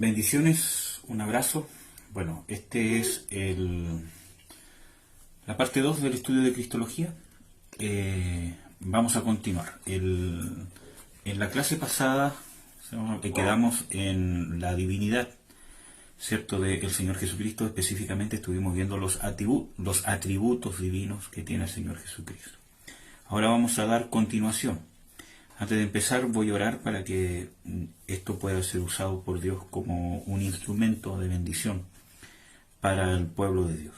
Bendiciones, un abrazo. Bueno, este es la parte 2 del estudio de Cristología. Vamos a continuar. En la clase pasada quedamos en la divinidad, ¿cierto?, del Señor Jesucristo. Específicamente estuvimos viendo los atributos divinos que tiene el Señor Jesucristo. Ahora vamos a dar continuación. Antes de empezar voy a orar para que esto pueda ser usado por Dios como un instrumento de bendición para el pueblo de Dios.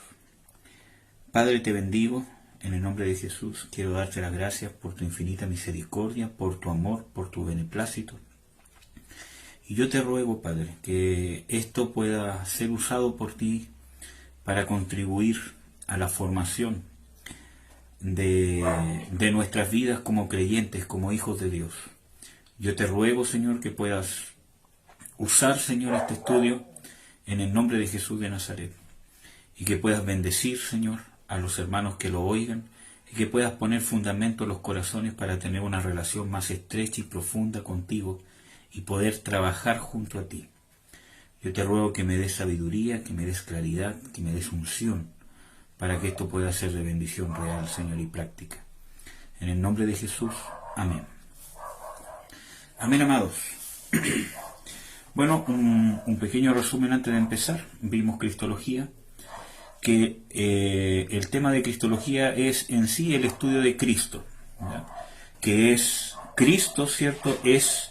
Padre, te bendigo en el nombre de Jesús. Quiero darte las gracias por tu infinita misericordia, por tu amor, por tu beneplácito. Y yo te ruego, Padre, que esto pueda ser usado por ti para contribuir a la formación de nuestras vidas como creyentes, como hijos de Dios. Yo te ruego, Señor, que puedas usar, Señor, este estudio en el nombre de Jesús de Nazaret, y que puedas bendecir, Señor, a los hermanos que lo oigan, y que puedas poner fundamento en los corazones para tener una relación más estrecha y profunda contigo y poder trabajar junto a ti. Yo te ruego que me des sabiduría, que me des claridad, que me des unción, para que esto pueda ser de bendición real, Señor, y práctica. En el nombre de Jesús, amén. Amén, amados. Bueno, un pequeño resumen antes de empezar. Vimos Cristología, que el tema de Cristología es en sí el estudio de Cristo, ¿ya? Que es Cristo, ¿cierto? Es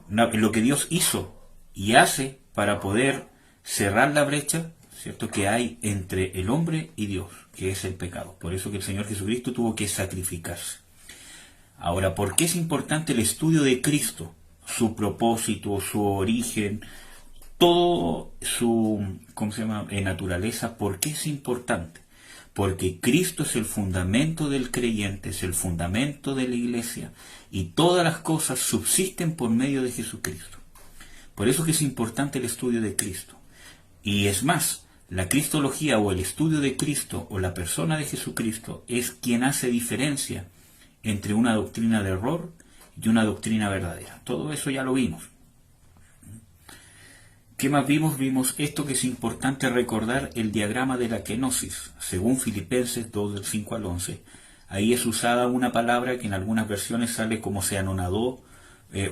lo que Dios hizo y hace para poder cerrar la brecha, ¿cierto?, que hay entre el hombre y Dios, que es el pecado. Por eso que el Señor Jesucristo tuvo que sacrificarse. Ahora, ¿por qué es importante el estudio de Cristo? Su propósito, su origen, todo su, naturaleza. ¿Por qué es importante? Porque Cristo es el fundamento del creyente, es el fundamento de la iglesia, y todas las cosas subsisten por medio de Jesucristo. Por eso que es importante el estudio de Cristo. Y es más, la cristología o el estudio de Cristo o la persona de Jesucristo es quien hace diferencia entre una doctrina de error y una doctrina verdadera. Todo eso ya lo vimos. ¿Qué más vimos? Vimos esto, que es importante recordar, el diagrama de la kenosis. Según Filipenses 2, del 5 al 11, ahí es usada una palabra que en algunas versiones sale como se anonadó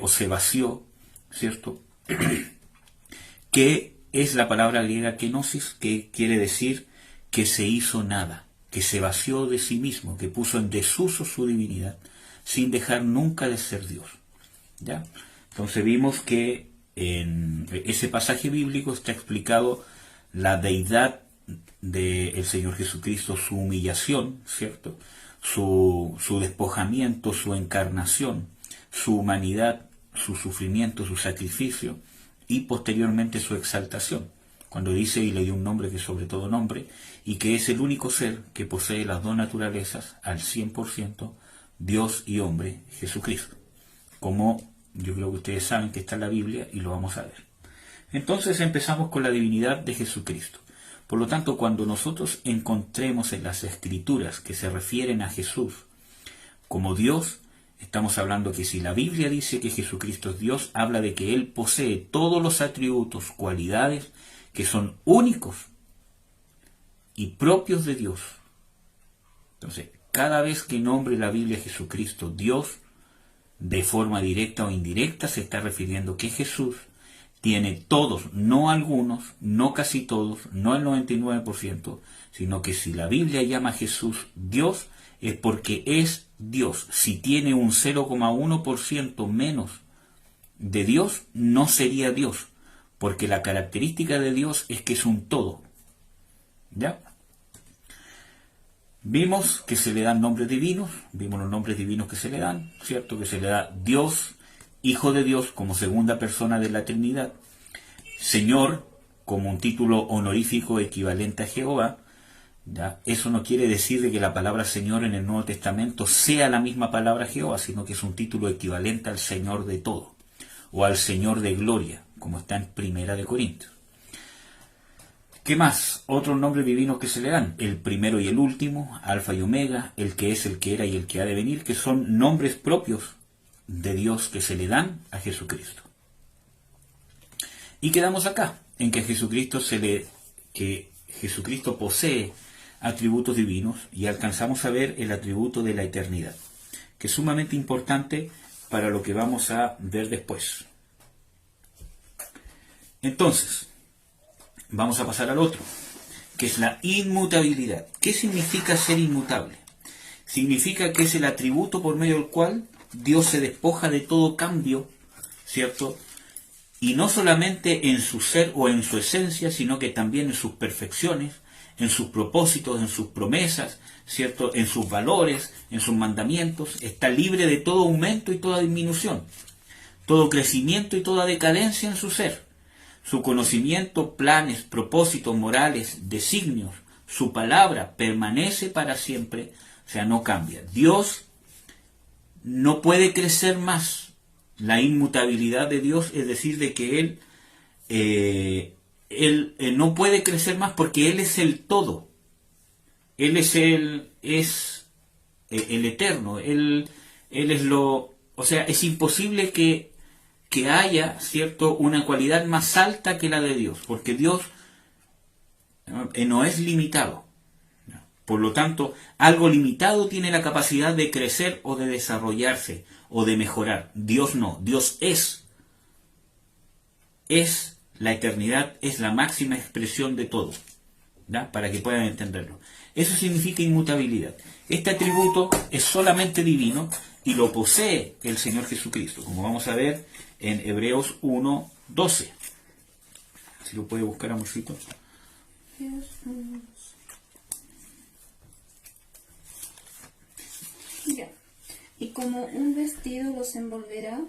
o se vació, ¿cierto? Que es la palabra griega kenosis, que quiere decir que se hizo nada, que se vació de sí mismo, que puso en desuso su divinidad, sin dejar nunca de ser Dios. ¿Ya? Entonces vimos que en ese pasaje bíblico está explicado la deidad del Señor Jesucristo, su humillación, ¿cierto?, su despojamiento, su encarnación, su humanidad, su sufrimiento, su sacrificio, y posteriormente su exaltación, cuando dice: y le dio un nombre que es sobre todo nombre, y que es el único ser que posee las dos naturalezas al 100%, Dios y hombre, Jesucristo. Como yo creo que ustedes saben que está en la Biblia, y lo vamos a ver. Entonces empezamos con la divinidad de Jesucristo. Por lo tanto, cuando nosotros encontremos en las Escrituras que se refieren a Jesús como Dios, estamos hablando que si la Biblia dice que Jesucristo es Dios, habla de que Él posee todos los atributos, cualidades que son únicos y propios de Dios. Entonces, cada vez que nombre la Biblia a Jesucristo Dios, de forma directa o indirecta, se está refiriendo que Jesús tiene todos, no algunos, no casi todos, no el 99%, sino que si la Biblia llama a Jesús Dios, es porque es Dios. Si tiene un 0,1% menos de Dios, no sería Dios, porque la característica de Dios es que es un todo. ¿Ya? Vimos que se le dan nombres divinos, vimos los nombres divinos que se le dan, ¿cierto? Que se le da Dios, Hijo de Dios, como segunda persona de la Trinidad, Señor, como un título honorífico equivalente a Jehová. ¿Ya? Eso no quiere decir de que la palabra Señor en el Nuevo Testamento sea la misma palabra Jehová, sino que es un título equivalente al Señor de todo, o al Señor de gloria, como está en Primera de Corintios. ¿Qué más? Otros nombres divinos que se le dan: el primero y el último, Alfa y Omega, el que es, el que era y el que ha de venir, que son nombres propios de Dios que se le dan a Jesucristo. Y quedamos acá, en que que Jesucristo posee atributos divinos y alcanzamos a ver el atributo de la eternidad, que es sumamente importante para lo que vamos a ver después. Entonces, vamos a pasar al otro, que es la inmutabilidad. ¿Qué significa ser inmutable? Significa que es el atributo por medio del cual Dios se despoja de todo cambio, ¿cierto? Y no solamente en su ser o en su esencia, sino que también en sus perfecciones, en sus propósitos, en sus promesas, ¿cierto? En sus valores, en sus mandamientos. Está libre de todo aumento y toda disminución, todo crecimiento y toda decadencia en su ser. Su conocimiento, planes, propósitos morales, designios, su palabra permanece para siempre, o sea, no cambia. Dios no puede crecer más. La inmutabilidad de Dios es decir, de que Él no puede crecer más porque Él es el todo. Él es el eterno. Él es lo... O sea, es imposible que haya, ¿cierto?, una cualidad más alta que la de Dios, porque Dios no es limitado. Por lo tanto, algo limitado tiene la capacidad de crecer o de desarrollarse o de mejorar. Dios no. Dios es la eternidad, es la máxima expresión de todo, ¿ya? Para que puedan entenderlo. Eso significa inmutabilidad. Este atributo es solamente divino y lo posee el Señor Jesucristo, como vamos a ver en Hebreos 1:12. Si lo puede buscar, amorcito. Ya. Y como un vestido los envolverás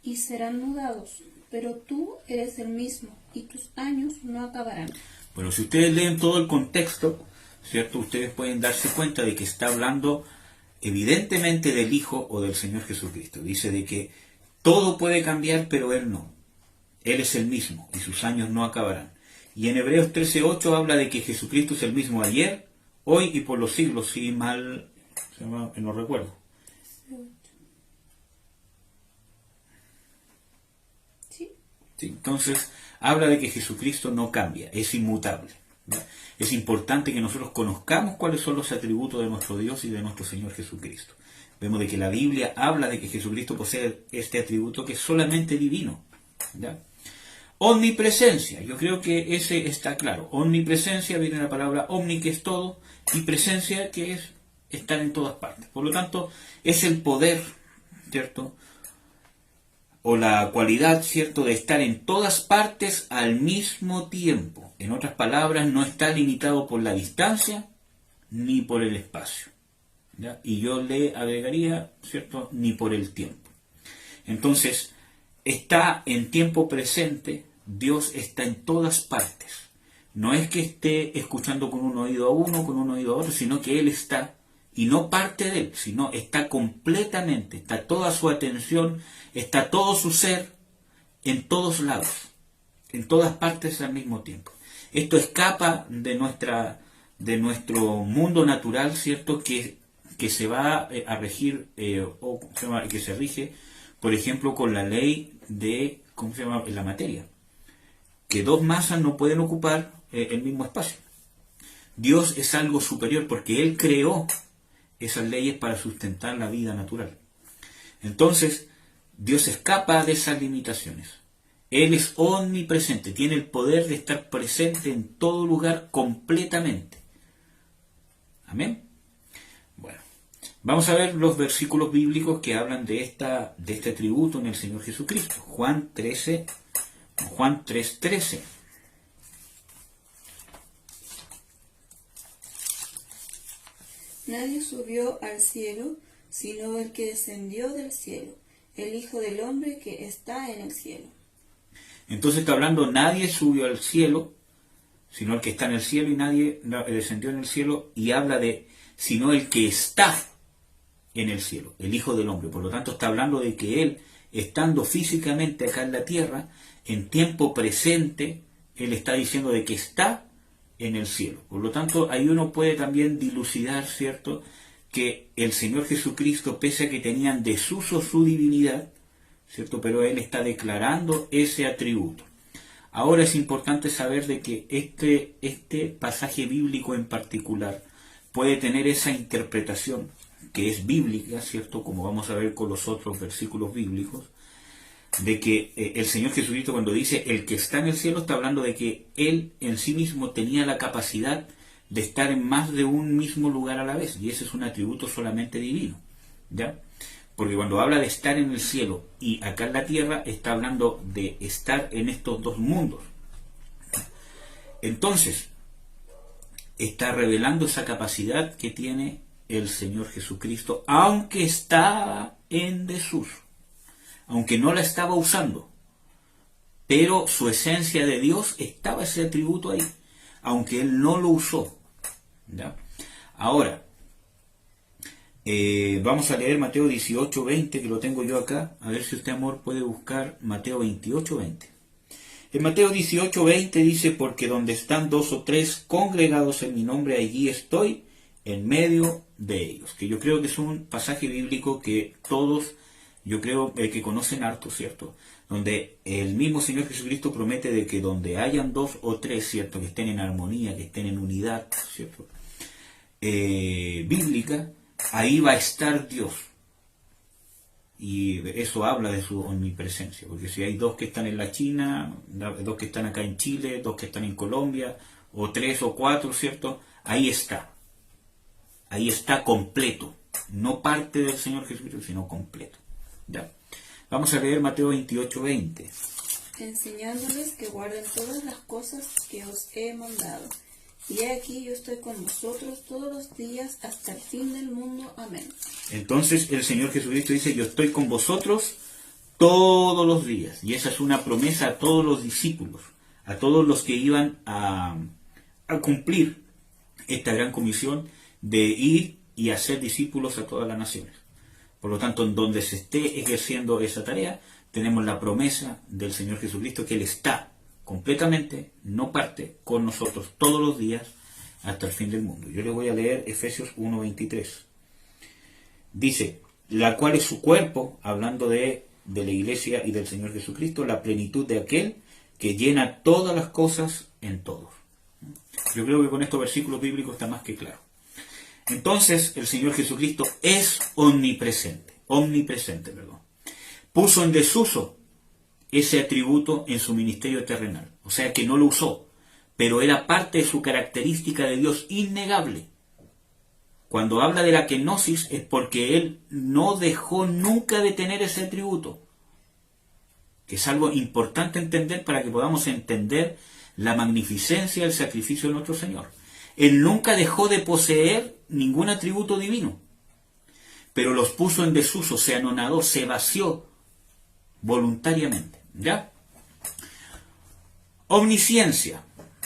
y serán mudados, pero tú eres el mismo y tus años no acabarán. Bueno, si ustedes leen todo el contexto, ¿cierto?, ustedes pueden darse cuenta de que está hablando evidentemente del Hijo o del Señor Jesucristo. Dice de que todo puede cambiar, pero Él no. Él es el mismo y sus años no acabarán. Y en Hebreos 13:8 habla de que Jesucristo es el mismo ayer, hoy y por los siglos, si mal no recuerdo. ¿Sí? Sí, entonces, habla de que Jesucristo no cambia, es inmutable, ¿no? Es importante que nosotros conozcamos cuáles son los atributos de nuestro Dios y de nuestro Señor Jesucristo. Vemos de que la Biblia habla de que Jesucristo posee este atributo que es solamente divino, ¿ya? Omnipresencia, yo creo que ese está claro. Omnipresencia viene de la palabra omni, que es todo, y presencia, que es estar en todas partes. Por lo tanto, es el poder, ¿cierto?, o la cualidad, ¿cierto?, de estar en todas partes al mismo tiempo. En otras palabras, no está limitado por la distancia ni por el espacio, ¿ya? Y yo le agregaría, ¿cierto?, ni por el tiempo. Entonces, está en tiempo presente. Dios está en todas partes. No es que esté escuchando con un oído a uno, con un oído a otro, sino que Él está, y no parte de Él, sino está completamente, está toda su atención, está todo su ser en todos lados, en todas partes al mismo tiempo. Esto escapa de nuestro mundo natural, ¿cierto?, que se va a regir, que se rige, por ejemplo, con la ley de, en la materia, que dos masas no pueden ocupar el mismo espacio. Dios es algo superior porque Él creó esas leyes para sustentar la vida natural. Entonces, Dios escapa de esas limitaciones. Él es omnipresente, tiene el poder de estar presente en todo lugar completamente. Amén. Bueno, vamos a ver los versículos bíblicos que hablan de este atributo en el Señor Jesucristo. Juan 3:13. Nadie subió al cielo, sino el que descendió del cielo, el Hijo del Hombre que está en el cielo. Entonces está hablando, nadie subió al cielo, sino el que está en el cielo, y nadie descendió en el cielo, y habla de, sino el que está en el cielo, el Hijo del Hombre. Por lo tanto, está hablando de que Él, estando físicamente acá en la tierra, en tiempo presente, Él está diciendo de que está en el cielo. Por lo tanto, ahí uno puede también dilucidar, ¿cierto?, que el Señor Jesucristo, pese a que tenía en desuso su divinidad, ¿cierto?, pero Él está declarando ese atributo. Ahora es importante saber de que este pasaje bíblico en particular puede tener esa interpretación que es bíblica, ¿cierto? Como vamos a ver con los otros versículos bíblicos, de que el Señor Jesucristo cuando dice el que está en el cielo está hablando de que Él en sí mismo tenía la capacidad de estar en más de un mismo lugar a la vez, y ese es un atributo solamente divino, ¿ya? Porque cuando habla de estar en el cielo y acá en la tierra, está hablando de estar en estos dos mundos. Entonces, está revelando esa capacidad que tiene el Señor Jesucristo, aunque está en desuso, aunque no la estaba usando, pero su esencia de Dios estaba ese atributo ahí, aunque Él no lo usó, ¿ya? Ahora, vamos a leer Mateo 18:20, que lo tengo yo acá, a ver si usted, amor, puede buscar Mateo 28:20. En Mateo 18:20 dice, porque donde están 2 o 3 congregados en mi nombre, allí estoy en medio de ellos. Que yo creo que es un pasaje bíblico que todos, yo creo que conocen harto, ¿cierto? Donde el mismo Señor Jesucristo promete de que donde hayan 2 o 3, ¿cierto? Que estén en armonía, que estén en unidad, ¿cierto? Bíblica, ahí va a estar Dios. Y eso habla de su omnipresencia, porque si hay 2 que están en la China, 2 que están acá en Chile, 2 que están en Colombia, o 3 o 4, ¿cierto? Ahí está completo, no parte del Señor Jesucristo, sino completo. ¿Ya? Vamos a leer Mateo 28:20. Enseñándoles que guarden todas las cosas que os he mandado. Y he aquí yo estoy con vosotros todos los días hasta el fin del mundo. Amén. Entonces el Señor Jesucristo dice, yo estoy con vosotros todos los días. Y esa es una promesa a todos los discípulos, a todos los que iban a cumplir esta gran comisión de ir y hacer discípulos a todas las naciones. Por lo tanto, en donde se esté ejerciendo esa tarea, tenemos la promesa del Señor Jesucristo que Él está completamente, no parte, con nosotros todos los días hasta el fin del mundo. Yo les voy a leer Efesios 1:23. Dice, la cual es su cuerpo, hablando de la iglesia y del Señor Jesucristo, la plenitud de aquel que llena todas las cosas en todos. Yo creo que con estos versículos bíblicos está más que claro. Entonces, el Señor Jesucristo es omnipresente, puso en desuso ese atributo en su ministerio terrenal, o sea que no lo usó, pero era parte de su característica de Dios innegable. Cuando habla de la kenosis es porque Él no dejó nunca de tener ese atributo, que es algo importante entender para que podamos entender la magnificencia del sacrificio de nuestro Señor. Él nunca dejó de poseer ningún atributo divino, pero los puso en desuso, se anonadó, se vació voluntariamente. ¿Ya? Omnisciencia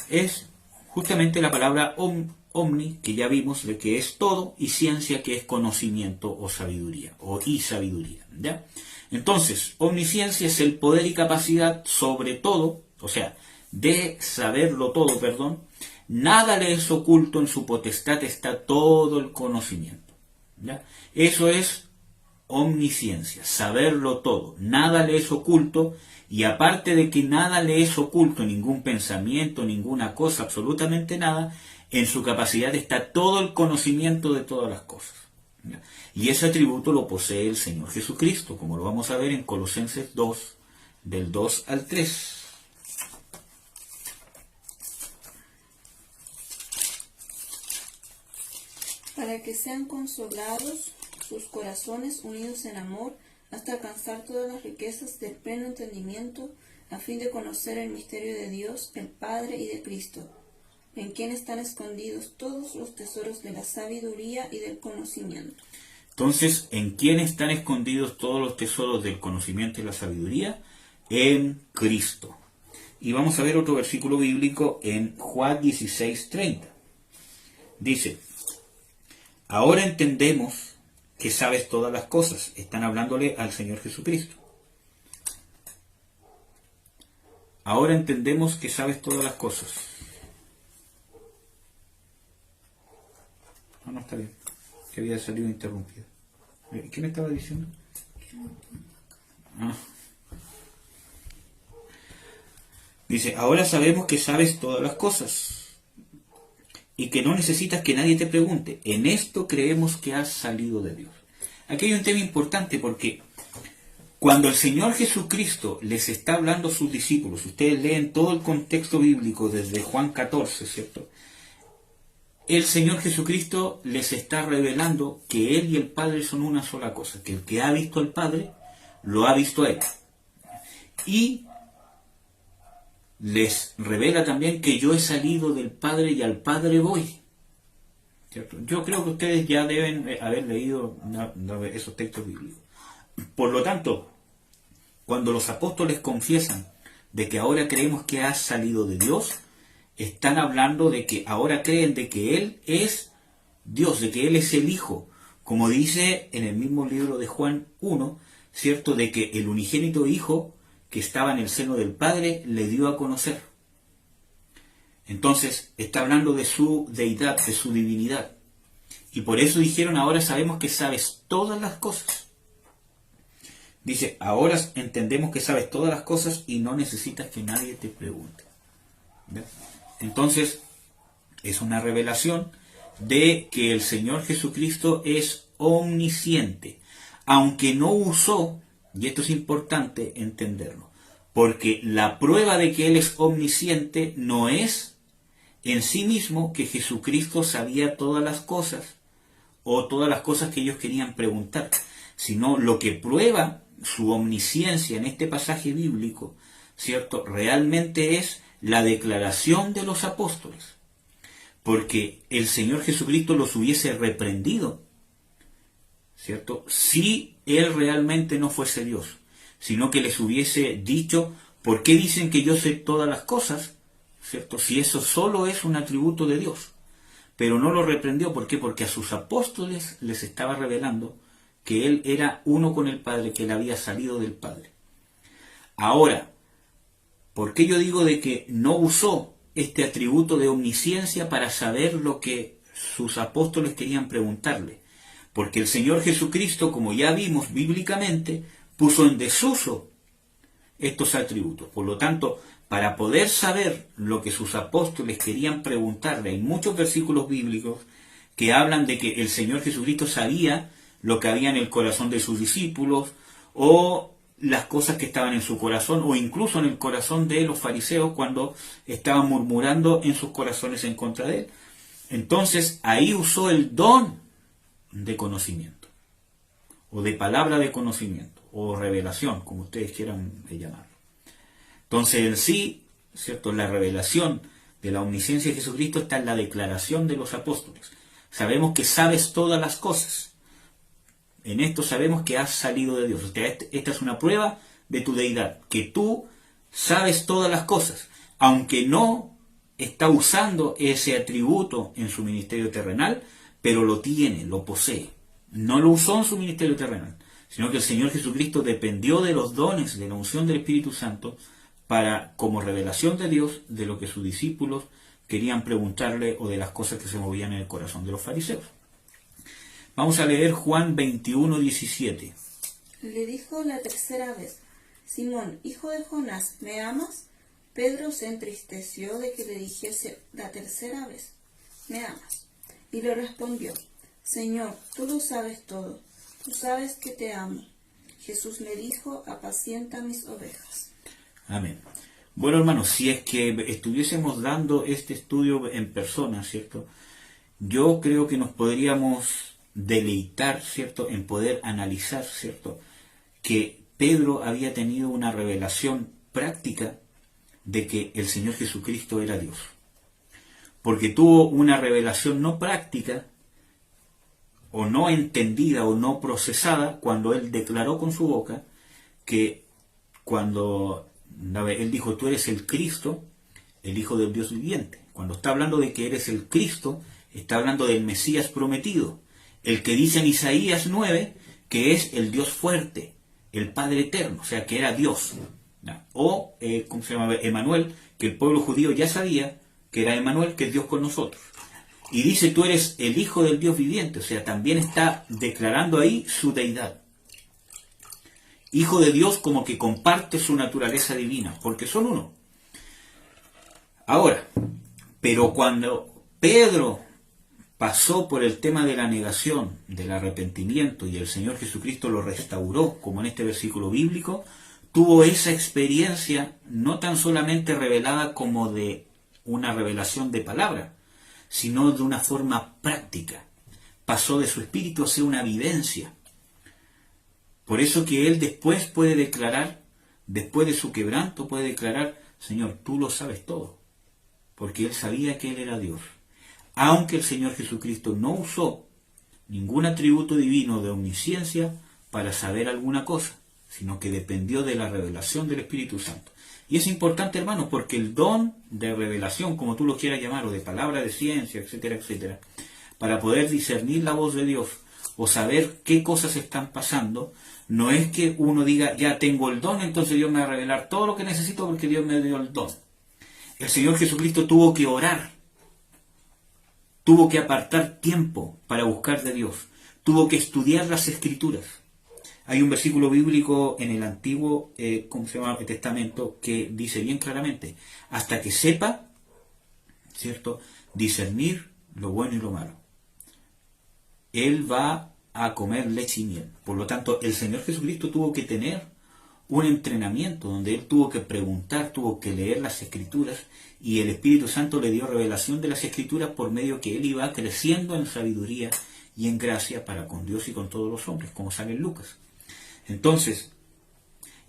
es justamente la palabra omni, que ya vimos, de que es todo, y ciencia, que es conocimiento o sabiduría, y sabiduría. ¿Ya? Entonces, omnisciencia es el poder y capacidad sobre todo, o sea, de saberlo todo, perdón. Nada le es oculto, en su potestad está todo el conocimiento. ¿Ya? Eso es omnisciencia, saberlo todo, nada le es oculto, y aparte de que nada le es oculto, ningún pensamiento, ninguna cosa, absolutamente nada, en su capacidad está todo el conocimiento de todas las cosas. ¿Ya? Y ese atributo lo posee el Señor Jesucristo, como lo vamos a ver en Colosenses 2, del 2 al 3. Para que sean consolados sus corazones unidos en amor, hasta alcanzar todas las riquezas del pleno entendimiento, a fin de conocer el misterio de Dios, el Padre, y de Cristo, en quien están escondidos todos los tesoros de la sabiduría y del conocimiento. Entonces, ¿en quién están escondidos todos los tesoros del conocimiento y la sabiduría? En Cristo. Y vamos a ver otro versículo bíblico en Juan 16:30. Dice, ahora entendemos que sabes todas las cosas. Están hablándole al Señor Jesucristo. Ahora entendemos que sabes todas las cosas. No está bien. Que había salido interrumpido. ¿Qué me estaba diciendo? Dice, ahora sabemos que sabes todas las cosas y que no necesitas que nadie te pregunte. En esto creemos que has salido de Dios. Aquí hay un tema importante porque cuando el Señor Jesucristo les está hablando a sus discípulos, ustedes leen todo el contexto bíblico desde Juan 14, ¿cierto? El Señor Jesucristo les está revelando que Él y el Padre son una sola cosa, que el que ha visto al Padre, lo ha visto a Él. Y les revela también que yo he salido del Padre y al Padre voy. ¿Cierto? Yo creo que ustedes ya deben haber leído esos textos bíblicos. Por lo tanto, cuando los apóstoles confiesan de que ahora creemos que has salido de Dios, están hablando de que ahora creen de que Él es Dios, de que Él es el Hijo, como dice en el mismo libro de Juan 1, ¿cierto? De que el unigénito Hijo que estaba en el seno del Padre le dio a conocer. Entonces, está hablando de su deidad, de su divinidad. Y por eso dijeron, ahora sabemos que sabes todas las cosas. Dice, ahora entendemos que sabes todas las cosas y no necesitas que nadie te pregunte. ¿Ves? Entonces, es una revelación de que el Señor Jesucristo es omnisciente, aunque no usó, y esto es importante entenderlo, porque la prueba de que Él es omnisciente no es en sí mismo que Jesucristo sabía todas las cosas, o todas las cosas que ellos querían preguntar, sino lo que prueba su omnisciencia en este pasaje bíblico, ¿cierto? Realmente es la declaración de los apóstoles, porque el Señor Jesucristo los hubiese reprendido, ¿cierto? Si Él realmente no fuese Dios, sino que les hubiese dicho, ¿por qué dicen que yo sé todas las cosas? ¿Cierto? Si eso solo es un atributo de Dios. Pero no lo reprendió, ¿por qué? Porque a sus apóstoles les estaba revelando que Él era uno con el Padre, que Él había salido del Padre. Ahora, ¿por qué yo digo de que no usó este atributo de omnisciencia para saber lo que sus apóstoles querían preguntarle? Porque el Señor Jesucristo, como ya vimos bíblicamente, puso en desuso estos atributos. Por lo tanto, para poder saber lo que sus apóstoles querían preguntarle, hay muchos versículos bíblicos que hablan de que el Señor Jesucristo sabía lo que había en el corazón de sus discípulos, o las cosas que estaban en su corazón, o incluso en el corazón de los fariseos cuando estaban murmurando en sus corazones en contra de Él. Entonces, ahí usó el don de conocimiento, o de palabra de conocimiento, o revelación, como ustedes quieran llamarlo. Entonces, en sí, ¿cierto? La revelación de la omnisciencia de Jesucristo está en la declaración de los apóstoles. Sabemos que sabes todas las cosas. En esto sabemos que has salido de Dios. O sea, esta es una prueba de tu deidad, que tú sabes todas las cosas, aunque no está usando ese atributo en su ministerio terrenal, pero lo tiene, lo posee. No lo usó en su ministerio terrenal, sino que el Señor Jesucristo dependió de los dones, de la unción del Espíritu Santo, para, como revelación de Dios, de lo que sus discípulos querían preguntarle o de las cosas que se movían en el corazón de los fariseos. Vamos a leer Juan 21, 17. Le dijo la tercera vez, Simón, hijo de Jonás, ¿me amas? Pedro se entristeció de que le dijese la tercera vez, ¿me amas? Y le respondió, Señor, tú lo sabes todo, tú sabes que te amo. Jesús le dijo, apacienta mis ovejas. Amén. Bueno, hermanos, si es que estuviésemos dando este estudio en persona, ¿cierto? Yo creo que nos podríamos deleitar, ¿cierto?, en poder analizar, ¿cierto?, que Pedro había tenido una revelación práctica de que el Señor Jesucristo era Dios. Porque tuvo una revelación no práctica, o no entendida, o no procesada, cuando él declaró con su boca que cuando él dijo, tú eres el Cristo, el Hijo del Dios viviente. Cuando está hablando de que eres el Cristo, está hablando del Mesías prometido, el que dice en Isaías 9 que es el Dios fuerte, el Padre eterno, o sea, que era Dios. O, ¿cómo se llama? Emanuel, que el pueblo judío ya sabía que era Emanuel, que es Dios con nosotros. Y dice, tú eres el Hijo del Dios viviente, o sea, también está declarando ahí su deidad. Hijo de Dios como que comparte su naturaleza divina, porque son uno. Ahora, pero cuando Pedro pasó por el tema de la negación, del arrepentimiento, y el Señor Jesucristo lo restauró, como en este versículo bíblico, tuvo esa experiencia no tan solamente revelada como de una revelación de palabra, sino de una forma práctica. Pasó de su espíritu a ser una vivencia. Por eso que él después puede declarar, después de su quebranto puede declarar: Señor, tú lo sabes todo, porque él sabía que él era Dios. Aunque el Señor Jesucristo no usó ningún atributo divino de omnisciencia para saber alguna cosa, sino que dependió de la revelación del Espíritu Santo. Y es importante, hermanos, porque el don de revelación, como tú lo quieras llamar, o de palabra de ciencia, etcétera, etcétera, para poder discernir la voz de Dios o saber qué cosas están pasando, no es que uno diga: ya tengo el don, entonces Dios me va a revelar todo lo que necesito porque Dios me dio el don. El Señor Jesucristo tuvo que orar, tuvo que apartar tiempo para buscar de Dios, tuvo que estudiar las Escrituras. Hay un versículo bíblico en el Antiguo Testamento que dice bien claramente: hasta que sepa, ¿cierto?, discernir lo bueno y lo malo, él va a comer leche y miel. Por lo tanto, el Señor Jesucristo tuvo que tener un entrenamiento donde él tuvo que preguntar, tuvo que leer las Escrituras, y el Espíritu Santo le dio revelación de las Escrituras por medio que él iba creciendo en sabiduría y en gracia para con Dios y con todos los hombres, como sale en Lucas. Entonces,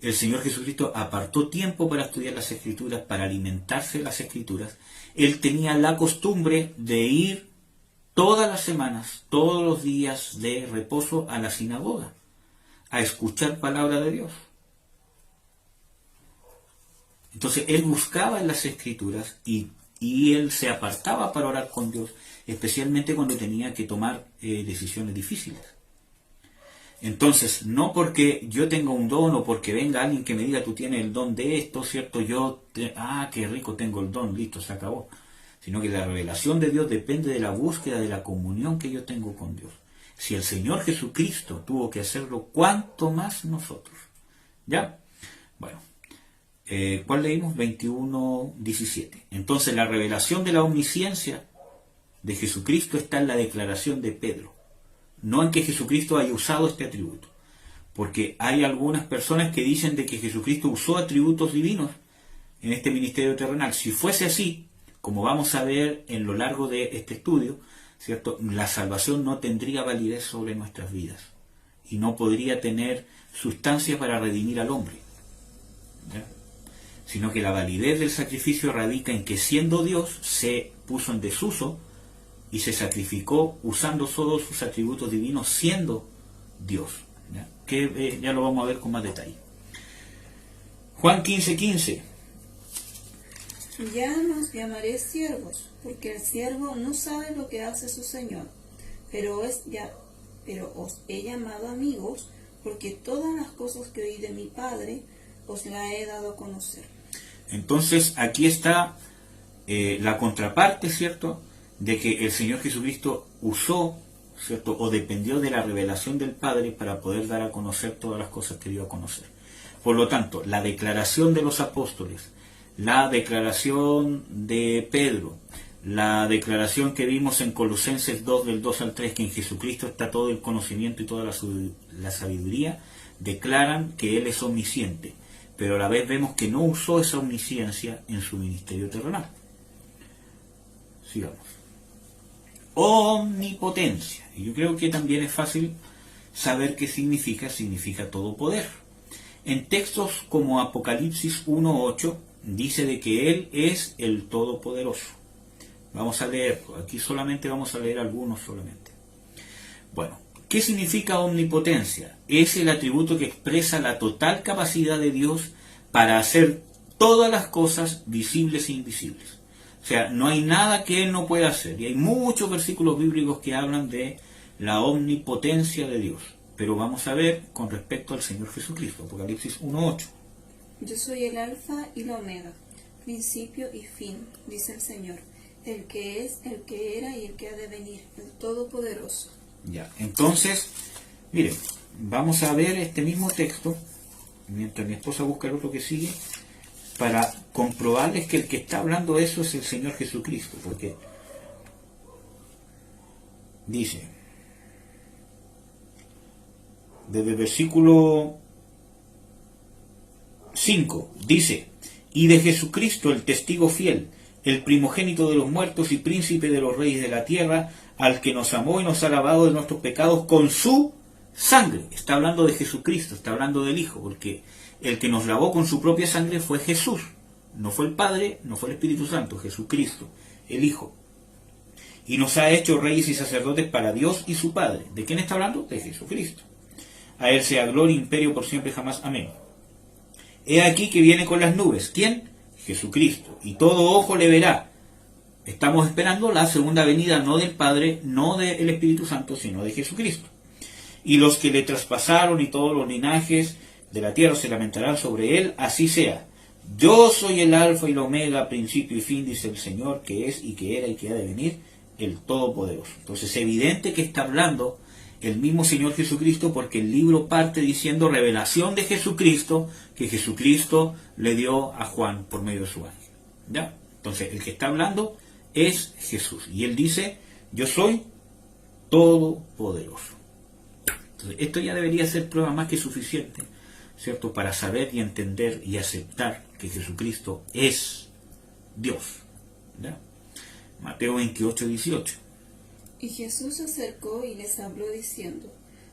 el Señor Jesucristo apartó tiempo para estudiar las Escrituras, para alimentarse de las Escrituras. Él tenía la costumbre de ir todas las semanas, todos los días de reposo a la sinagoga, a escuchar palabra de Dios. Entonces él buscaba en las Escrituras y él se apartaba para orar con Dios, especialmente cuando tenía que tomar decisiones difíciles. Entonces, no porque yo tenga un don o porque venga alguien que me diga: tú tienes el don de esto, ¿cierto? Qué rico, tengo el don, listo, se acabó. Sino que la revelación de Dios depende de la búsqueda de la comunión que yo tengo con Dios. Si el Señor Jesucristo tuvo que hacerlo, ¿cuánto más nosotros? ¿Ya? Bueno, ¿cuál leímos? 21:17. Entonces, la revelación de la omnisciencia de Jesucristo está en la declaración de Pedro, no en que Jesucristo haya usado este atributo. Porque hay algunas personas que dicen de que Jesucristo usó atributos divinos en este ministerio terrenal. Si fuese así, como vamos a ver en lo largo de este estudio, ¿cierto?, la salvación no tendría validez sobre nuestras vidas y no podría tener sustancia para redimir al hombre, ¿ya? Sino que la validez del sacrificio radica en que, siendo Dios, se puso en desuso y se sacrificó usando todos sus atributos divinos, siendo Dios, ¿ya? Que ya lo vamos a ver con más detalle. Juan 15:15. Ya nos llamaré siervos, porque el siervo no sabe lo que hace su señor, pero os he llamado amigos, porque todas las cosas que oí de mi Padre os las he dado a conocer. Entonces aquí está la contraparte, ¿cierto?, de que el Señor Jesucristo usó, ¿cierto?, o dependió de la revelación del Padre para poder dar a conocer todas las cosas que dio a conocer. Por lo tanto, la declaración de los apóstoles, la declaración de Pedro, la declaración que vimos en Colosenses 2, del 2 al 3, que en Jesucristo está todo el conocimiento y toda la sabiduría, declaran que Él es omnisciente, pero a la vez vemos que no usó esa omnisciencia en su ministerio terrenal. Sigamos. Omnipotencia. Y yo creo que también es fácil saber qué significa. Significa todo poder. En textos como Apocalipsis 1:8 dice de que Él es el Todopoderoso. Vamos a leer, aquí solamente vamos a leer algunos solamente. Bueno, ¿qué significa omnipotencia? Es el atributo que expresa la total capacidad de Dios para hacer todas las cosas visibles e invisibles. O sea, no hay nada que Él no pueda hacer. Y hay muchos versículos bíblicos que hablan de la omnipotencia de Dios. Pero vamos a ver con respecto al Señor Jesucristo, Apocalipsis 1:8. Yo soy el Alfa y la Omega, principio y fin, dice el Señor, el que es, el que era y el que ha de venir, el Todopoderoso. Ya, entonces, miren, vamos a ver este mismo texto, mientras mi esposa busca el otro que sigue, para comprobarles que el que está hablando eso es el Señor Jesucristo, porque dice, desde el versículo 5, dice, y de Jesucristo el testigo fiel, el primogénito de los muertos y príncipe de los reyes de la tierra, al que nos amó y nos ha lavado de nuestros pecados con su sangre. Está hablando de Jesucristo, está hablando del Hijo, porque el que nos lavó con su propia sangre fue Jesús. No fue el Padre, no fue el Espíritu Santo, Jesucristo, el Hijo. Y nos ha hecho reyes y sacerdotes para Dios y su Padre. ¿De quién está hablando? De Jesucristo. A Él sea gloria e imperio por siempre y jamás. Amén. He aquí que viene con las nubes. ¿Quién? Jesucristo. Y todo ojo le verá. Estamos esperando la segunda venida, no del Padre, no del Espíritu Santo, sino de Jesucristo. Y los que le traspasaron y todos los linajes de la tierra se lamentarán sobre Él. Así sea. Yo soy el Alfa y el Omega, principio y fin, dice el Señor, que es y que era y que ha de venir, el Todopoderoso. Entonces es evidente que está hablando el mismo Señor Jesucristo, porque el libro parte diciendo revelación de Jesucristo, que Jesucristo le dio a Juan por medio de su ángel. ¿Ya? Entonces el que está hablando es Jesús. Y él dice, yo soy todopoderoso. Entonces esto ya debería ser prueba más que suficiente, ¿cierto?, para saber y entender y aceptar que Jesucristo es Dios. ¿Ya? Mateo 28, 18. Y Jesús se acercó y les habló diciendo,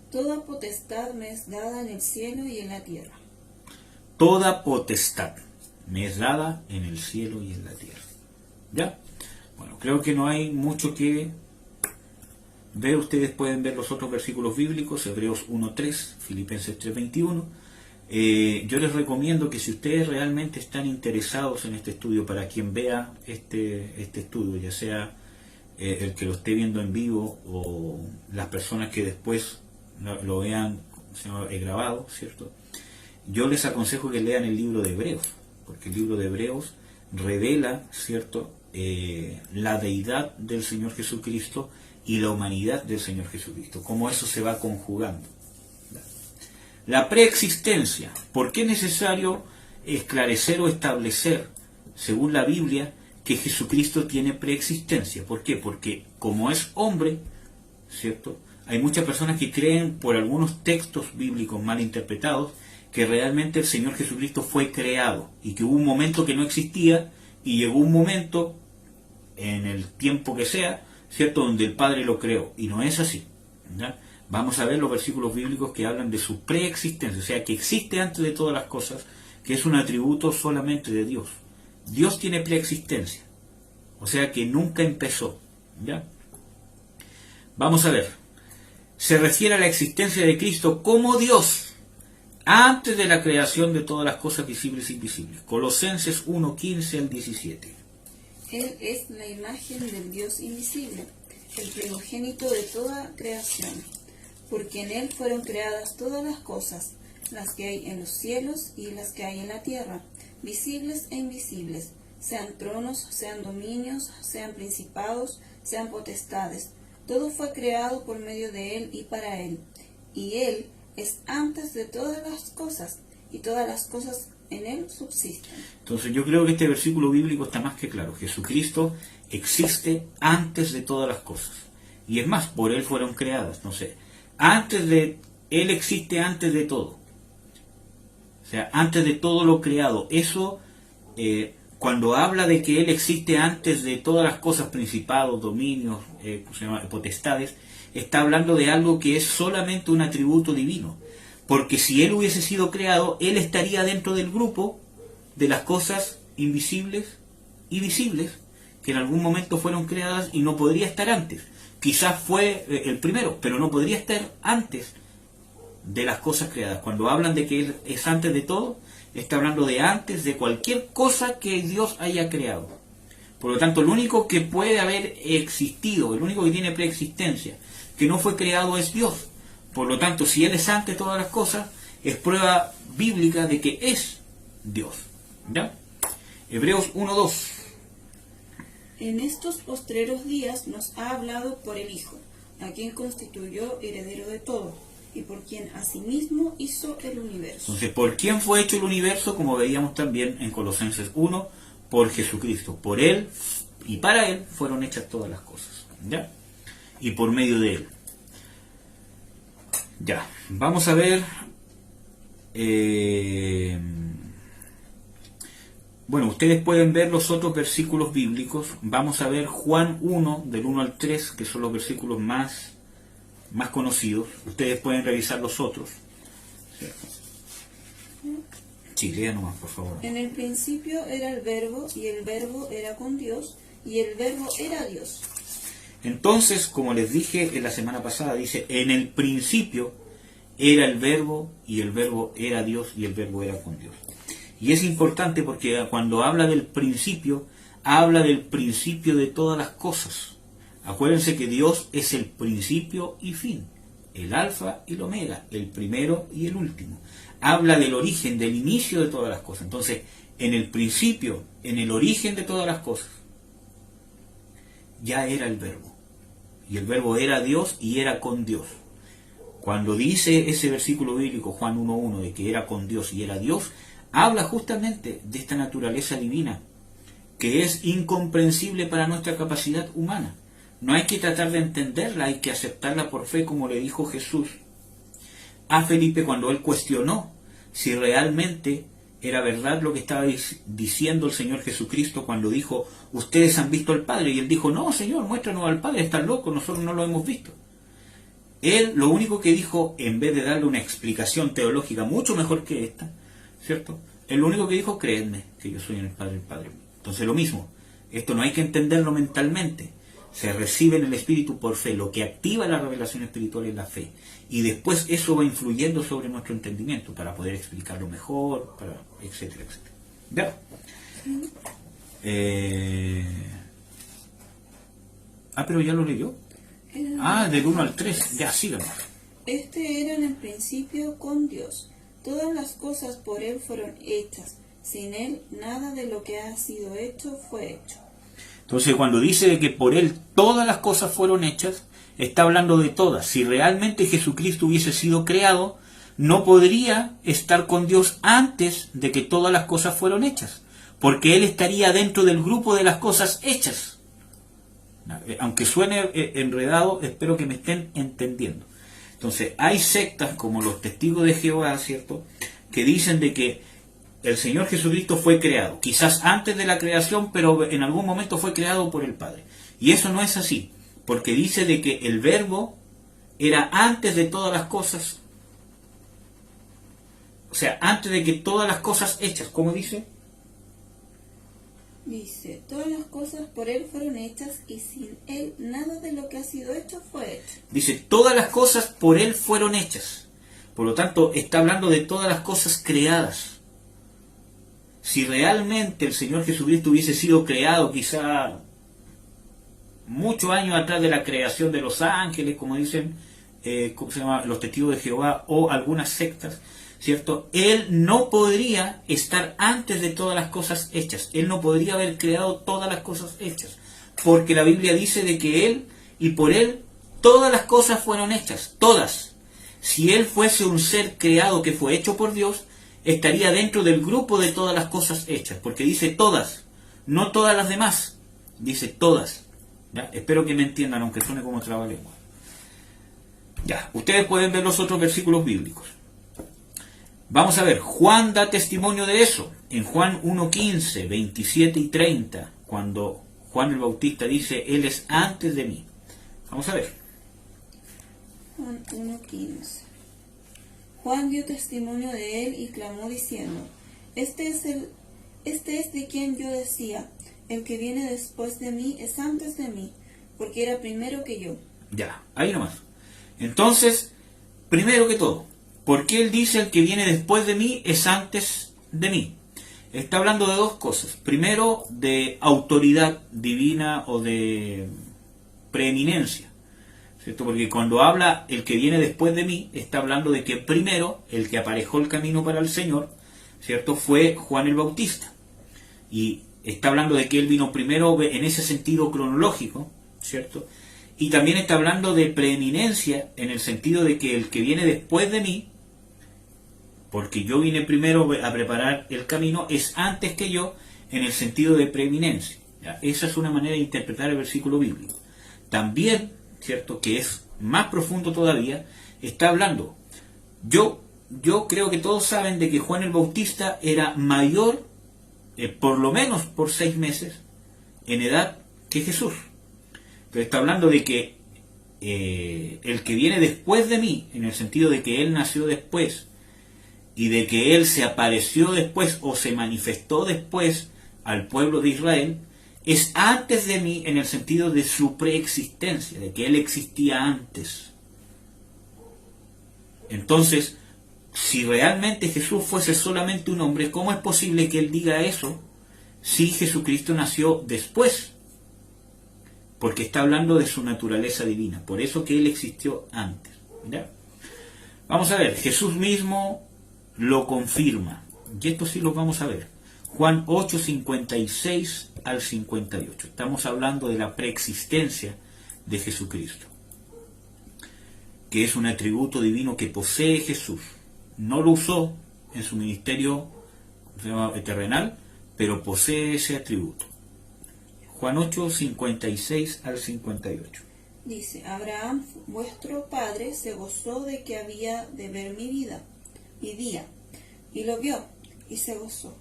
toda potestad me es dada en el cielo y en la tierra. Toda potestad me es dada en el cielo y en la tierra. ¿Ya? Bueno, creo que no hay mucho que ver. Ustedes pueden ver los otros versículos bíblicos, Hebreos 1.3, Filipenses 3.21. Yo les recomiendo que si ustedes realmente están interesados en este estudio, para quien vea este estudio, ya sea el que lo esté viendo en vivo o las personas que después lo vean grabado, ¿cierto? Yo les aconsejo que lean el libro de Hebreos, porque el libro de Hebreos revela, ¿cierto?, la deidad del Señor Jesucristo y la humanidad del Señor Jesucristo, cómo eso se va conjugando. La preexistencia. ¿Por qué es necesario esclarecer o establecer, según la Biblia, que Jesucristo tiene preexistencia? ¿Por qué? Porque como es hombre, ¿cierto?, hay muchas personas que creen por algunos textos bíblicos mal interpretados que realmente el Señor Jesucristo fue creado y que hubo un momento que no existía y llegó un momento en el tiempo que sea, ¿cierto?, donde el Padre lo creó. Y no es así, ¿ya? Vamos a ver los versículos bíblicos que hablan de su preexistencia, o sea, que existe antes de todas las cosas, que es un atributo solamente de Dios. Dios tiene preexistencia, o sea que nunca empezó, ¿ya? Vamos a ver. Se refiere a la existencia de Cristo como Dios, antes de la creación de todas las cosas visibles e invisibles. Colosenses 1:15 al 17. Él es la imagen del Dios invisible, el primogénito de toda creación, porque en Él fueron creadas todas las cosas, las que hay en los cielos y las que hay en la tierra, visibles e invisibles, sean tronos, sean dominios, sean principados, sean potestades. Todo fue creado por medio de Él y para Él. Y Él es antes de todas las cosas, y todas las cosas en Él subsisten. Entonces yo creo que este versículo bíblico está más que claro. Jesucristo existe antes de todas las cosas. Y es más, por Él fueron creadas. No sé, Él existe antes de todo. O sea, antes de todo lo creado. Eso, cuando habla de que Él existe antes de todas las cosas, principados, dominios, potestades, está hablando de algo que es solamente un atributo divino. Porque si Él hubiese sido creado, Él estaría dentro del grupo de las cosas invisibles y visibles que en algún momento fueron creadas y no podría estar antes. Quizás fue el primero, pero no podría estar antes de las cosas creadas. Cuando hablan de que Él es antes de todo, está hablando de antes de cualquier cosa que Dios haya creado. Por lo tanto, el único que puede haber existido, el único que tiene preexistencia, que no fue creado, es Dios. Por lo tanto, si Él es antes de todas las cosas, es prueba bíblica de que es Dios. ¿Ya? Hebreos 1:2. En estos postreros días nos ha hablado por el Hijo, a quien constituyó heredero de todo, y por quien asimismo hizo el universo. Entonces, ¿por quién fue hecho el universo? Como veíamos también en Colosenses 1, por Jesucristo. Por Él y para Él fueron hechas todas las cosas. ¿Ya? Y por medio de Él. Ya, vamos a ver... bueno, ustedes pueden ver los otros versículos bíblicos. Vamos a ver Juan 1, del 1 al 3, que son los versículos más conocidos. Ustedes pueden revisar los otros. Sí, lea nomás, por favor. En el principio era el Verbo, y el Verbo era con Dios, y el Verbo era Dios. Entonces, como les dije en la semana pasada, dice, en el principio era el Verbo, y el Verbo era Dios, y el Verbo era con Dios. Y es importante porque cuando habla del principio, habla del principio de todas las cosas. Acuérdense que Dios es el principio y fin, el alfa y el omega, el primero y el último. Habla del origen, del inicio de todas las cosas. Entonces, en el principio, en el origen de todas las cosas, ya era el Verbo. Y el Verbo era Dios y era con Dios. Cuando dice ese versículo bíblico, Juan 1.1, de que era con Dios y era Dios, habla justamente de esta naturaleza divina, que es incomprensible para nuestra capacidad humana. No hay que tratar de entenderla, hay que aceptarla por fe, como le dijo Jesús a Felipe cuando él cuestionó si realmente era verdad lo que estaba diciendo el Señor Jesucristo cuando dijo, ustedes han visto al Padre. Y él dijo, no, Señor, muéstranos al Padre, están locos, nosotros no lo hemos visto. Él lo único que dijo, en vez de darle una explicación teológica mucho mejor que esta, ¿cierto? Él lo único que dijo, creedme que yo soy en el Padre. Entonces lo mismo, esto no hay que entenderlo mentalmente, se recibe en el Espíritu por fe, lo que activa la revelación espiritual es la fe, y después eso va influyendo sobre nuestro entendimiento para poder explicarlo mejor, etcétera, etcétera. ¿Ya? Pero ya lo leyó. Del 1 al 3, ya síganos. Este era en el principio con Dios. Todas las cosas por Él fueron hechas. Sin Él, nada de lo que ha sido hecho fue hecho. Entonces, cuando dice que por Él todas las cosas fueron hechas, está hablando de todas. Si realmente Jesucristo hubiese sido creado, no podría estar con Dios antes de que todas las cosas fueron hechas, porque Él estaría dentro del grupo de las cosas hechas. Aunque suene enredado, espero que me estén entendiendo. Entonces, hay sectas como los testigos de Jehová, ¿cierto?, que dicen de que el Señor Jesucristo fue creado, quizás antes de la creación, pero en algún momento fue creado por el Padre. Y eso no es así, porque dice de que el Verbo era antes de todas las cosas, o sea, antes de que todas las cosas hechas, ¿cómo dice? Dice, todas las cosas por Él fueron hechas y sin Él nada de lo que ha sido hecho fue hecho. Dice, todas las cosas por Él fueron hechas. Por lo tanto, está hablando de todas las cosas creadas. Si realmente el Señor Jesucristo hubiese sido creado quizá muchos años atrás de la creación de los ángeles, como dicen ¿cómo se llama?, los testigos de Jehová o algunas sectas, ¿cierto? Él no podría estar antes de todas las cosas hechas. Él no podría haber creado todas las cosas hechas, porque la Biblia dice de que Él y por Él todas las cosas fueron hechas, todas. Si Él fuese un ser creado que fue hecho por Dios, estaría dentro del grupo de todas las cosas hechas, porque dice todas, no todas las demás, dice todas. ¿Ya? Espero que me entiendan, aunque suene como trabalengua. Ya, ustedes pueden ver los otros versículos bíblicos. Vamos a ver, Juan da testimonio de eso, en Juan 1:15, 27 y 30, cuando Juan el Bautista dice, Él es antes de mí. Vamos a ver. Juan 1:15. Juan dio testimonio de Él y clamó diciendo, Este es de quien yo decía, el que viene después de mí es antes de mí, porque era primero que yo. Ya, ahí nomás. Entonces, primero que todo, ¿por qué Él dice el que viene después de mí es antes de mí? Está hablando de dos cosas. Primero, de autoridad divina o de preeminencia, ¿cierto? Porque cuando habla el que viene después de mí, está hablando de que primero, el que aparejó el camino para el Señor, ¿cierto?, fue Juan el Bautista. Y está hablando de que Él vino primero en ese sentido cronológico, ¿cierto? y también está hablando de preeminencia en el sentido de que el que viene después de mí, porque yo vine primero a preparar el camino, es antes que yo en el sentido de preeminencia. ¿Ya? Esa es una manera de interpretar el versículo bíblico. También, ¿cierto?, que es más profundo todavía, está hablando. Yo creo que todos saben de que Juan el Bautista era mayor, por lo menos por 6 meses, en edad que Jesús. Pero está hablando de que el que viene después de mí, en el sentido de que él nació después, y de que él se apareció después o se manifestó después al pueblo de Israel, es antes de mí en el sentido de su preexistencia, de que él existía antes. Entonces, si realmente Jesús fuese solamente un hombre, ¿cómo es posible que él diga eso si Jesucristo nació después? Porque está hablando de su naturaleza divina, por eso que él existió antes. ¿Ya? Vamos a ver, Jesús mismo lo confirma, y esto sí lo vamos a ver. Juan 8, 56 al 58. Estamos hablando de la preexistencia de Jesucristo, que es un atributo divino que posee Jesús. No lo usó en su ministerio terrenal, pero posee ese atributo. Juan 8, 56 al 58. Dice, Abraham, vuestro padre, se gozó de que había de ver mi vida y día, y lo vio, y se gozó.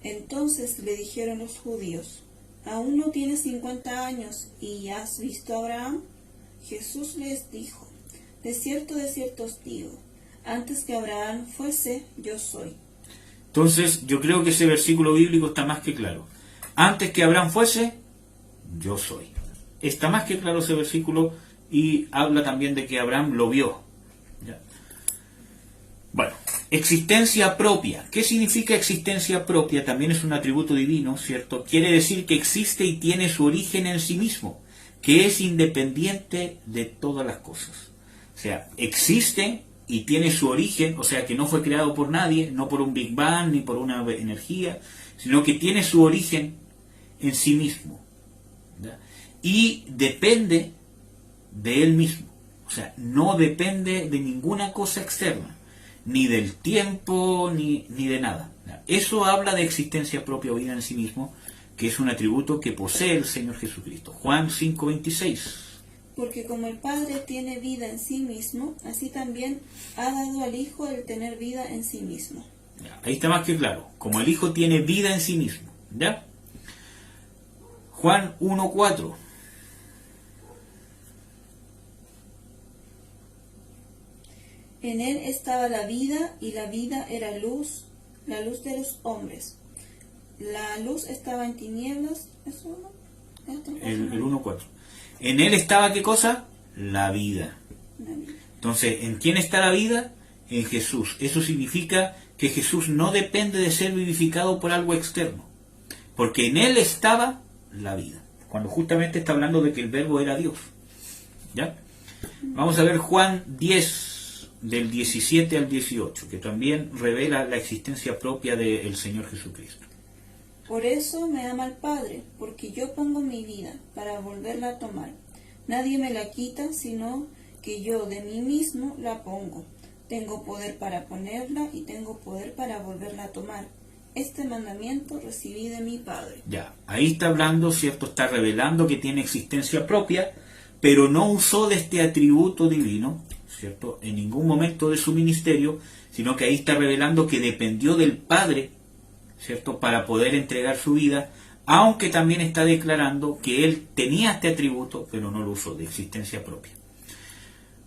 Entonces le dijeron los judíos, ¿aún no tienes 50 años y has visto a Abraham? Jesús les dijo, de cierto os digo, antes que Abraham fuese, yo soy. Entonces, yo creo que ese versículo bíblico está más que claro. Antes que Abraham fuese, yo soy. Está más que claro ese versículo y habla también de que Abraham lo vio. ¿Ya? Bueno, existencia propia. ¿Qué significa existencia propia? También es un atributo divino, ¿cierto? Quiere decir que existe y tiene su origen en sí mismo, que es independiente de todas las cosas. O sea, existe y tiene su origen, o sea, que no fue creado por nadie, no por un Big Bang ni por una energía, sino que tiene su origen en sí mismo. ¿Ya? Y depende de él mismo. O sea, no depende de ninguna cosa externa, ni del tiempo, ni de nada. Eso habla de existencia propia o vida en sí mismo, que es un atributo que posee el Señor Jesucristo. Juan 5:26. Porque como el Padre tiene vida en sí mismo, así también ha dado al Hijo el tener vida en sí mismo. Ya, ahí está más que claro. Como el Hijo tiene vida en sí mismo. ¿Ya? Juan 1:4. En él estaba la vida, y la vida era luz, la luz de los hombres. La luz estaba en tinieblas. ¿Eso no? El 1:4. En él estaba, ¿qué cosa? La vida. Entonces, ¿en quién está la vida? En Jesús. Eso significa que Jesús no depende de ser vivificado por algo externo, porque en él estaba la vida. Cuando justamente está hablando de que el verbo era Dios. ¿Ya? Vamos a ver Juan 10, del 17 al 18, que también revela la existencia propia del Señor Jesucristo. Por eso me ama el Padre, porque yo pongo mi vida para volverla a tomar. Nadie me la quita, sino que yo de mí mismo la pongo. Tengo poder para ponerla y tengo poder para volverla a tomar. Este mandamiento recibí de mi Padre. Ya, ahí está hablando, ¿cierto? Está revelando que tiene existencia propia, pero no usó de este atributo divino, ¿cierto?, en ningún momento de su ministerio, sino que ahí está revelando que dependió del Padre, ¿cierto?, para poder entregar su vida, aunque también está declarando que él tenía este atributo, pero no lo usó, de existencia propia.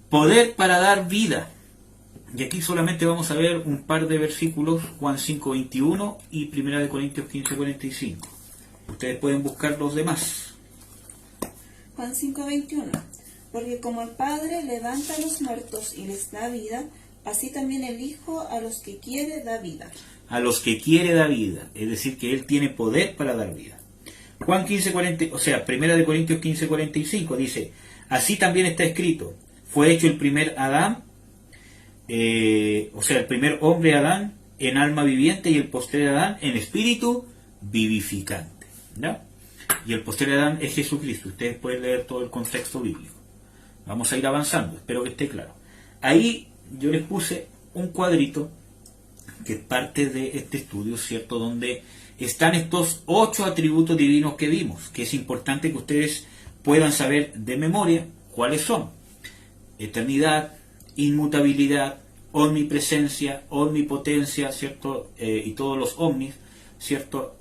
Poder para dar vida. Y aquí solamente vamos a ver un par de versículos, Juan 5:21 y 1 Corintios 15:45. Ustedes pueden buscar los demás. Juan 5:21. Porque como el Padre levanta a los muertos y les da vida, así también el Hijo a los que quiere da vida. A los que quiere da vida, es decir, que él tiene poder para dar vida. Juan 15:40, o sea, 1 Corintios 15:45 dice, así también está escrito, fue hecho el primer Adán, o sea, el primer hombre Adán en alma viviente y el postrer Adán en espíritu vivificante. ¿Ya? y el posterior Adán es Jesucristo. Ustedes pueden leer todo el contexto bíblico. Vamos a ir avanzando, espero que esté claro. Ahí yo les puse un cuadrito que es parte de este estudio, ¿cierto? Donde están estos 8 atributos divinos que vimos, que es importante que ustedes puedan saber de memoria cuáles son. Eternidad, inmutabilidad, omnipresencia, omnipotencia, ¿cierto? Y todos los omnis, ¿cierto?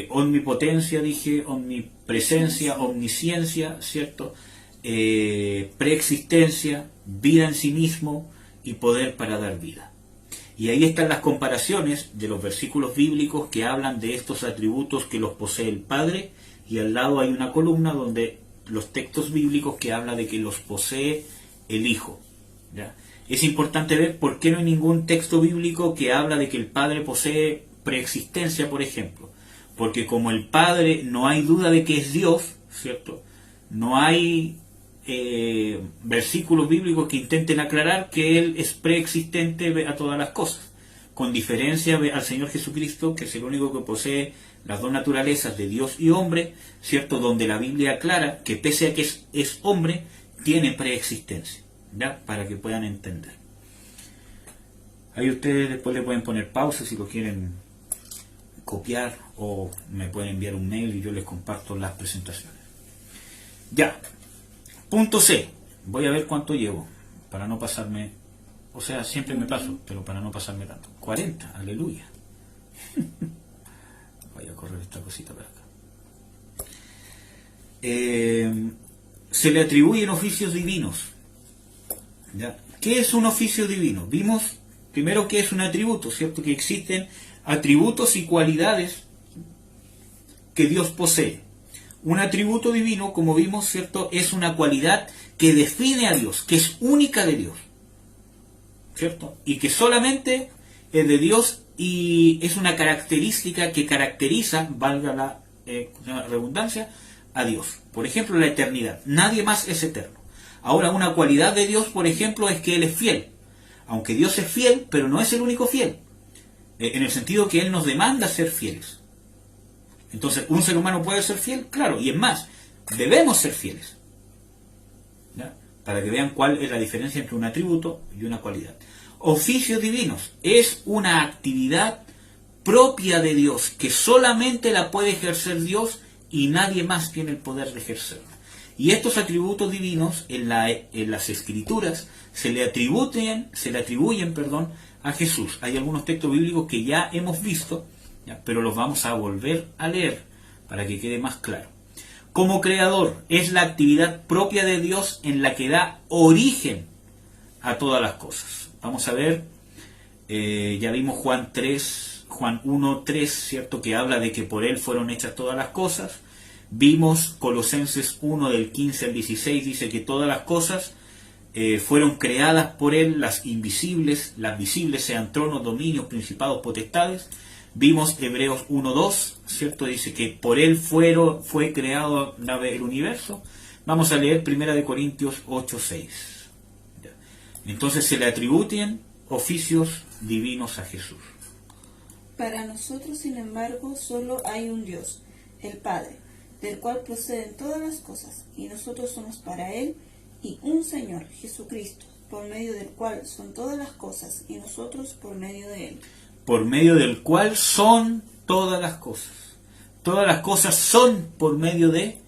Omnipotencia, dije, omnipresencia, omnisciencia, ¿cierto? Preexistencia, vida en sí mismo y poder para dar vida. Y ahí están las comparaciones de los versículos bíblicos que hablan de estos atributos que los posee el Padre, y al lado hay una columna donde los textos bíblicos que habla de que los posee el Hijo. ¿Ya? Es importante ver por qué no hay ningún texto bíblico que habla de que el Padre posee preexistencia, por ejemplo. Porque como el Padre no hay duda de que es Dios, ¿cierto? No hay versículos bíblicos que intenten aclarar que Él es preexistente a todas las cosas. Con diferencia al Señor Jesucristo, que es el único que posee las dos naturalezas de Dios y hombre, ¿cierto? Donde la Biblia aclara que pese a que es hombre, tiene preexistencia, ¿ya? Para que puedan entender. Ahí ustedes después le pueden poner pausa si lo quieren copiar, o me pueden enviar un mail y yo les comparto las presentaciones. Ya. Punto C. Voy a ver cuánto llevo, para no pasarme, o sea, siempre me paso, pero para no pasarme tanto. 40, aleluya. Voy a correr esta cosita para acá. Se le atribuyen oficios divinos. ¿Ya? ¿Qué es un oficio divino? Vimos primero que es un atributo, ¿cierto? Que existen atributos y cualidades que Dios posee. Un atributo divino, como vimos, ¿cierto? Es una cualidad que define a Dios, que es única de Dios, ¿cierto? Y que solamente es de Dios y es una característica que caracteriza, valga la redundancia, a Dios. Por ejemplo, la eternidad. Nadie más es eterno. Ahora, una cualidad de Dios, por ejemplo, es que Él es fiel. Aunque Dios es fiel, pero no es el único fiel. En el sentido que Él nos demanda ser fieles. Entonces, ¿un ser humano puede ser fiel? Claro, y es más, debemos ser fieles. ¿Ya? Para que vean cuál es la diferencia entre un atributo y una cualidad. Oficios divinos es una actividad propia de Dios, que solamente la puede ejercer Dios y nadie más tiene el poder de ejercerla. Y estos atributos divinos en las Escrituras se le atribuyen, a Jesús. Hay algunos textos bíblicos que ya hemos visto, ¿ya? Pero los vamos a volver a leer para que quede más claro. Como creador, es la actividad propia de Dios en la que da origen a todas las cosas. Vamos a ver, ya vimos Juan 1:3, ¿cierto? Que habla de que por Él fueron hechas todas las cosas. Vimos Colosenses 1 del 15 al 16, dice que todas las cosas fueron creadas por Él, las invisibles, las visibles, sean tronos, dominios, principados, potestades. Vimos Hebreos 1:2, ¿cierto? Dice que por Él fue creado el universo. Vamos a leer 1 Corintios 8:6. Entonces se le atribuyen oficios divinos a Jesús. Para nosotros, sin embargo, solo hay un Dios, el Padre, del cual proceden todas las cosas, y nosotros somos para Él, y un Señor, Jesucristo, por medio del cual son todas las cosas, y nosotros por medio de Él. Por medio del cual son todas las cosas. Todas las cosas son por medio de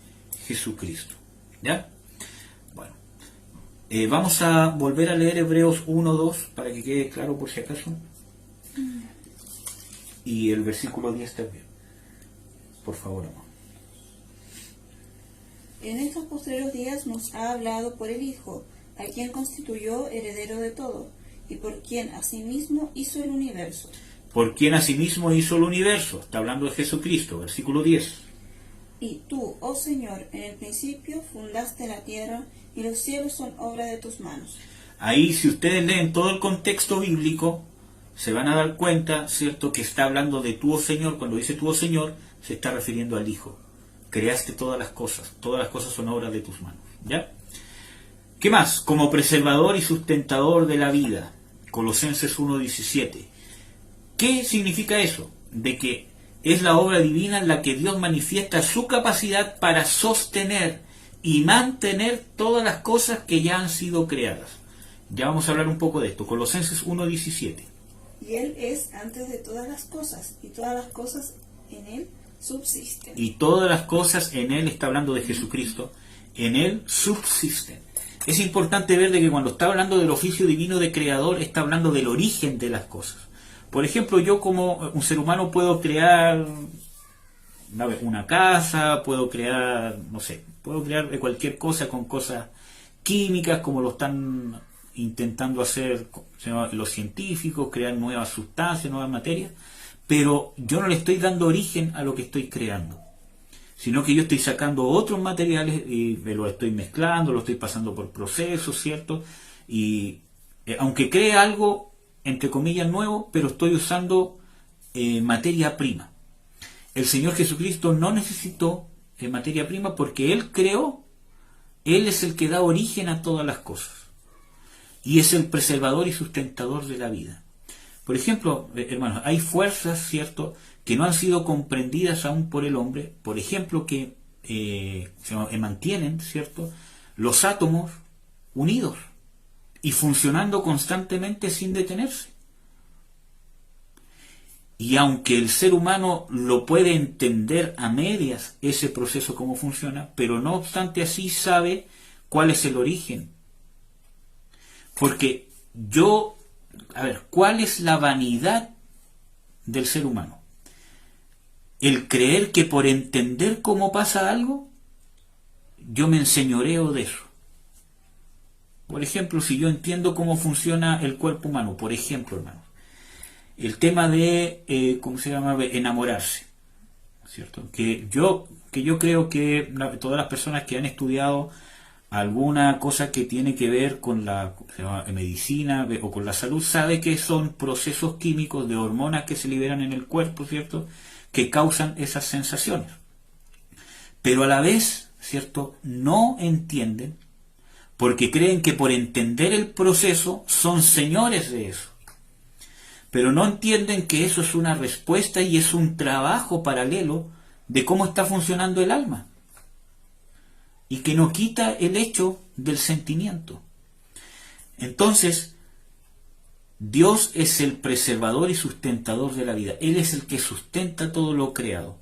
Jesucristo. ¿Ya? Bueno. Vamos a volver a leer Hebreos 1:2 para que quede claro por si acaso. Y el versículo 10 también. Por favor, amor. En estos postreros días nos ha hablado por el Hijo, a quien constituyó heredero de todo, y por quien asimismo hizo el universo. Por quien asimismo hizo el universo. Está hablando de Jesucristo, versículo 10. Y tú, oh Señor, en el principio fundaste la tierra, y los cielos son obra de tus manos. Ahí, si ustedes leen todo el contexto bíblico, se van a dar cuenta, ¿cierto?, que está hablando de tú, oh Señor. Cuando dice tú, oh Señor, se está refiriendo al Hijo. Creaste todas las cosas son obras de tus manos. ¿Ya? ¿Qué más? Como preservador y sustentador de la vida. Colosenses 1:17. ¿Qué significa eso? De que es la obra divina en la que Dios manifiesta su capacidad para sostener y mantener todas las cosas que ya han sido creadas. Ya vamos a hablar un poco de esto. Colosenses 1:17. Y Él es antes de todas las cosas, y todas las cosas en Él subsisten. Y todas las cosas en Él, está hablando de Jesucristo, en Él subsisten. Es importante ver de que cuando está hablando del oficio divino de creador, está hablando del origen de las cosas. Por ejemplo, yo como un ser humano puedo crear una casa, puedo crear, no sé, puedo crear cualquier cosa con cosas químicas, como lo están intentando hacer los científicos, crear nuevas sustancias, nuevas materias, pero yo no le estoy dando origen a lo que estoy creando, sino que yo estoy sacando otros materiales y me lo estoy mezclando, lo estoy pasando por procesos, ¿cierto? Y aunque cree algo, entre comillas, nuevo, pero estoy usando materia prima. El Señor Jesucristo no necesitó materia prima porque Él creó, Él es el que da origen a todas las cosas. Y es el preservador y sustentador de la vida. Por ejemplo, hermanos, hay fuerzas, ¿cierto?, que no han sido comprendidas aún por el hombre. Por ejemplo, que se mantienen, ¿cierto?, los átomos unidos y funcionando constantemente sin detenerse. Y aunque el ser humano lo puede entender a medias, ese proceso cómo funciona, pero no obstante así sabe cuál es el origen. Porque ¿cuál es la vanidad del ser humano? El creer que por entender cómo pasa algo, yo me enseñoreo de eso. Por ejemplo, si yo entiendo cómo funciona el cuerpo humano, por ejemplo, hermano, el tema de, enamorarse, ¿cierto? Que yo creo que todas las personas que han estudiado alguna cosa que tiene que ver con la medicina o con la salud, sabe que son procesos químicos de hormonas que se liberan en el cuerpo, ¿cierto?, que causan esas sensaciones. Pero a la vez, ¿cierto?, no entienden, porque creen que por entender el proceso son señores de eso. Pero no entienden que eso es una respuesta y es un trabajo paralelo de cómo está funcionando el alma. Y que no quita el hecho del sentimiento. Entonces, Dios es el preservador y sustentador de la vida. Él es el que sustenta todo lo creado.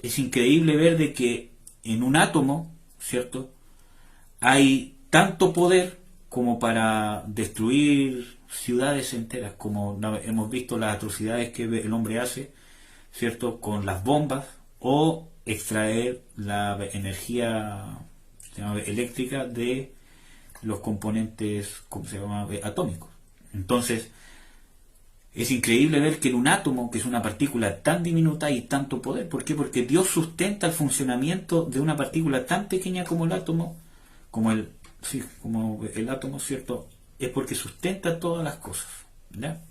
Es increíble ver de que en un átomo, ¿cierto?, hay tanto poder como para destruir ciudades enteras, como hemos visto las atrocidades que el hombre hace, ¿cierto?, con las bombas, o extraer la energía eléctrica de los componentes atómicos. Entonces, es increíble ver que en un átomo, que es una partícula tan diminuta, hay tanto poder. ¿Por qué? Porque Dios sustenta el funcionamiento de una partícula tan pequeña como el átomo, como el átomo, ¿cierto? Es porque sustenta todas las cosas, ¿ya?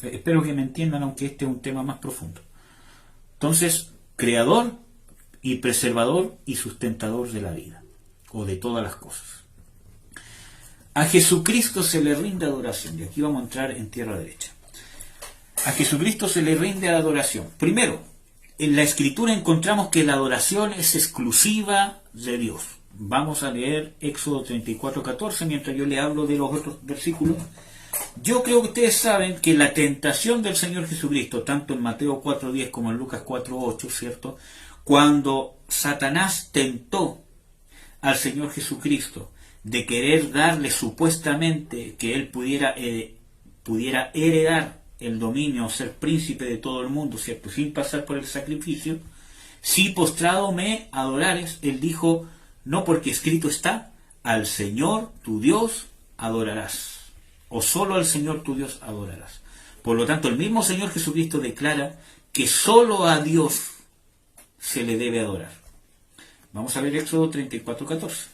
Espero que me entiendan, aunque este es un tema más profundo. Entonces, creador y preservador y sustentador de la vida, o de todas las cosas. A Jesucristo se le rinde adoración, y aquí vamos a entrar en tierra derecha. A Jesucristo se le rinde adoración. Primero, en la Escritura encontramos que la adoración es exclusiva de Dios. Vamos a leer Éxodo 34:14 mientras yo le hablo de los otros versículos. Yo creo que ustedes saben que la tentación del Señor Jesucristo, tanto en Mateo 4:10 como en Lucas 4:8, ¿cierto?, cuando Satanás tentó al Señor Jesucristo de querer darle supuestamente que él pudiera heredar el dominio o ser príncipe de todo el mundo, ¿cierto?, sin pasar por el sacrificio, si postrado me adorares, él dijo, no, porque escrito está, al Señor tu Dios adorarás, o solo al Señor tu Dios adorarás. Por lo tanto, el mismo Señor Jesucristo declara que solo a Dios se le debe adorar. Vamos a ver Éxodo 34:14.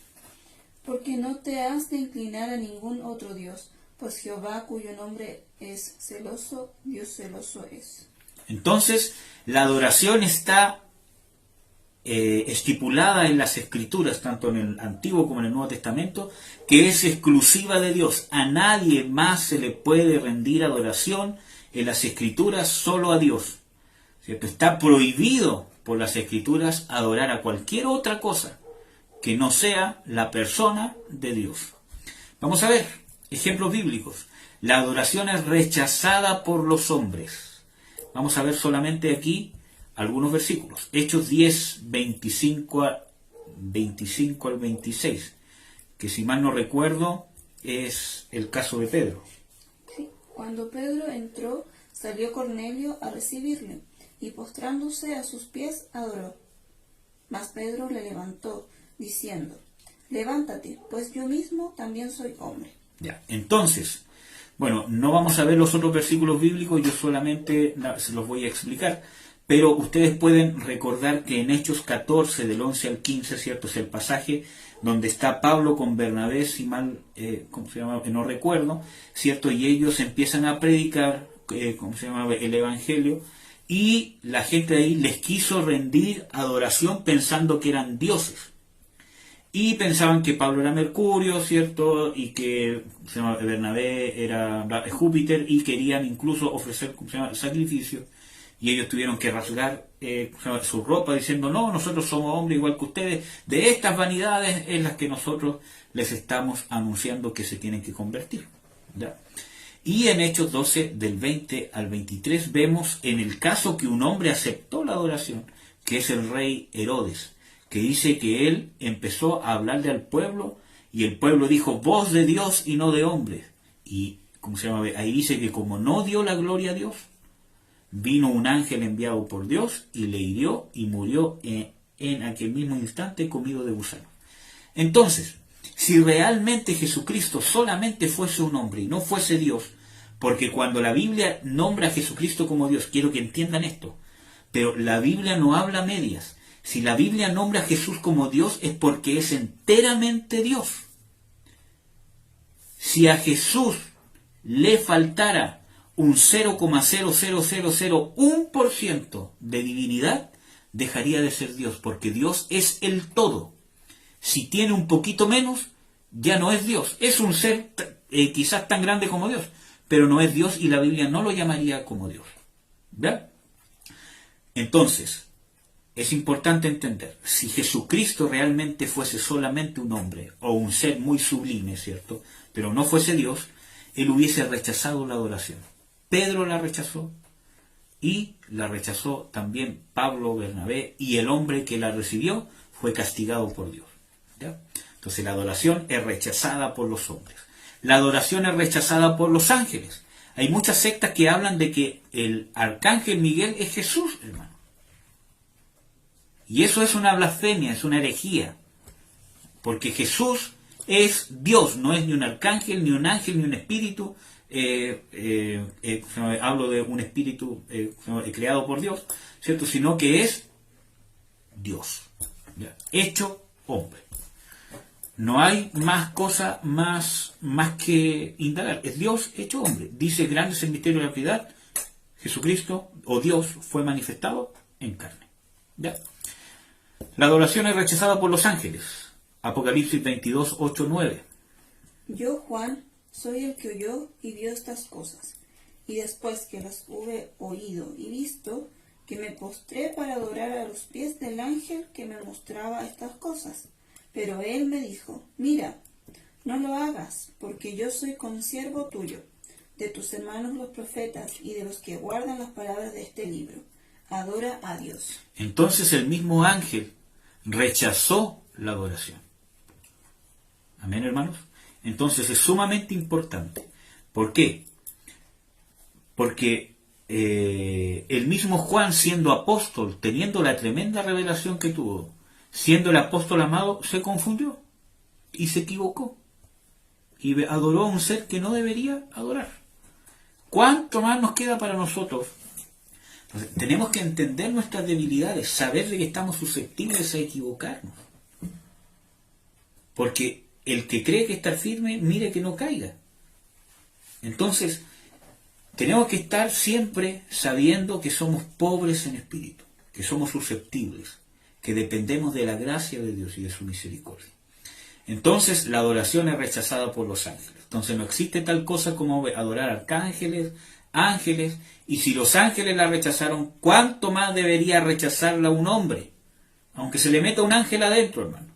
Porque no te has de inclinar a ningún otro Dios, pues Jehová, cuyo nombre es celoso, Dios celoso es. Entonces, la adoración está estipulada en las Escrituras, tanto en el Antiguo como en el Nuevo Testamento, que es exclusiva de Dios. A nadie más se le puede rendir adoración en las Escrituras, solo a Dios. ¿cierto? Está prohibido por las Escrituras adorar a cualquier otra cosa que no sea la persona de Dios. Vamos a ver ejemplos bíblicos. La adoración es rechazada por los hombres. Vamos a ver solamente aquí algunos versículos. Hechos 10, 25 al 26, que si mal no recuerdo es el caso de Pedro. Sí. Cuando Pedro entró, salió Cornelio a recibirle, y postrándose a sus pies adoró. Mas Pedro le levantó, diciendo: levántate, pues yo mismo también soy hombre. Ya, entonces, bueno, no vamos a ver los otros versículos bíblicos, yo solamente se los voy a explicar, pero ustedes pueden recordar que en Hechos 14, del 11 al 15, ¿cierto? Es el pasaje donde está Pablo con Bernabé, si mal, ¿cómo se llama? No recuerdo, ¿cierto? Y ellos empiezan a predicar, ¿cómo se llama? El Evangelio, y la gente de ahí les quiso rendir adoración pensando que eran dioses. Y pensaban que Pablo era Mercurio, ¿cierto? Y que Bernabé era Júpiter, y querían incluso ofrecer sacrificios. Y ellos tuvieron que rasgar su ropa diciendo: no, nosotros somos hombres igual que ustedes. De estas vanidades en las que nosotros les estamos anunciando que se tienen que convertir. ¿Ya? Y en Hechos 12, del 20 al 23, vemos en el caso que un hombre aceptó la adoración, que es el rey Herodes, que dice que él empezó a hablarle al pueblo, y el pueblo dijo: voz de Dios y no de hombres. Y ¿cómo se llama? Ahí dice que como no dio la gloria a Dios, vino un ángel enviado por Dios y le hirió y murió en aquel mismo instante comido de gusanos. Entonces, si realmente Jesucristo solamente fuese un hombre y no fuese Dios, porque cuando la Biblia nombra a Jesucristo como Dios, quiero que entiendan esto, pero la Biblia no habla medias. Si la Biblia nombra a Jesús como Dios es porque es enteramente Dios. Si a Jesús le faltara un 0,00001% de divinidad, dejaría de ser Dios, porque Dios es el todo. Si tiene un poquito menos, ya no es Dios. Es un ser quizás tan grande como Dios, pero no es Dios, y la Biblia no lo llamaría como Dios. ¿Verdad? Entonces, es importante entender, si Jesucristo realmente fuese solamente un hombre o un ser muy sublime, ¿cierto? Pero no fuese Dios, él hubiese rechazado la adoración. Pedro la rechazó, y la rechazó también Pablo, Bernabé, y el hombre que la recibió fue castigado por Dios. ¿Ya? Entonces la adoración es rechazada por los hombres. La adoración es rechazada por los ángeles. Hay muchas sectas que hablan de que el arcángel Miguel es Jesús, hermano. Y eso es una blasfemia, es una herejía. Porque Jesús es Dios, no es ni un arcángel, ni un ángel, ni un espíritu. Hablo de un espíritu creado por Dios, ¿cierto? Sino que es Dios, ¿ya? Hecho hombre. No hay más cosa más que indagar. Es Dios hecho hombre. Dice: grande es el misterio de la piedad. Jesucristo, o Dios, fue manifestado en carne. ¿Ya? La adoración es rechazada por los ángeles. Apocalipsis 22, 8, 9. Yo, Juan, soy el que oyó y vio estas cosas, y después que las hube oído y visto, que me postré para adorar a los pies del ángel que me mostraba estas cosas. Pero él me dijo: mira, no lo hagas, porque yo soy consiervo tuyo, de tus hermanos los profetas, y de los que guardan las palabras de este libro. Adora a Dios. Entonces el mismo ángel rechazó la adoración. Amén, hermanos. Entonces es sumamente importante. ¿Por qué? Porque el mismo Juan, siendo apóstol, teniendo la tremenda revelación que tuvo, siendo el apóstol amado, se confundió y se equivocó y adoró a un ser que no debería adorar. ¿Cuánto más nos queda para nosotros? Entonces, tenemos que entender nuestras debilidades, saber de que estamos susceptibles a equivocarnos. Porque el que cree que está firme, mire que no caiga. Entonces, tenemos que estar siempre sabiendo que somos pobres en espíritu, que somos susceptibles, que dependemos de la gracia de Dios y de su misericordia. Entonces, la adoración es rechazada por los ángeles. Entonces, no existe tal cosa como adorar arcángeles, ángeles, y si los ángeles la rechazaron, ¿cuánto más debería rechazarla un hombre? Aunque se le meta un ángel adentro, hermano.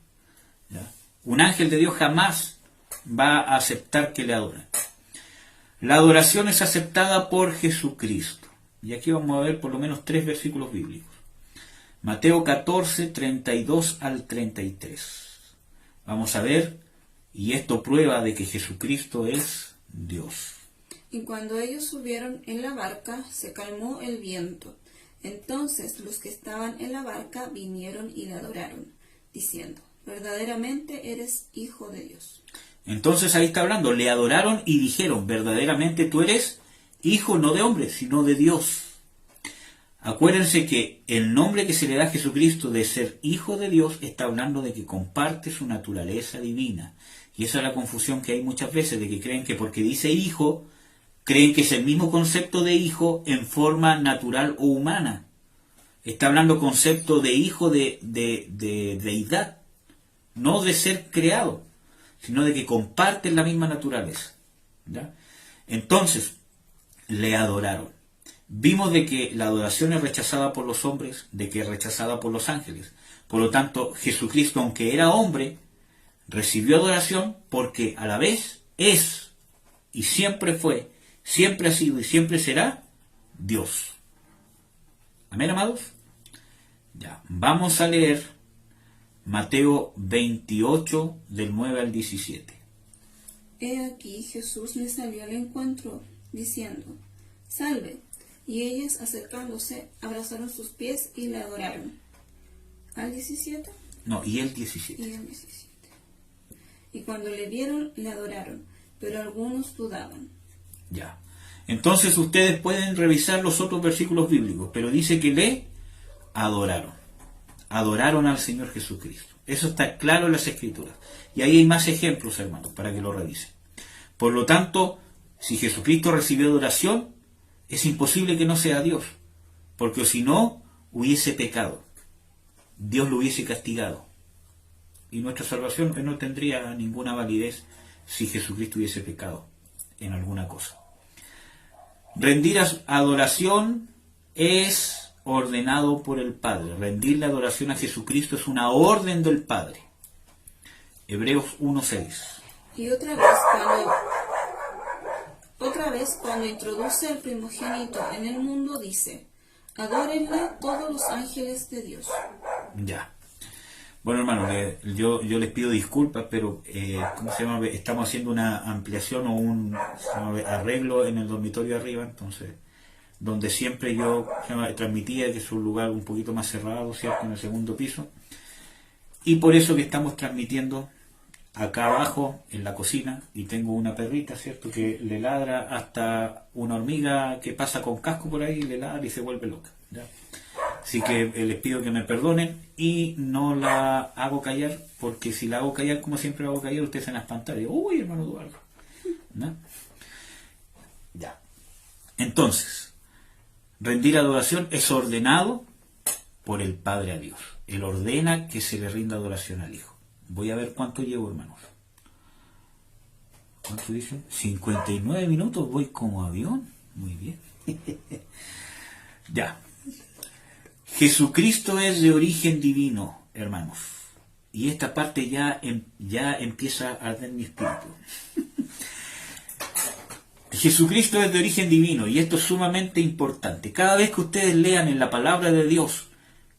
¿Ya? Un ángel de Dios jamás va a aceptar que le adoren. La adoración es aceptada por Jesucristo. Y aquí vamos a ver por lo menos 3 versículos bíblicos. Mateo 14, 32 al 33. Vamos a ver, y esto prueba de que Jesucristo es Dios. Y cuando ellos subieron en la barca, se calmó el viento. Entonces los que estaban en la barca vinieron y le adoraron, diciendo: verdaderamente eres Hijo de Dios. Entonces ahí está hablando, le adoraron y dijeron: verdaderamente tú eres Hijo no de hombre, sino de Dios. Acuérdense que el nombre que se le da a Jesucristo de ser Hijo de Dios está hablando de que comparte su naturaleza divina. Y esa es la confusión que hay muchas veces, de que creen que porque dice Hijo, creen que es el mismo concepto de hijo en forma natural o humana. Está hablando concepto de hijo de deidad, no de ser creado, sino de que comparten la misma naturaleza. ¿Ya? Entonces, le adoraron. Vimos de que la adoración es rechazada por los hombres, de que es rechazada por los ángeles. Por lo tanto, Jesucristo, aunque era hombre, recibió adoración porque a la vez es y siempre fue, siempre ha sido y siempre será Dios. ¿Amén, amados? Ya, vamos a leer Mateo 28, del 9 al 17. He aquí Jesús les salió al encuentro, diciendo: salve. Y ellas, acercándose, abrazaron sus pies y le adoraron. ¿Al 17? No, y el 17. Y el 17. Y cuando le vieron, le adoraron, pero algunos dudaban. Ya. Entonces ustedes pueden revisar los otros versículos bíblicos, pero dice que le adoraron. Adoraron al Señor Jesucristo. Eso está claro en las Escrituras. Y ahí hay más ejemplos, hermanos, para que lo revisen. Por lo tanto, si Jesucristo recibió adoración, es imposible que no sea Dios, porque si no, hubiese pecado. Dios lo hubiese castigado. Y nuestra salvación no tendría ninguna validez si Jesucristo hubiese pecado en alguna cosa. Rendir adoración es ordenado por el Padre. Rendir la adoración a Jesucristo es una orden del Padre. Hebreos 1:6. Y otra vez cuando introduce al primogénito en el mundo, dice: adórenle todos los ángeles de Dios. Ya. Bueno, hermano, yo les pido disculpas, pero ¿cómo se llama? Estamos haciendo una ampliación o un arreglo en el dormitorio arriba, entonces, donde siempre yo transmitía, que es un lugar un poquito más cerrado, ¿cierto?, en el segundo piso. Y por eso que estamos transmitiendo acá abajo, en la cocina, y tengo una perrita, ¿cierto?, que le ladra hasta una hormiga que pasa con casco por ahí, le ladra y se vuelve loca, ¿ya? Así que les pido que me perdonen y no la hago callar, porque si la hago callar, como siempre la hago callar, ustedes en las pantallas: uy, hermano Eduardo, ¿no? Ya. Entonces, rendir adoración es ordenado por el Padre a Dios. Él ordena que se le rinda adoración al Hijo. Voy a ver cuánto llevo, hermanos. ¿Cuánto dicen? 59 minutos, voy como avión. Muy bien. Ya. Jesucristo es de origen divino, hermanos. Y esta parte ya empieza a arder mi espíritu. Jesucristo es de origen divino, y esto es sumamente importante. Cada vez que ustedes lean en la palabra de Dios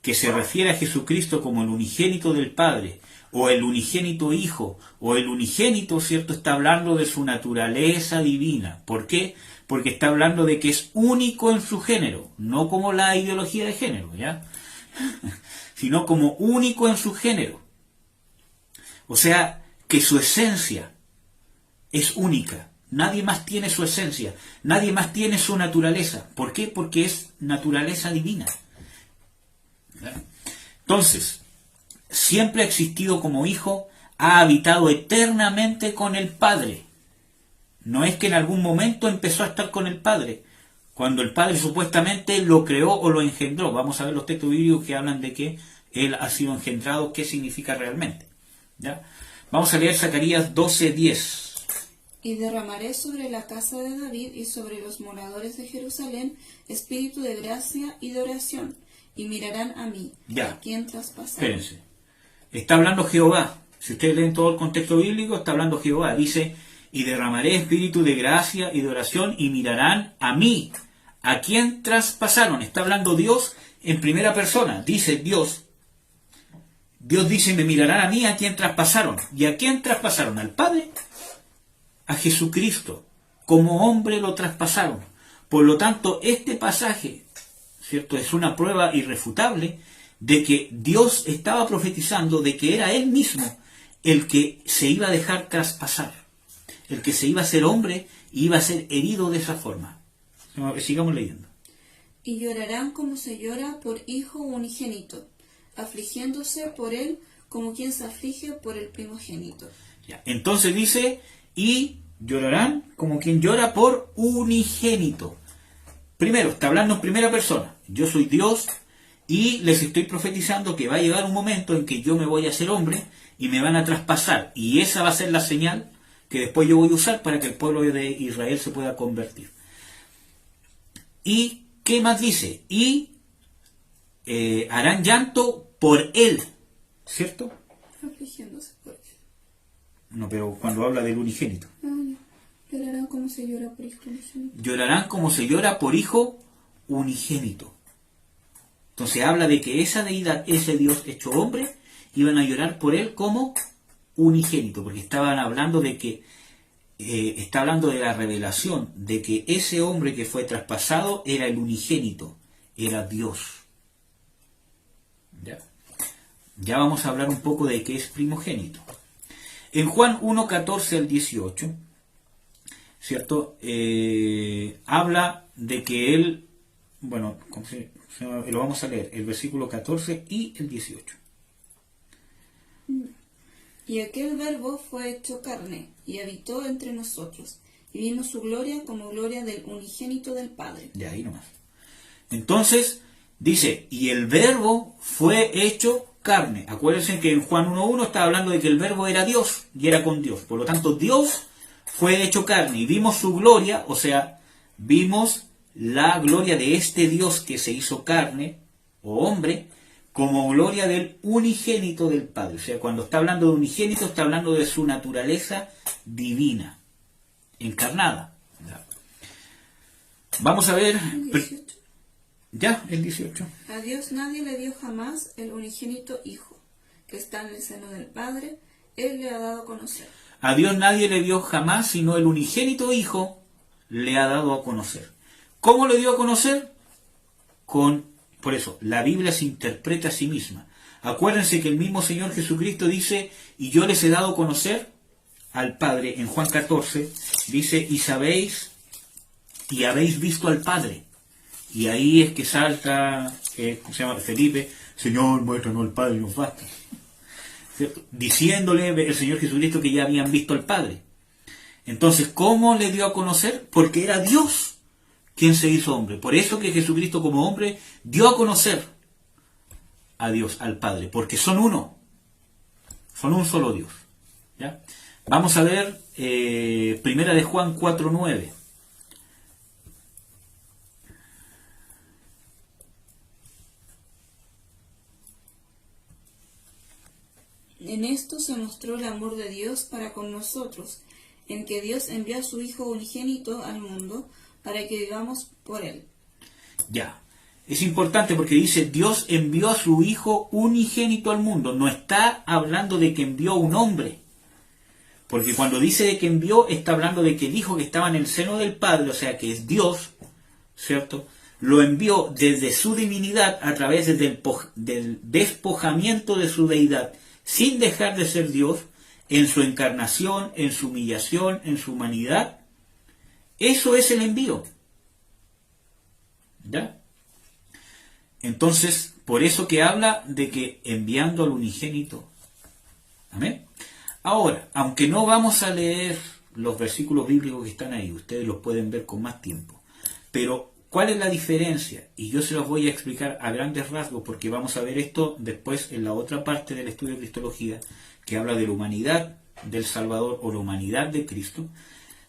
que se refiere a Jesucristo como el unigénito del Padre, o el unigénito Hijo, o el unigénito, ¿cierto?, está hablando de su naturaleza divina. ¿Por qué? Porque está hablando de que es único en su género, no como la ideología de género, ¿ya? Sino como único en su género. O sea, que su esencia es única. Nadie más tiene su esencia, nadie más tiene su naturaleza. ¿Por qué? Porque es naturaleza divina. ¿Ya? Entonces, siempre ha existido como hijo, ha habitado eternamente con el Padre. No es que en algún momento empezó a estar con el Padre, cuando el Padre supuestamente lo creó o lo engendró. Vamos a ver los textos bíblicos que hablan de que Él ha sido engendrado, qué significa realmente. ¿Ya? Vamos a leer Zacarías 12:10. Y derramaré sobre la casa de David y sobre los moradores de Jerusalén espíritu de gracia y de oración, y mirarán a mí, Ya. a quien traspasaron. Espérense. Está hablando Jehová. Si ustedes leen todo el contexto bíblico, está hablando Jehová. Dice, y derramaré espíritu de gracia y de oración, y mirarán a mí, a quien traspasaron. Está hablando Dios en primera persona. Dice Dios. Dios dice, me mirarán a mí, a quien traspasaron. ¿Y a quién traspasaron? ¿Al Padre? A Jesucristo. Como hombre lo traspasaron. Por lo tanto, este pasaje, ¿cierto?, es una prueba irrefutable de que Dios estaba profetizando de que era Él mismo el que se iba a dejar traspasar, el que se iba a hacer hombre y iba a ser herido de esa forma. Sigamos leyendo. Y llorarán como se llora por hijo unigénito, afligiéndose por él como quien se aflige por el primogénito. Ya. Entonces dice, y llorarán como quien llora por unigénito. Primero, está hablando en primera persona. Yo soy Dios y les estoy profetizando que va a llegar un momento en que yo me voy a hacer hombre y me van a traspasar. Y esa va a ser la señal que después yo voy a usar para que el pueblo de Israel se pueda convertir. ¿Y qué más dice? Y harán llanto por él, ¿cierto? Afligiéndose por él. No, pero cuando habla del unigénito. Llorarán como se llora por hijo unigénito. Llorarán como se llora por hijo unigénito. Entonces habla de que esa deidad, ese Dios hecho hombre, iban a llorar por él como unigénito, porque estaban hablando de que está hablando de la revelación de que ese hombre que fue traspasado era el unigénito, era Dios. Ya vamos a hablar un poco de qué es primogénito. En Juan 1:14 al 18, ¿cierto? Habla de que él, bueno, lo vamos a leer, el versículo 14 y el 18. Y aquel verbo fue hecho carne, y habitó entre nosotros, y vimos su gloria como gloria del unigénito del Padre. De ahí nomás. Entonces, dice, y el verbo fue hecho carne. Acuérdense que en Juan 1:1 está hablando de que el verbo era Dios, y era con Dios. Por lo tanto, Dios fue hecho carne, y vimos su gloria, o sea, vimos la gloria de este Dios que se hizo carne, o hombre, como gloria del unigénito del Padre. O sea, cuando está hablando de unigénito, está hablando de su naturaleza divina, encarnada. Vamos a ver... Ya, el 18. A Dios nadie le dio jamás el unigénito Hijo, que está en el seno del Padre, Él le ha dado a conocer. A Dios nadie le dio jamás, sino el unigénito Hijo le ha dado a conocer. ¿Cómo le dio a conocer? Por eso, la Biblia se interpreta a sí misma. Acuérdense que el mismo Señor Jesucristo dice, y yo les he dado a conocer al Padre, en Juan 14, dice, y sabéis, y habéis visto al Padre. Y ahí es que salta, ¿cómo se llama? Felipe, Señor, muéstranos al Padre y nos basta. ¿Cierto? Diciéndole el Señor Jesucristo que ya habían visto al Padre. Entonces, ¿cómo le dio a conocer? Porque era Dios quien se hizo hombre. Por eso que Jesucristo como hombre dio a conocer a Dios, al Padre, porque son uno. Son un solo Dios. ¿Ya? Vamos a ver Primera de Juan 4:9. En esto se mostró el amor de Dios para con nosotros, en que Dios envió a su Hijo unigénito al mundo para que vivamos por Él. Ya, es importante porque dice Dios envió a su Hijo unigénito al mundo. No está hablando de que envió un hombre. Porque cuando dice de que envió, está hablando de que el Hijo que estaba en el seno del Padre, o sea que es Dios, ¿cierto? Lo envió desde su divinidad a través del despojamiento de su deidad, sin dejar de ser Dios, en su encarnación, en su humillación, en su humanidad. Eso es el envío. ¿Ya? Entonces, por eso que habla de que enviando al unigénito. ¿Amén? Ahora, aunque no vamos a leer los versículos bíblicos que están ahí, ustedes los pueden ver con más tiempo. Pero, ¿cuál es la diferencia? Y yo se los voy a explicar a grandes rasgos, porque vamos a ver esto después en la otra parte del estudio de Cristología, que habla de la humanidad del Salvador o la humanidad de Cristo.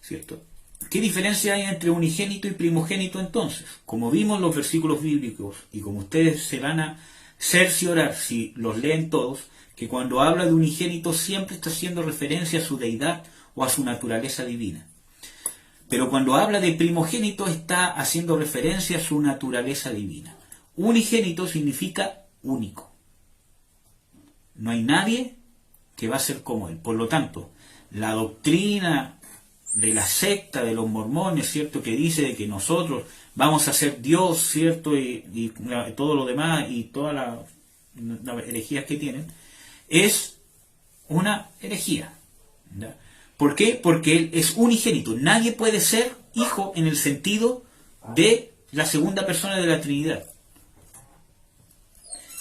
¿cierto? ¿Qué diferencia hay entre unigénito y primogénito entonces? Como vimos en los versículos bíblicos, y como ustedes se van a cerciorar si los leen todos, que cuando habla de unigénito siempre está haciendo referencia a su deidad o a su naturaleza divina. Pero cuando habla de primogénito está haciendo referencia a su naturaleza divina. Unigénito significa único. No hay nadie que va a ser como él. Por lo tanto, la doctrina de la secta de los mormones, ¿cierto?, que dice de que nosotros vamos a ser Dios, ¿cierto?, y todo lo demás y todas las herejías que tienen, es una herejía. ¿Ya? ¿Por qué? Porque él es unigénito. Nadie puede ser hijo en el sentido de la segunda persona de la Trinidad.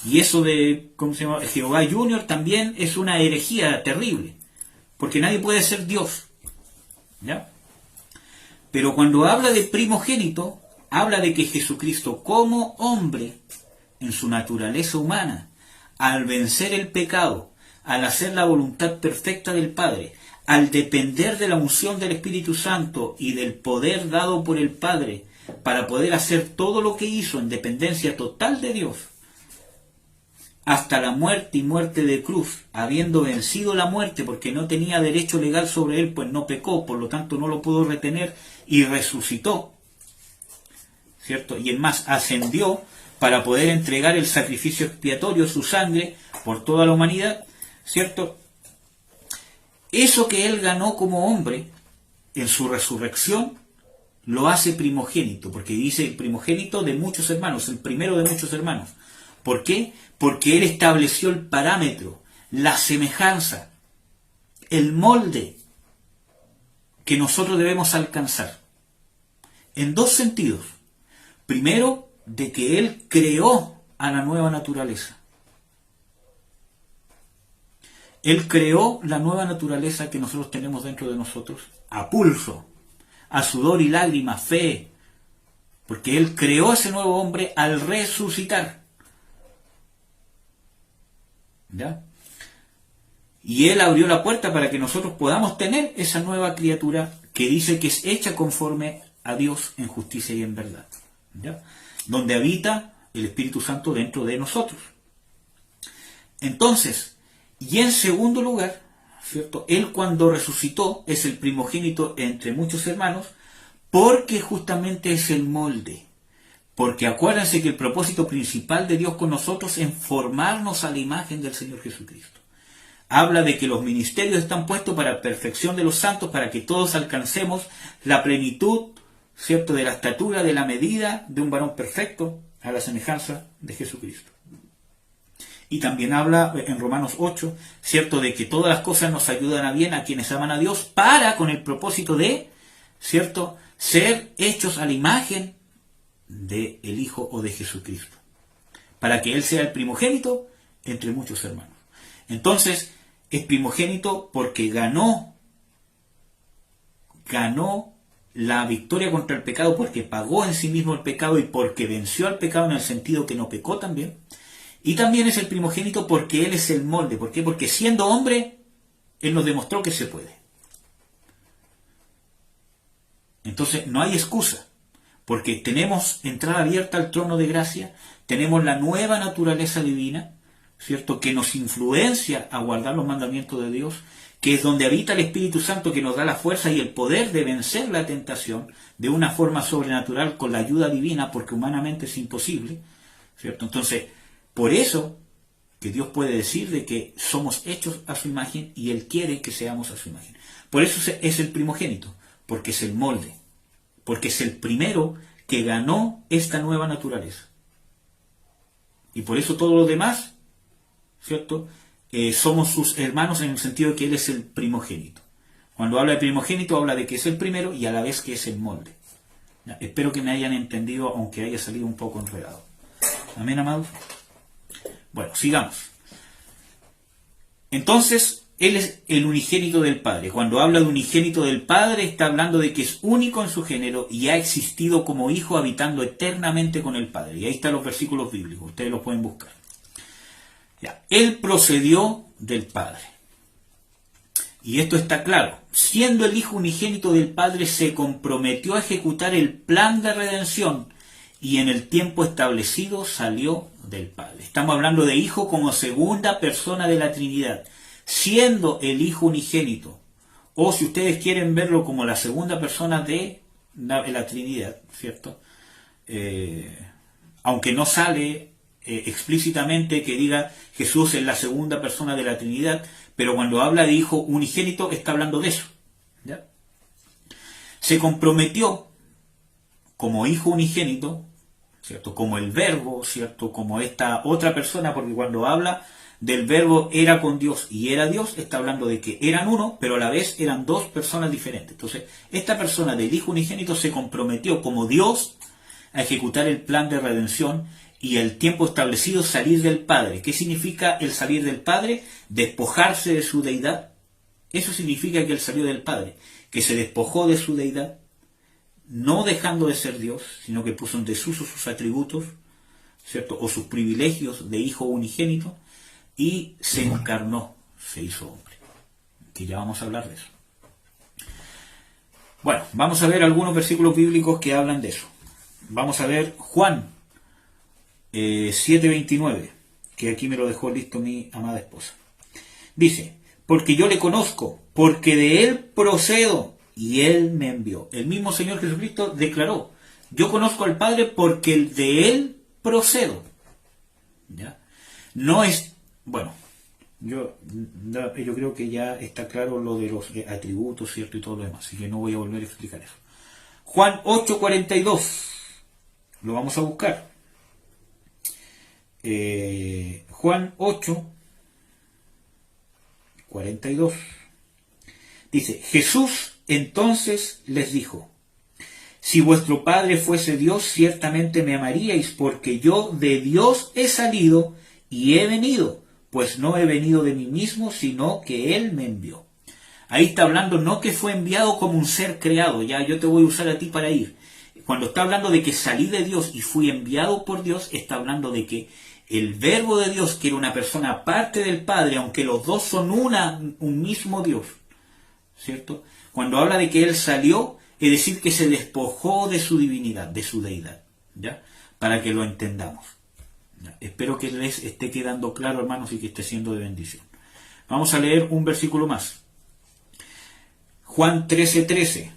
Y eso de, ¿cómo se llama?, Jehová Junior también es una herejía terrible, porque nadie puede ser Dios. ¿Ya? Pero cuando habla de primogénito, habla de que Jesucristo como hombre, en su naturaleza humana, al vencer el pecado, al hacer la voluntad perfecta del Padre, al depender de la unción del Espíritu Santo y del poder dado por el Padre para poder hacer todo lo que hizo en dependencia total de Dios, hasta la muerte y muerte de cruz, habiendo vencido la muerte porque no tenía derecho legal sobre él, pues no pecó, por lo tanto no lo pudo retener, y resucitó, ¿cierto? Y en más ascendió para poder entregar el sacrificio expiatorio, su sangre, por toda la humanidad, ¿cierto? Eso que él ganó como hombre en su resurrección lo hace primogénito, porque dice el primogénito de muchos hermanos, el primero de muchos hermanos. ¿Por qué? Porque él estableció el parámetro, la semejanza, el molde que nosotros debemos alcanzar. En dos sentidos. Primero, de que él creó a la nueva naturaleza. Él creó la nueva naturaleza que nosotros tenemos dentro de nosotros, a pulso, a sudor y lágrimas, fe, porque él creó ese nuevo hombre al resucitar. ¿Ya? Y él abrió la puerta para que nosotros podamos tener esa nueva criatura que dice que es hecha conforme a Dios en justicia y en verdad. ¿Ya? Donde habita el Espíritu Santo dentro de nosotros. Entonces, y en segundo lugar, ¿cierto?, él cuando resucitó es el primogénito entre muchos hermanos, porque justamente es el molde. Porque acuérdense que el propósito principal de Dios con nosotros es formarnos a la imagen del Señor Jesucristo. Habla de que los ministerios están puestos para la perfección de los santos, para que todos alcancemos la plenitud, ¿cierto?, de la estatura, de la medida de un varón perfecto, a la semejanza de Jesucristo. Y también habla en Romanos 8, ¿cierto?, de que todas las cosas nos ayudan a bien a quienes aman a Dios, con el propósito de, ¿cierto?, ser hechos a la imagen de el Hijo o de Jesucristo, para que Él sea el primogénito entre muchos hermanos. Entonces, es primogénito porque ganó la victoria contra el pecado, porque pagó en sí mismo el pecado y porque venció al pecado en el sentido que no pecó también. Y también es el primogénito porque Él es el molde. ¿Por qué? Porque siendo hombre, Él nos demostró que se puede. Entonces, no hay excusa. Porque tenemos entrada abierta al trono de gracia, tenemos la nueva naturaleza divina, ¿cierto?, que nos influencia a guardar los mandamientos de Dios, que es donde habita el Espíritu Santo, que nos da la fuerza y el poder de vencer la tentación de una forma sobrenatural con la ayuda divina, porque humanamente es imposible, ¿cierto? Entonces, por eso que Dios puede decir de que somos hechos a su imagen y Él quiere que seamos a su imagen. Por eso es el primogénito, porque es el molde. Porque es el primero que ganó esta nueva naturaleza. Y por eso todos los demás, ¿cierto?, somos sus hermanos en el sentido de que Él es el primogénito. Cuando habla de primogénito, habla de que es el primero y a la vez que es el molde. ¿Ya? Espero que me hayan entendido, aunque haya salido un poco enredado. Amén, amados. Bueno, sigamos. Entonces, Él es el unigénito del Padre. Cuando habla de unigénito del Padre, está hablando de que es único en su género y ha existido como hijo habitando eternamente con el Padre. Y ahí están los versículos bíblicos, ustedes los pueden buscar. Ya. Él procedió del Padre. y esto está claro, siendo el Hijo unigénito del Padre, se comprometió a ejecutar el plan de redención y en el tiempo establecido salió del Padre. Estamos hablando de Hijo como segunda persona de la Trinidad, siendo el Hijo unigénito, o si ustedes quieren verlo como la segunda persona de la Trinidad, ¿cierto? Aunque no sale explícitamente que diga Jesús es la segunda persona de la Trinidad, pero cuando habla de Hijo unigénito está hablando de eso, ¿ya? Se comprometió como Hijo unigénito, ¿cierto? Como el Verbo, ¿cierto? Como esta otra persona, porque cuando habla del Verbo era con Dios y era Dios, está hablando de que eran uno, pero a la vez eran dos personas diferentes. Entonces, esta persona del Hijo unigénito se comprometió como Dios a ejecutar el plan de redención y el tiempo establecido salir del Padre. ¿Qué significa el salir del Padre? Despojarse de su deidad. Eso significa que él salió del Padre, que se despojó de su deidad, no dejando de ser Dios, sino que puso en desuso sus atributos, ¿cierto? O sus privilegios de Hijo unigénito, y se encarnó, se hizo hombre. Que ya vamos a hablar de eso. Bueno, vamos a ver algunos versículos bíblicos que hablan de eso. Vamos a ver Juan 7:29, que aquí me lo dejó listo mi amada esposa. Dice, porque yo le conozco, porque de él procedo, y él me envió. El mismo Señor Jesucristo declaró, yo conozco al Padre porque de él procedo. ¿Ya? No es, bueno, yo creo que ya está claro lo de los atributos, ¿cierto? Y todo lo demás, así que no voy a volver a explicar eso. Juan 8:42, lo vamos a buscar. Juan 8:42 dice, Jesús entonces les dijo, si vuestro Padre fuese Dios, ciertamente me amaríais, porque yo de Dios he salido y he venido, pues no he venido de mí mismo, sino que Él me envió. Ahí está hablando no que fue enviado como un ser creado, ya yo te voy a usar a ti para ir. Cuando está hablando de que salí de Dios y fui enviado por Dios, está hablando de que el Verbo de Dios, que era una persona aparte del Padre, aunque los dos son un mismo Dios, ¿cierto? Cuando habla de que Él salió, es decir, que se despojó de su divinidad, de su deidad, ¿ya? Para que lo entendamos. ¿Ya? Espero que les esté quedando claro, hermanos, y que esté siendo de bendición. Vamos a leer un versículo más. Juan 13:13.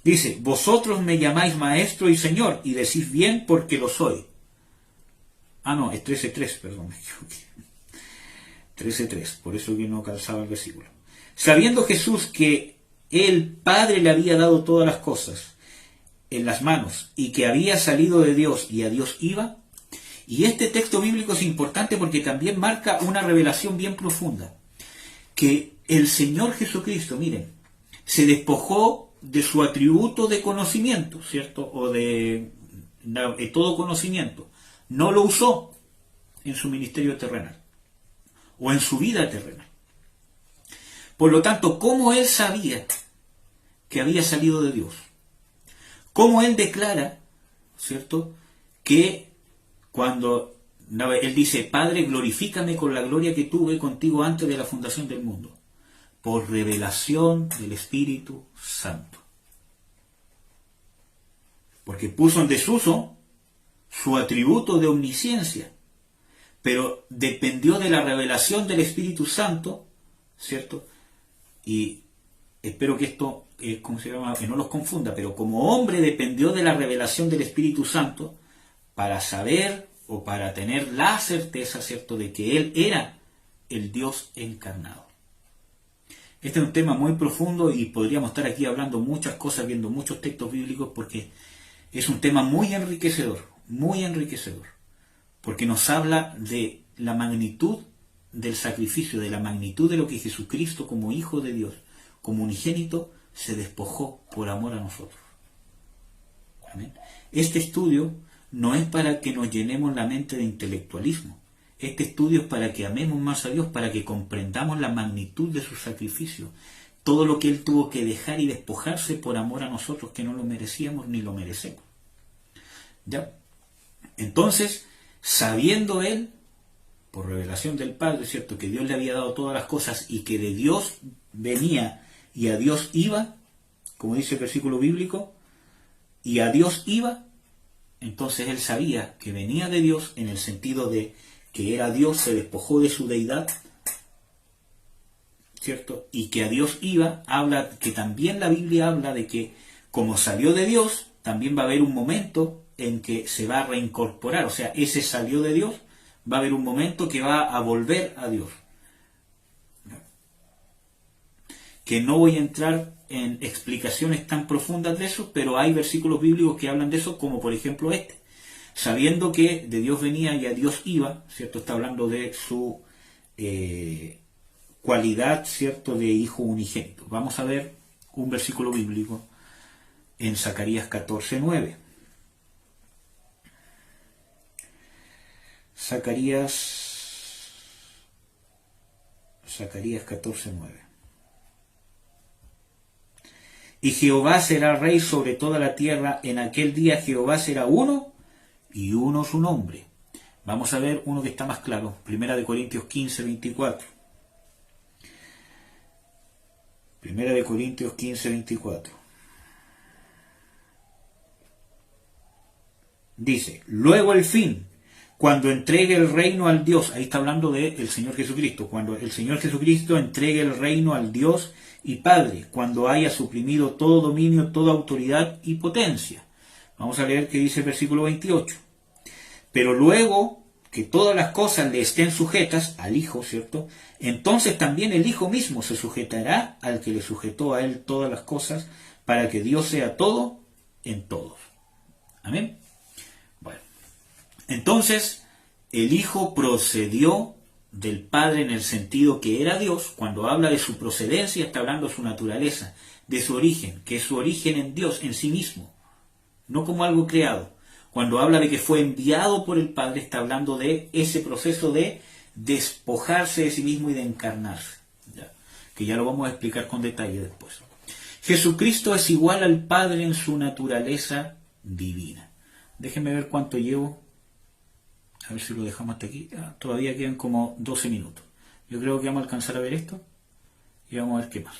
Dice, vosotros me llamáis maestro y señor, y decís bien porque lo soy. Ah, no, es 13:3, perdón, me equivoqué. 13:3, por eso que no calzaba el versículo. Sabiendo Jesús que el Padre le había dado todas las cosas en las manos, y que había salido de Dios y a Dios iba, y este texto bíblico es importante porque también marca una revelación bien profunda, que el Señor Jesucristo, miren, se despojó de su atributo de conocimiento, ¿cierto? O de todo conocimiento. No lo usó en su ministerio terrenal o en su vida terrenal. Por lo tanto, ¿cómo él sabía que había salido de Dios? ¿Cómo él declara, ¿cierto? Que cuando él dice, Padre, glorifícame con la gloria que tuve contigo antes de la fundación del mundo. Por revelación del Espíritu Santo. Porque puso en desuso su atributo de omnisciencia, pero dependió de la revelación del Espíritu Santo, ¿cierto? Y espero que esto, ¿cómo se llama? Que no los confunda, pero como hombre dependió de la revelación del Espíritu Santo para saber o para tener la certeza, ¿cierto?, de que Él era el Dios encarnado. Este es un tema muy profundo y podríamos estar aquí hablando muchas cosas, viendo muchos textos bíblicos, porque es un tema muy enriquecedor, porque nos habla de la magnitud del sacrificio, de la magnitud de lo que Jesucristo como Hijo de Dios, como unigénito, se despojó por amor a nosotros. ¿Amén? Este estudio no es para que nos llenemos la mente de intelectualismo. Este estudio es para que amemos más a Dios, para que comprendamos la magnitud de su sacrificio, todo lo que Él tuvo que dejar y despojarse por amor a nosotros, que no lo merecíamos ni lo merecemos. ¿Ya? Entonces, sabiendo él, por revelación del Padre, ¿cierto?, que Dios le había dado todas las cosas y que de Dios venía y a Dios iba, como dice el versículo bíblico, y a Dios iba, entonces él sabía que venía de Dios en el sentido de que era Dios, se despojó de su deidad, ¿cierto? Y que a Dios iba, habla que también la Biblia habla de que como salió de Dios, también va a haber un momento en que se va a reincorporar, o sea, ese salió de Dios, va a haber un momento que va a volver a Dios. Que no voy a entrar en explicaciones tan profundas de eso, pero hay versículos bíblicos que hablan de eso, como por ejemplo este. Sabiendo que de Dios venía y a Dios iba, ¿cierto? Está hablando de su cualidad, ¿cierto?, de hijo unigénito. Vamos a ver un versículo bíblico en Zacarías 14:9. Zacarías 14:9. Y Jehová será rey sobre toda la tierra, en aquel día Jehová será uno, y uno su nombre. Vamos a ver uno que está más claro, 1 Corintios 15:24. 1 Corintios 15:24. Dice, luego el fin, cuando entregue el reino al Dios, ahí está hablando del Señor Jesucristo, cuando el Señor Jesucristo entregue el reino al Dios y Padre, cuando haya suprimido todo dominio, toda autoridad y potencia. Vamos a leer qué dice el versículo 28. Pero luego que todas las cosas le estén sujetas al Hijo, ¿cierto? Entonces también el Hijo mismo se sujetará al que le sujetó a él todas las cosas, para que Dios sea todo en todos. Amén. Bueno, entonces el Hijo procedió del Padre en el sentido que era Dios. Cuando habla de su procedencia está hablando de su naturaleza, de su origen, que es su origen en Dios, en sí mismo, no como algo creado. Cuando habla de que fue enviado por el Padre, está hablando de ese proceso de despojarse de sí mismo y de encarnarse, ¿ya? Que ya lo vamos a explicar con detalle después. Jesucristo es igual al Padre en su naturaleza divina. Déjenme ver cuánto llevo. A ver si lo dejamos hasta aquí. Todavía quedan como 12 minutos. Yo creo que vamos a alcanzar a ver esto y vamos a ver qué más.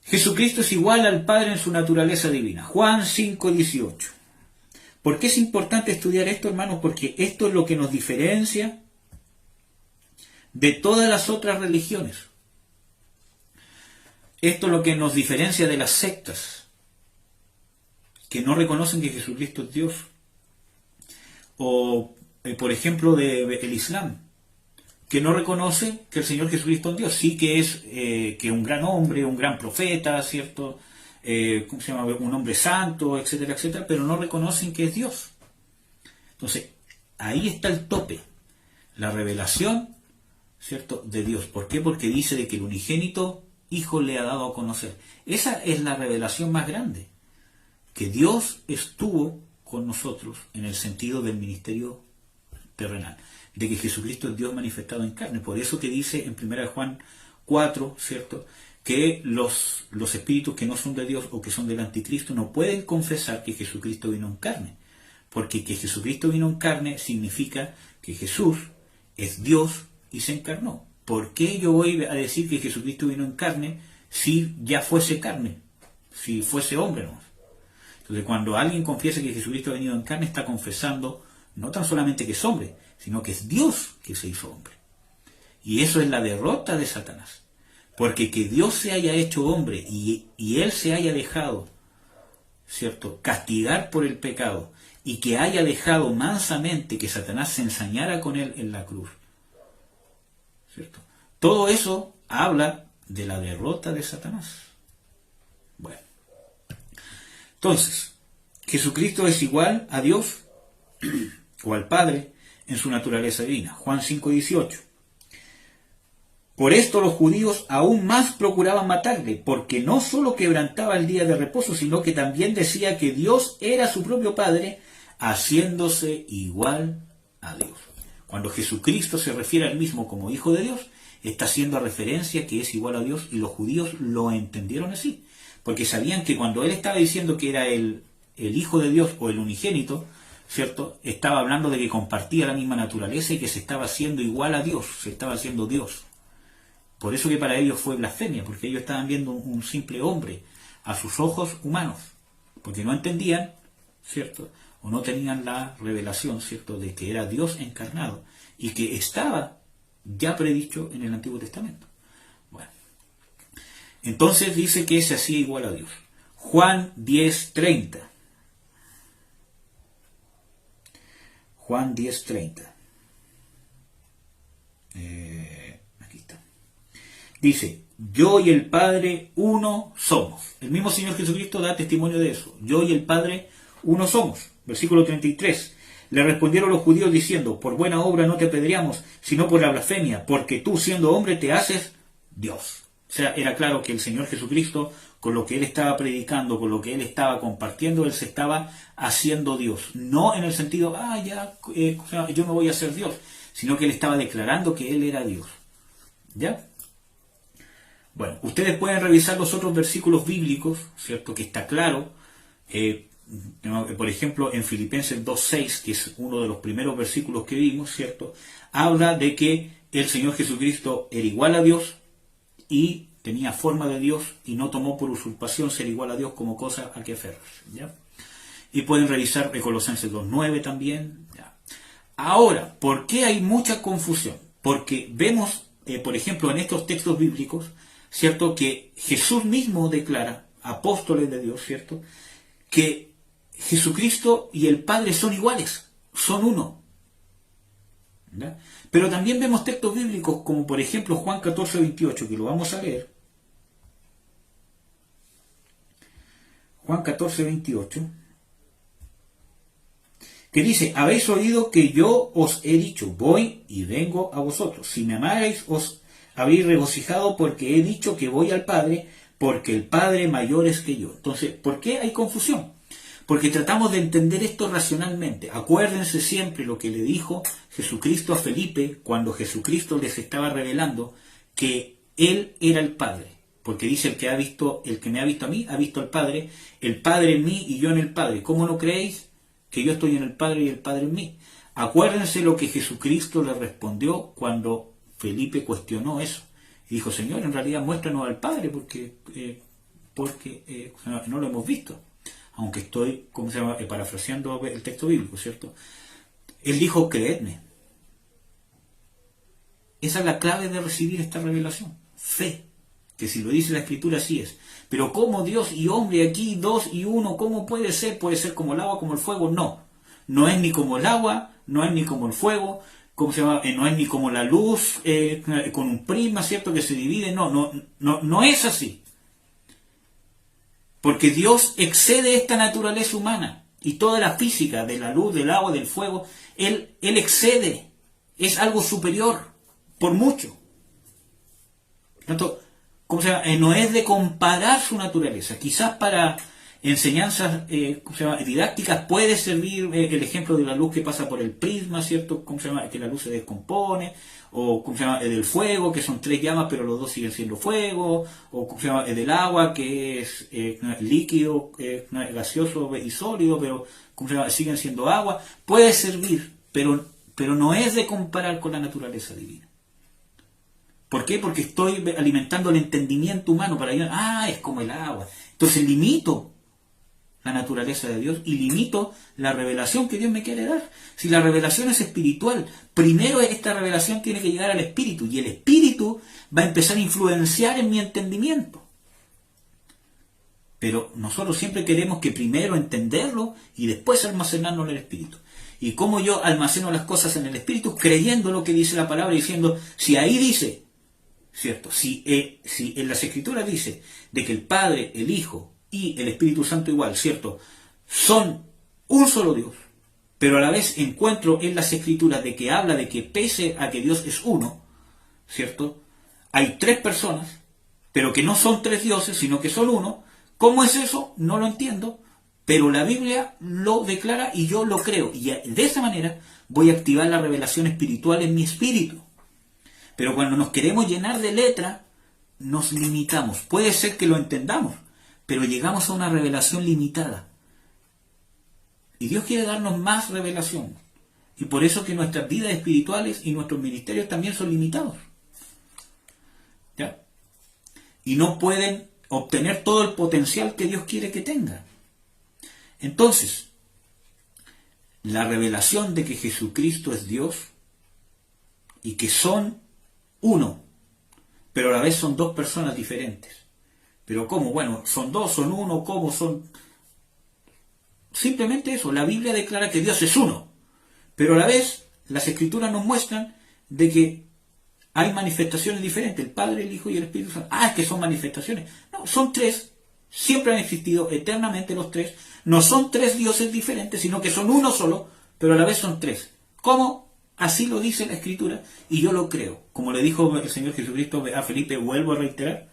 Jesucristo es igual al Padre en su naturaleza divina. Juan 5:18. ¿Por qué es importante estudiar esto, hermanos? Porque esto es lo que nos diferencia de todas las otras religiones. Esto es lo que nos diferencia de las sectas que no reconocen que Jesucristo es Dios. O, por ejemplo, el Islam, que no reconoce que el Señor Jesucristo es Dios. Sí que es que un gran hombre, un gran profeta, ¿cierto? ¿Cómo se llama? Un hombre santo, etcétera, etcétera, pero no reconocen que es Dios. Entonces, ahí está el tope, la revelación, ¿cierto?, de Dios. ¿Por qué? Porque dice de que el unigénito Hijo le ha dado a conocer. Esa es la revelación más grande, que Dios estuvo con nosotros en el sentido del ministerio terrenal, de que Jesucristo es Dios manifestado en carne. Por eso que dice en 1 Juan 4, ¿cierto?, que los espíritus que no son de Dios o que son del anticristo no pueden confesar que Jesucristo vino en carne, porque que Jesucristo vino en carne significa que Jesús es Dios y se encarnó. ¿Por qué yo voy a decir que Jesucristo vino en carne si ya fuese carne, si fuese hombre nomás? Entonces, cuando alguien confiesa que Jesucristo ha venido en carne, está confesando no tan solamente que es hombre, sino que es Dios que se hizo hombre. Y eso es la derrota de Satanás. Porque que Dios se haya hecho hombre y Él se haya dejado, ¿cierto?, castigar por el pecado, y que haya dejado mansamente que Satanás se ensañara con Él en la cruz, ¿cierto? Todo eso habla de la derrota de Satanás. Bueno. Entonces, Jesucristo es igual a Dios o al Padre en su naturaleza divina. Juan 5:18. Por esto los judíos aún más procuraban matarle, porque no solo quebrantaba el día de reposo, sino que también decía que Dios era su propio Padre, haciéndose igual a Dios. Cuando Jesucristo se refiere al mismo como Hijo de Dios, está haciendo referencia que es igual a Dios, y los judíos lo entendieron así, porque sabían que cuando él estaba diciendo que era el Hijo de Dios o el unigénito, ¿cierto? Estaba hablando de que compartía la misma naturaleza y que se estaba haciendo igual a Dios, se estaba haciendo Dios. Por eso que para ellos fue blasfemia, porque ellos estaban viendo un simple hombre a sus ojos humanos, porque no entendían, ¿cierto? O no tenían la revelación, ¿cierto?, de que era Dios encarnado y que estaba ya predicho en el Antiguo Testamento. Bueno, entonces dice que se hacía igual a Dios. Juan 10:30. Juan 10:30. Aquí está. Dice, yo y el Padre uno somos. El mismo Señor Jesucristo da testimonio de eso. Yo y el Padre uno somos. Versículo 33. Le respondieron los judíos diciendo, por buena obra no te apedreamos, sino por la blasfemia, porque tú siendo hombre te haces Dios. O sea, era claro que el Señor Jesucristo, con lo que Él estaba predicando, con lo que Él estaba compartiendo, Él se estaba haciendo Dios. No en el sentido, yo no voy a ser Dios, sino que Él estaba declarando que Él era Dios. ¿Ya? Bueno, ustedes pueden revisar los otros versículos bíblicos, ¿cierto? Que está claro. Por ejemplo, en Filipenses 2:6, que es uno de los primeros versículos que vimos, ¿cierto? Habla de que el Señor Jesucristo era igual a Dios y tenía forma de Dios y no tomó por usurpación ser igual a Dios como cosa a que aferrarse, ¿ya? Y pueden revisar Colosenses 2:9 también, ¿ya? Ahora, ¿por qué hay mucha confusión? Porque vemos, por ejemplo, en estos textos bíblicos, ¿cierto?, que Jesús mismo declara, apóstoles de Dios, ¿cierto?, que Jesucristo y el Padre son iguales, son uno, ¿ya? Pero también vemos textos bíblicos como por ejemplo Juan 14:28, que lo vamos a leer. Juan 14:28, que dice, habéis oído que yo os he dicho, voy y vengo a vosotros. Si me amáis, os habréis regocijado porque he dicho que voy al Padre, porque el Padre mayor es que yo. Entonces, ¿por qué hay confusión? Porque tratamos de entender esto racionalmente. Acuérdense siempre lo que le dijo Jesucristo a Felipe cuando Jesucristo les estaba revelando que Él era el Padre. Porque dice, el que me ha visto a mí, ha visto al Padre, el Padre en mí y yo en el Padre. ¿Cómo no creéis que yo estoy en el Padre y el Padre en mí? Acuérdense lo que Jesucristo le respondió cuando Felipe cuestionó eso. Y dijo, Señor, en realidad muéstranos al Padre porque no lo hemos visto. Aunque estoy, parafraseando el texto bíblico, ¿cierto? Él dijo, creedme. Esa es la clave de recibir esta revelación. Fe. Que si lo dice la Escritura, así es. Pero ¿cómo Dios y hombre aquí, dos y uno? ¿Cómo puede ser? ¿Puede ser como el agua, como el fuego? No. No es ni como el agua, no es ni como el fuego, no es ni como la luz con un prisma, ¿cierto?, que se divide. No es así. Porque Dios excede esta naturaleza humana y toda la física de la luz, del agua, del fuego. Él excede, es algo superior, por mucho. Tanto, no es de comparar su naturaleza. Quizás para enseñanzas didácticas puede servir el ejemplo de la luz que pasa por el prisma, ¿cierto? Que la luz se descompone, o del fuego, que son tres llamas pero los dos siguen siendo fuego, o del agua, que es líquido, gaseoso y sólido, pero siguen siendo agua. Puede servir, pero no es de comparar con la naturaleza divina. ¿Por qué? Porque estoy alimentando el entendimiento humano para decir, es como el agua. Entonces limito la naturaleza de Dios y limito la revelación que Dios me quiere dar. Si la revelación es espiritual, primero esta revelación tiene que llegar al Espíritu, y el Espíritu va a empezar a influenciar en mi entendimiento. Pero nosotros siempre queremos que primero entenderlo y después almacenarlo en el Espíritu. ¿Y cómo yo almaceno las cosas en el Espíritu? Creyendo lo que dice la palabra, diciendo, si ahí dice, ¿cierto? Si en las Escrituras dice de que el Padre, el Hijo y el Espíritu Santo igual, ¿cierto?, son un solo Dios, pero a la vez encuentro en las Escrituras de que habla de que pese a que Dios es uno, ¿cierto?, hay tres personas, pero que no son tres dioses, sino que son uno. ¿Cómo es eso? No lo entiendo, pero la Biblia lo declara y yo lo creo, y de esa manera voy a activar la revelación espiritual en mi espíritu. Pero cuando nos queremos llenar de letra, nos limitamos. Puede ser que lo entendamos, pero llegamos a una revelación limitada. Y Dios quiere darnos más revelación. Y por eso que nuestras vidas espirituales y nuestros ministerios también son limitados. ¿Ya? Y no pueden obtener todo el potencial que Dios quiere que tengan. Entonces, la revelación de que Jesucristo es Dios y que son uno, pero a la vez son dos personas diferentes. ¿Pero cómo? Bueno, son dos, son uno, ¿cómo son? Simplemente eso, la Biblia declara que Dios es uno, pero a la vez las Escrituras nos muestran de que hay manifestaciones diferentes, el Padre, el Hijo y el Espíritu Santo. Es que son manifestaciones. No, son tres, siempre han existido eternamente los tres. No son tres dioses diferentes, sino que son uno solo, pero a la vez son tres. ¿Cómo? Así lo dice la Escritura y yo lo creo. Como le dijo el Señor Jesucristo a Felipe, vuelvo a reiterar,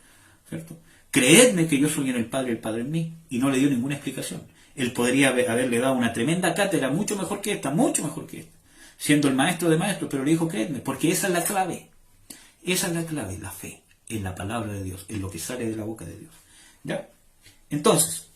¿cierto? Creedme que yo soy en el Padre en mí, y no le dio ninguna explicación. Él podría haberle dado una tremenda cátedra, mucho mejor que esta, siendo el maestro de maestros, pero le dijo creedme, porque esa es la clave. Esa es la clave, la fe, en la palabra de Dios, en lo que sale de la boca de Dios. ¿Ya? Entonces,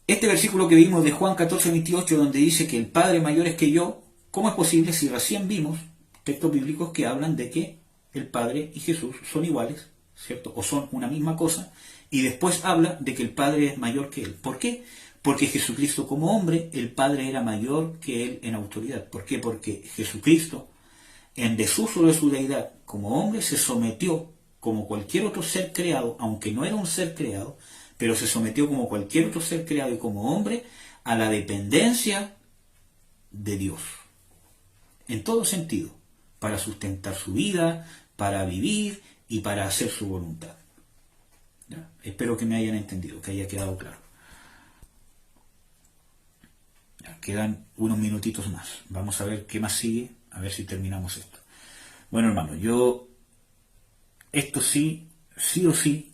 este versículo que vimos de Juan 14:28, donde dice que el Padre mayor es que yo, ¿cómo es posible si recién vimos textos bíblicos que hablan de que el Padre y Jesús son iguales, ¿cierto? O son una misma cosa, y después habla de que el Padre es mayor que Él. ¿Por qué? Porque Jesucristo como hombre, el Padre era mayor que Él en autoridad. ¿Por qué? Porque Jesucristo, en desuso de su deidad como hombre, se sometió como cualquier otro ser creado, aunque no era un ser creado, pero se sometió como cualquier otro ser creado y como hombre a la dependencia de Dios. En todo sentido, para sustentar su vida, para vivir y para hacer su voluntad. ¿Ya? Espero que me hayan entendido, que haya quedado claro. Ya, quedan unos minutitos más. Vamos a ver qué más sigue, a ver si terminamos esto. Bueno, hermano, yo esto sí o sí,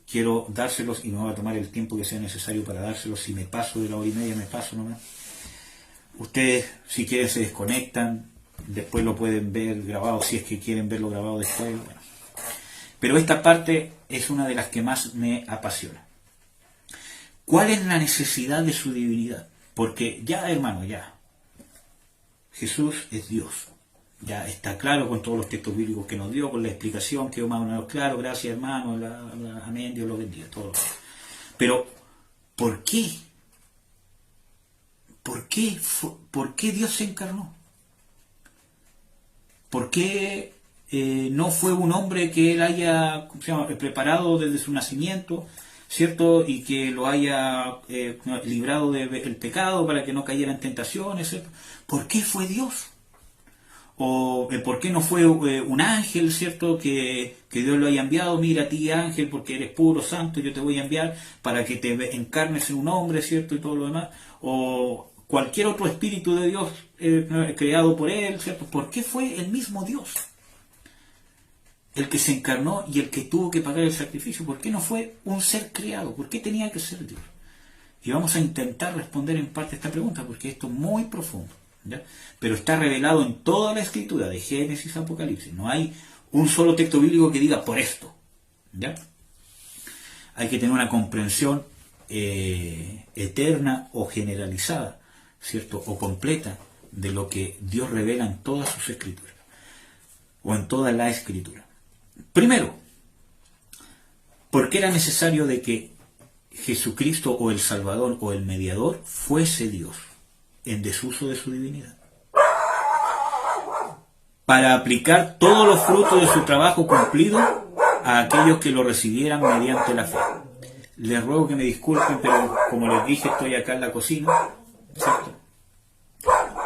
quiero dárselos y me voy a tomar el tiempo que sea necesario para dárselos. Si me paso de la hora y media, me paso nomás. Ustedes, si quieren, se desconectan, después lo pueden ver grabado, si es que quieren verlo grabado después. Bueno. Pero esta parte es una de las que más me apasiona. ¿Cuál es la necesidad de su divinidad? Porque ya, hermano, ya, Jesús es Dios. Ya está claro con todos los textos bíblicos que nos dio, con la explicación que más o menos claro, gracias hermano, amén, Dios lo bendiga, todo. Pero, ¿por qué? ¿Por qué Dios se encarnó? ¿Por qué no fue un hombre que él haya preparado desde su nacimiento, ¿cierto? Y que lo haya librado del pecado para que no cayera en tentaciones, ¿cierto? ¿Por qué fue Dios? O ¿por qué no fue un ángel, ¿cierto? Que Dios lo haya enviado, mira a ti ángel, porque eres puro, santo, yo te voy a enviar para que te encarnes en un hombre, ¿cierto? Y todo lo demás. O cualquier otro espíritu de Dios creado por él, ¿cierto? ¿Por qué fue el mismo Dios el que se encarnó y el que tuvo que pagar el sacrificio? ¿Por qué no fue un ser creado? ¿Por qué tenía que ser Dios? Y vamos a intentar responder en parte esta pregunta, porque esto es muy profundo, ¿ya? Pero está revelado en toda la Escritura, de Génesis a Apocalipsis. No hay un solo texto bíblico que diga por esto, ¿ya? Hay que tener una comprensión eterna o generalizada, ¿cierto? O completa de lo que Dios revela en todas sus Escrituras, o en toda la Escritura. Primero, ¿por qué era necesario de que Jesucristo o el Salvador o el Mediador fuese Dios en desuso de su divinidad? Para aplicar todos los frutos de su trabajo cumplido a aquellos que lo recibieran mediante la fe. Les ruego que me disculpen, pero como les dije, estoy acá en la cocina, ¿cierto?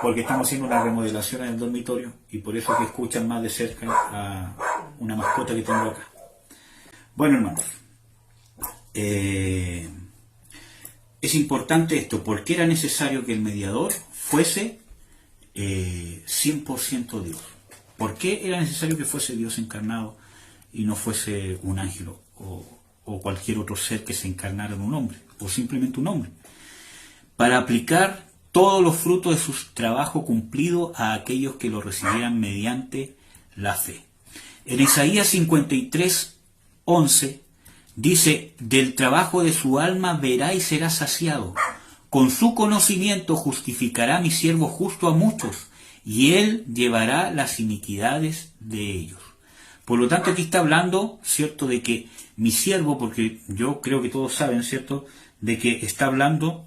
Porque estamos haciendo una remodelación en el dormitorio y por eso que escuchan más de cerca a una mascota que tengo acá. Bueno, hermanos, es importante esto, porque era necesario que el mediador fuese 100% Dios. ¿Por qué era necesario que fuese Dios encarnado y no fuese un ángel o cualquier otro ser que se encarnara en un hombre, o simplemente un hombre? Para aplicar todos los frutos de su trabajo cumplido a aquellos que lo recibieran mediante la fe. En Isaías 53:11 dice: del trabajo de su alma verá y será saciado, Con su conocimiento justificará mi siervo justo a muchos, y él llevará las iniquidades de ellos. Por lo tanto, aquí está hablando, ¿cierto?, de que mi siervo, porque yo creo que todos saben, ¿cierto?, de que está hablando,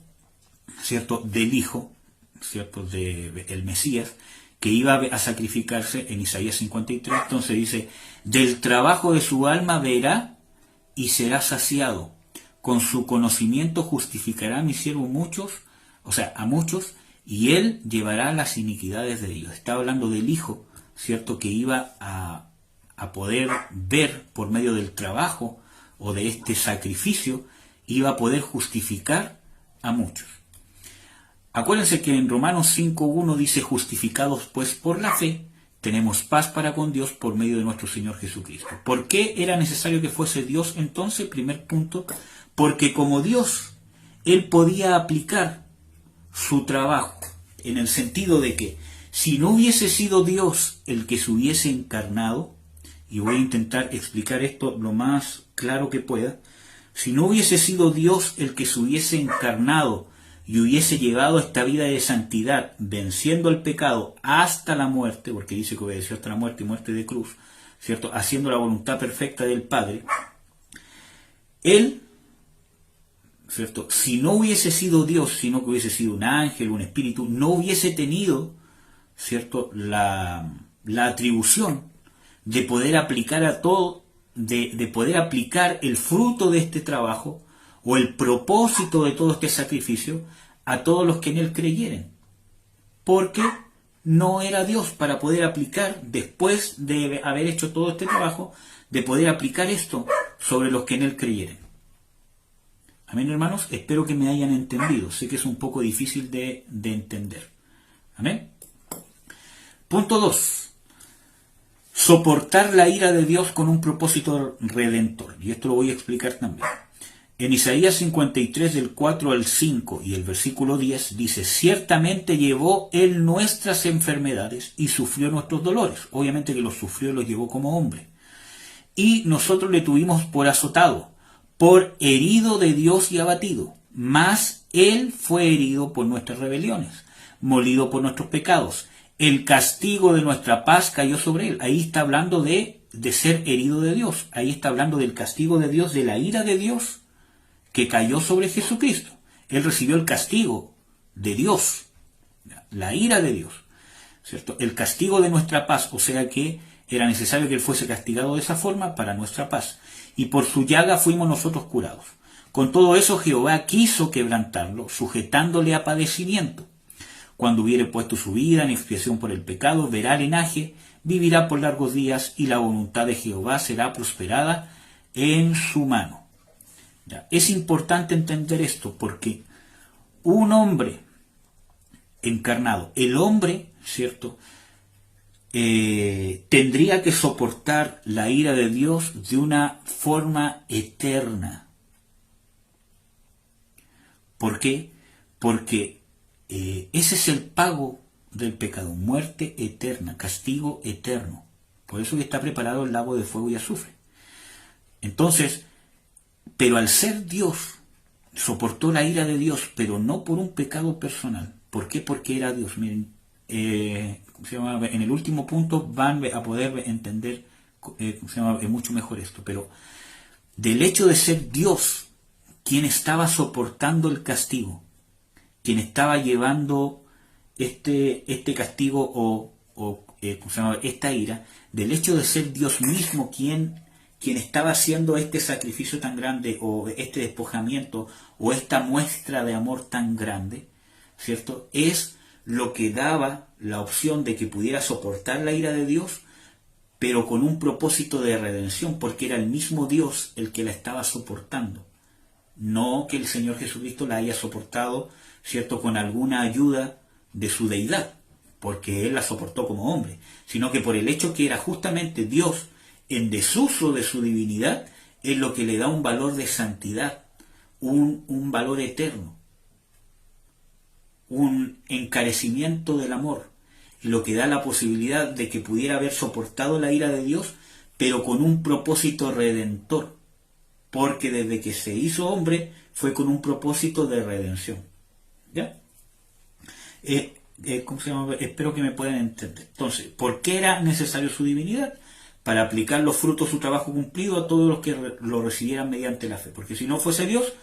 ¿cierto?, del Hijo, ¿cierto?, del Mesías, que iba a sacrificarse en Isaías 53. Entonces dice, del trabajo de su alma verá y será saciado. Con su conocimiento justificará a mi siervo muchos, o sea, a muchos, y él llevará las iniquidades de ellos. Está hablando del Hijo, ¿cierto?, que iba a poder ver por medio del trabajo o de este sacrificio, iba a poder justificar a muchos. Acuérdense que en Romanos 5.1 dice, justificados pues por la fe, tenemos paz para con Dios por medio de nuestro Señor Jesucristo. ¿Por qué era necesario que fuese Dios entonces? Primer punto, porque como Dios, Él podía aplicar su trabajo, en el sentido de que si no hubiese sido Dios el que se hubiese encarnado, y voy a intentar explicar esto lo más claro que pueda, si no hubiese sido Dios el que se hubiese encarnado y hubiese llevado esta vida de santidad, venciendo el pecado hasta la muerte, porque dice que obedeció hasta la muerte y muerte de cruz, ¿cierto?, haciendo la voluntad perfecta del Padre, Él, ¿cierto?, si no hubiese sido Dios, sino que hubiese sido un ángel, un espíritu, no hubiese tenido, ¿cierto?, la atribución de poder aplicar a todo, de poder aplicar el fruto de este trabajo o el propósito de todo este sacrificio a todos los que en él creyeren, porque no era Dios para poder aplicar, después de haber hecho todo este trabajo, de poder aplicar esto sobre los que en él creyeren. Amén, hermanos, espero que me hayan entendido. Sé que es un poco difícil de entender. Amén. Punto 2. Soportar la ira de Dios con un propósito redentor. Y esto lo voy a explicar también. En Isaías 53, del 4 al 5 y el versículo 10 dice, ciertamente llevó Él nuestras enfermedades y sufrió nuestros dolores. Obviamente que los sufrió y los llevó como hombre. Y nosotros le tuvimos por azotado, por herido de Dios y abatido. Mas Él fue herido por nuestras rebeliones, molido por nuestros pecados. El castigo de nuestra paz cayó sobre Él. Ahí está hablando de ser herido de Dios. Ahí está hablando del castigo de Dios, de la ira de Dios que cayó sobre Jesucristo. Él recibió el castigo de Dios, la ira de Dios, ¿cierto? El castigo de nuestra paz, o sea que era necesario que Él fuese castigado de esa forma para nuestra paz. Y por su llaga fuimos nosotros curados. Con todo eso Jehová quiso quebrantarlo, sujetándole a padecimiento. Cuando hubiere puesto su vida en expiación por el pecado, verá linaje, vivirá por largos días, y la voluntad de Jehová será prosperada en su mano. Ya, es importante entender esto, porque un hombre encarnado, el hombre, ¿cierto?, tendría que soportar la ira de Dios de una forma eterna. ¿Por qué? Porque ese es el pago del pecado, muerte eterna, castigo eterno. Por eso que está preparado el lago de fuego y azufre. Entonces, pero al ser Dios, soportó la ira de Dios, pero no por un pecado personal. ¿Por qué? Porque era Dios. Miren, en el último punto van a poder entender mucho mejor esto, pero del hecho de ser Dios quien estaba soportando el castigo, quien estaba llevando este castigo o esta ira, del hecho de ser Dios mismo quien estaba haciendo este sacrificio tan grande, o este despojamiento, o esta muestra de amor tan grande, ¿cierto?, es lo que daba la opción de que pudiera soportar la ira de Dios, pero con un propósito de redención, porque era el mismo Dios el que la estaba soportando. No que el Señor Jesucristo la haya soportado, ¿cierto?, con alguna ayuda de su deidad, porque Él la soportó como hombre, sino que por el hecho que era justamente Dios en desuso de su divinidad, es lo que le da un valor de santidad, un valor eterno, un encarecimiento del amor, lo que da la posibilidad de que pudiera haber soportado la ira de Dios, pero con un propósito redentor, porque desde que se hizo hombre fue con un propósito de redención. ¿Ya? ¿Cómo se llama? Espero que me puedan entender. Entonces, ¿por qué era necesario su divinidad? Para aplicar los frutos de su trabajo cumplido a todos los que lo recibieran mediante la fe. Porque si no fuese Dios,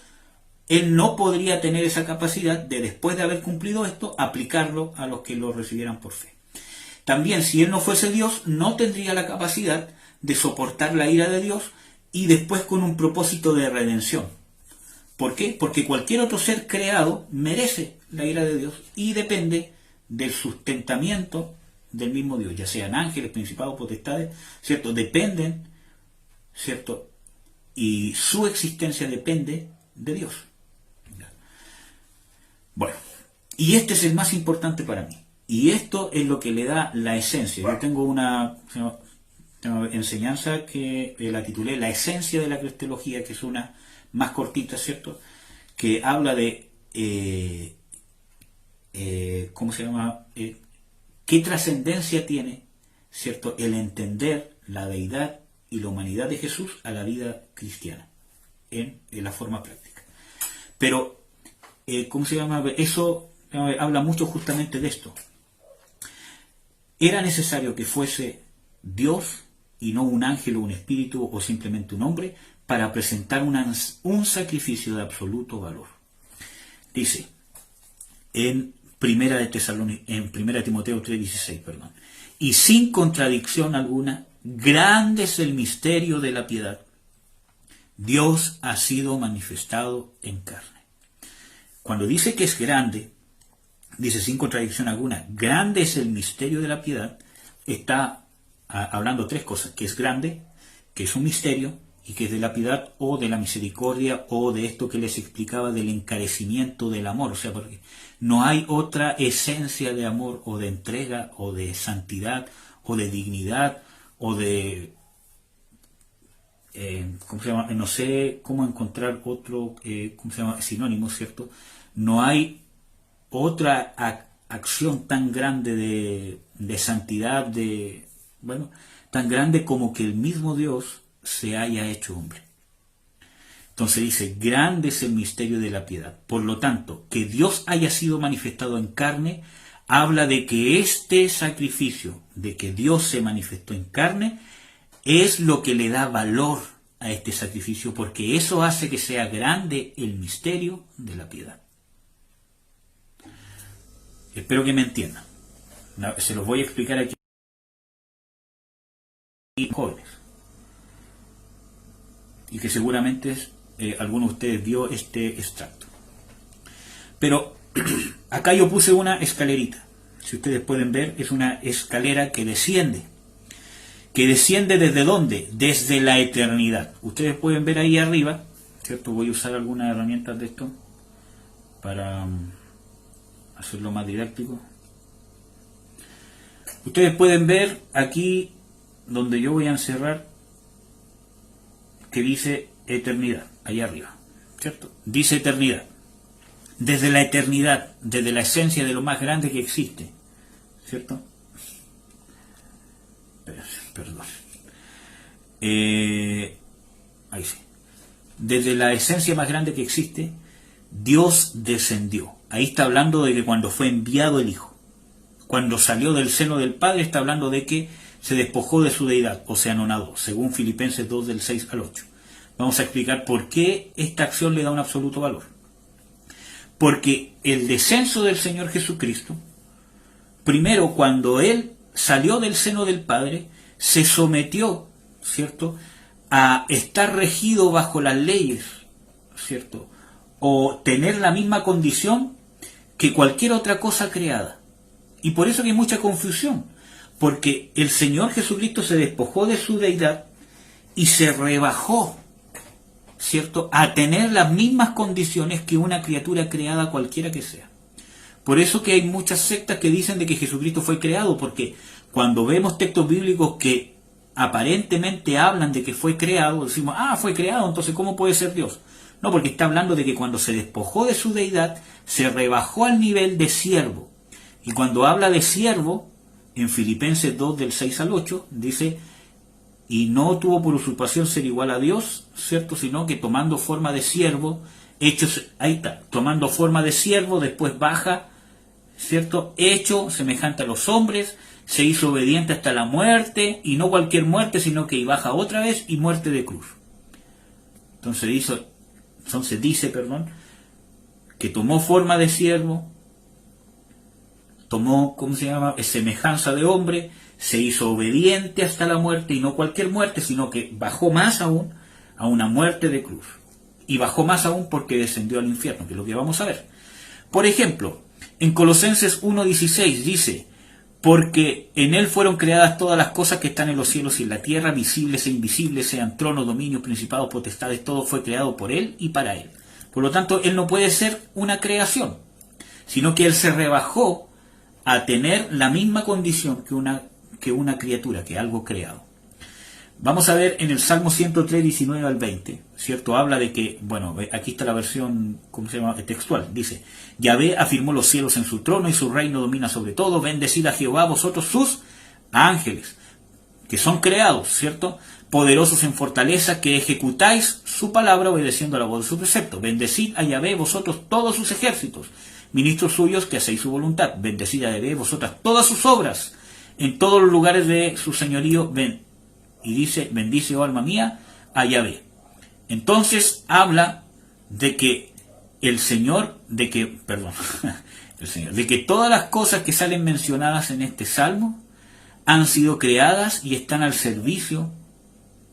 Él no podría tener esa capacidad de, después de haber cumplido esto, aplicarlo a los que lo recibieran por fe. También, si Él no fuese Dios, no tendría la capacidad de soportar la ira de Dios y después con un propósito de redención. ¿Por qué? Porque cualquier otro ser creado merece la ira de Dios y depende del sustentamiento del mismo Dios, ya sean ángeles, principados, potestades, ¿cierto? Dependen, ¿cierto? Y su existencia depende de Dios. Bueno, y este es el más importante para mí. Y esto es lo que le da la esencia. Yo tengo una enseñanza que la titulé La esencia de la cristología, que es una más cortita, ¿cierto? Que habla de, ¿cómo se llama? ¿Qué trascendencia tiene, ¿cierto?, el entender la deidad y la humanidad de Jesús a la vida cristiana en la forma práctica? Pero, ¿cómo se llama? Eso habla mucho justamente de esto. Era necesario que fuese Dios y no un ángel o un espíritu o simplemente un hombre para presentar un sacrificio de absoluto valor. Dice en Primera Timoteo 3:16, y sin contradicción alguna, grande es el misterio de la piedad. Dios ha sido manifestado en carne. Cuando dice que es grande, dice sin contradicción alguna, grande es el misterio de la piedad, está hablando tres cosas: que es grande, que es un misterio, y que es de la piedad o de la misericordia o de esto que les explicaba del encarecimiento del amor. O sea, porque no hay otra esencia de amor o de entrega o de santidad o de dignidad o de... ¿cómo se llama? No sé cómo encontrar otro ¿cómo se llama? Sinónimo, ¿cierto? No hay otra acción tan grande de santidad, tan grande como que el mismo Dios se haya hecho hombre. Entonces dice, grande es el misterio de la piedad. Por lo tanto, que Dios haya sido manifestado en carne, habla de que este sacrificio, de que Dios se manifestó en carne, es lo que le da valor a este sacrificio, porque eso hace que sea grande el misterio de la piedad. Espero que me entiendan. Se los voy a explicar aquí, jóvenes, y que seguramente alguno de ustedes vio este extracto. Pero acá yo puse una escalerita. Si ustedes pueden ver, es una escalera que desciende. ¿Que desciende desde dónde? Desde la eternidad. Ustedes pueden ver ahí arriba, ¿cierto? Voy a usar algunas herramientas de esto para hacerlo más didáctico. Ustedes pueden ver aquí donde yo voy a encerrar que dice eternidad, ahí arriba, ¿cierto? Dice eternidad. Desde la eternidad, desde la esencia de lo más grande que existe, ¿cierto? Perdón. Ahí sí. Desde la esencia más grande que existe, Dios descendió. Ahí está hablando de que cuando fue enviado el Hijo, cuando salió del seno del Padre, está hablando de que se despojó de su deidad, o se anonadó, según Filipenses 2 del 6 al 8. Vamos a explicar por qué esta acción le da un absoluto valor. Porque el descenso del Señor Jesucristo, primero cuando Él salió del seno del Padre, se sometió, ¿cierto?, a estar regido bajo las leyes, ¿cierto?, o tener la misma condición que cualquier otra cosa creada. Y por eso que hay mucha confusión, porque el Señor Jesucristo se despojó de su deidad y se rebajó, ¿cierto?, a tener las mismas condiciones que una criatura creada cualquiera que sea. Por eso que hay muchas sectas que dicen de que Jesucristo fue creado, porque cuando vemos textos bíblicos que aparentemente hablan de que fue creado, decimos, fue creado, entonces ¿cómo puede ser Dios? No, porque está hablando de que cuando se despojó de su deidad, se rebajó al nivel de siervo. Y cuando habla de siervo, en Filipenses 2 del 6 al 8, dice, y no tuvo por usurpación ser igual a Dios, ¿cierto?, sino que tomando forma de siervo, hechos, ahí está, tomando forma de siervo, después baja, ¿cierto? Hecho semejante a los hombres, se hizo obediente hasta la muerte, y no cualquier muerte, sino que baja otra vez y muerte de cruz. Entonces dice, que tomó forma de siervo, tomó, semejanza de hombre, se hizo obediente hasta la muerte, y no cualquier muerte, sino que bajó más aún a una muerte de cruz. Y bajó más aún porque descendió al infierno, que es lo que vamos a ver. Por ejemplo, en Colosenses 1:16 dice, porque en él fueron creadas todas las cosas que están en los cielos y en la tierra, visibles e invisibles, sean tronos, dominios, principados, potestades, todo fue creado por él y para él. Por lo tanto, él no puede ser una creación, sino que él se rebajó a tener la misma condición que una criatura, que algo creado. Vamos a ver en el Salmo 103, 19 al 20, ¿cierto? Habla de que, aquí está la versión, textual, dice, Yahvé afirmó los cielos en su trono y su reino domina sobre todo, bendecid a Jehová vosotros sus ángeles, que son creados, ¿cierto? Poderosos en fortaleza, que ejecutáis su palabra obedeciendo a la voz de su precepto. Bendecid a Yahvé vosotros todos sus ejércitos, ministros suyos que hacéis su voluntad. Bendecid a Yahvé vosotras todas sus obras, en todos los lugares de su señorío, y dice, bendice, oh alma mía, a Yahvé. Entonces habla de que de que todas las cosas que salen mencionadas en este salmo han sido creadas y están al servicio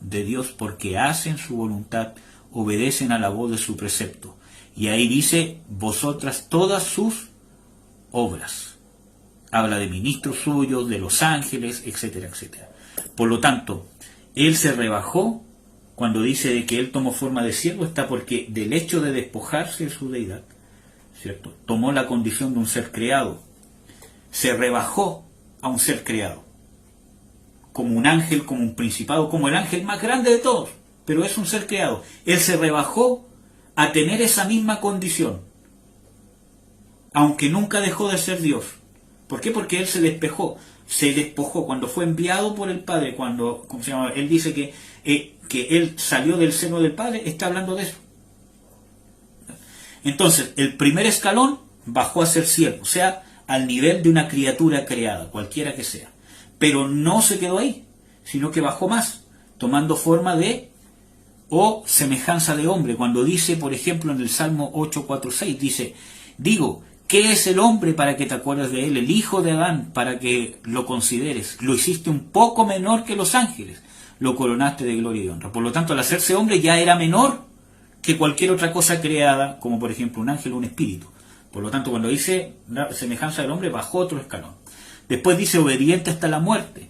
de Dios porque hacen su voluntad, obedecen a la voz de su precepto. Y ahí dice, vosotras todas sus obras. Habla de ministros suyos, de los ángeles, etcétera, etcétera. Por lo tanto, él se rebajó cuando dice de que él tomó forma de siervo, está porque del hecho de despojarse de su deidad, ¿cierto? Tomó la condición de un ser creado, se rebajó a un ser creado, como un ángel, como un principado, como el ángel más grande de todos, pero es un ser creado. Él se rebajó a tener esa misma condición, aunque nunca dejó de ser Dios. ¿Por qué? Porque él se despojó cuando fue enviado por el Padre, cuando, él dice que él salió del seno del Padre, está hablando de eso. Entonces, el primer escalón bajó a ser siervo, o sea, al nivel de una criatura creada, cualquiera que sea. Pero no se quedó ahí, sino que bajó más, tomando forma de semejanza de hombre. Cuando dice, por ejemplo, en el Salmo 8:4-6, dice, digo, ¿qué es el hombre para que te acuerdes de él? El hijo de Adán para que lo consideres. Lo hiciste un poco menor que los ángeles. Lo coronaste de gloria y honra. Por lo tanto, al hacerse hombre ya era menor que cualquier otra cosa creada, como por ejemplo un ángel o un espíritu. Por lo tanto, cuando dice la semejanza del hombre, bajó otro escalón. Después dice obediente hasta la muerte.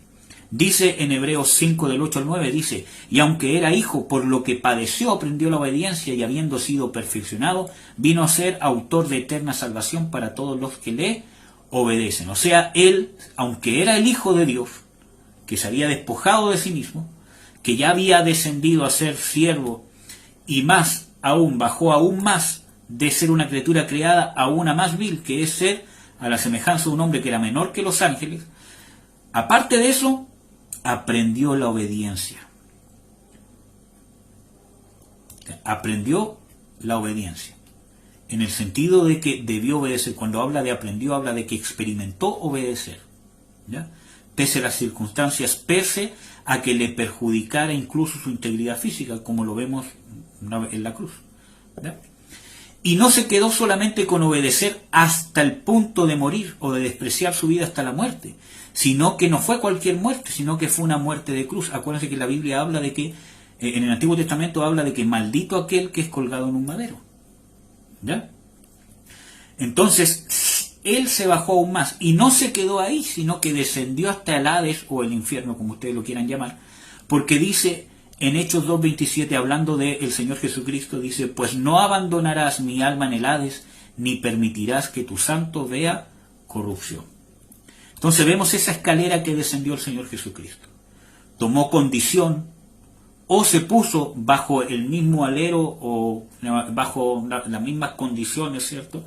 Dice en Hebreos 5, del 8 al 9, dice, y aunque era hijo, por lo que padeció, aprendió la obediencia, y habiendo sido perfeccionado, vino a ser autor de eterna salvación para todos los que le obedecen. O sea, él, aunque era el Hijo de Dios, que se había despojado de sí mismo, que ya había descendido a ser siervo, y más aún, bajó aún más de ser una criatura creada a una más vil, que es ser a la semejanza de un hombre que era menor que los ángeles. Aparte de eso, aprendió la obediencia. Aprendió la obediencia. En el sentido de que debió obedecer. Cuando habla de aprendió, habla de que experimentó obedecer. ¿Ya? Pese a las circunstancias, pese a que le perjudicara incluso su integridad física, como lo vemos en la cruz. ¿Ya? Y no se quedó solamente con obedecer hasta el punto de morir o de despreciar su vida hasta la muerte, sino que no fue cualquier muerte, sino que fue una muerte de cruz. Acuérdense que la Biblia habla de que, en el Antiguo Testamento habla de que maldito aquel que es colgado en un madero. ¿Ya? Entonces, él se bajó aún más, y no se quedó ahí, sino que descendió hasta el Hades, o el infierno, como ustedes lo quieran llamar, porque dice en Hechos 2:27, hablando del Señor Jesucristo, dice, pues no abandonarás mi alma en el Hades, ni permitirás que tu santo vea corrupción. Entonces vemos esa escalera que descendió el Señor Jesucristo. Tomó condición, o se puso bajo el mismo alero, o bajo las mismas condiciones, ¿cierto?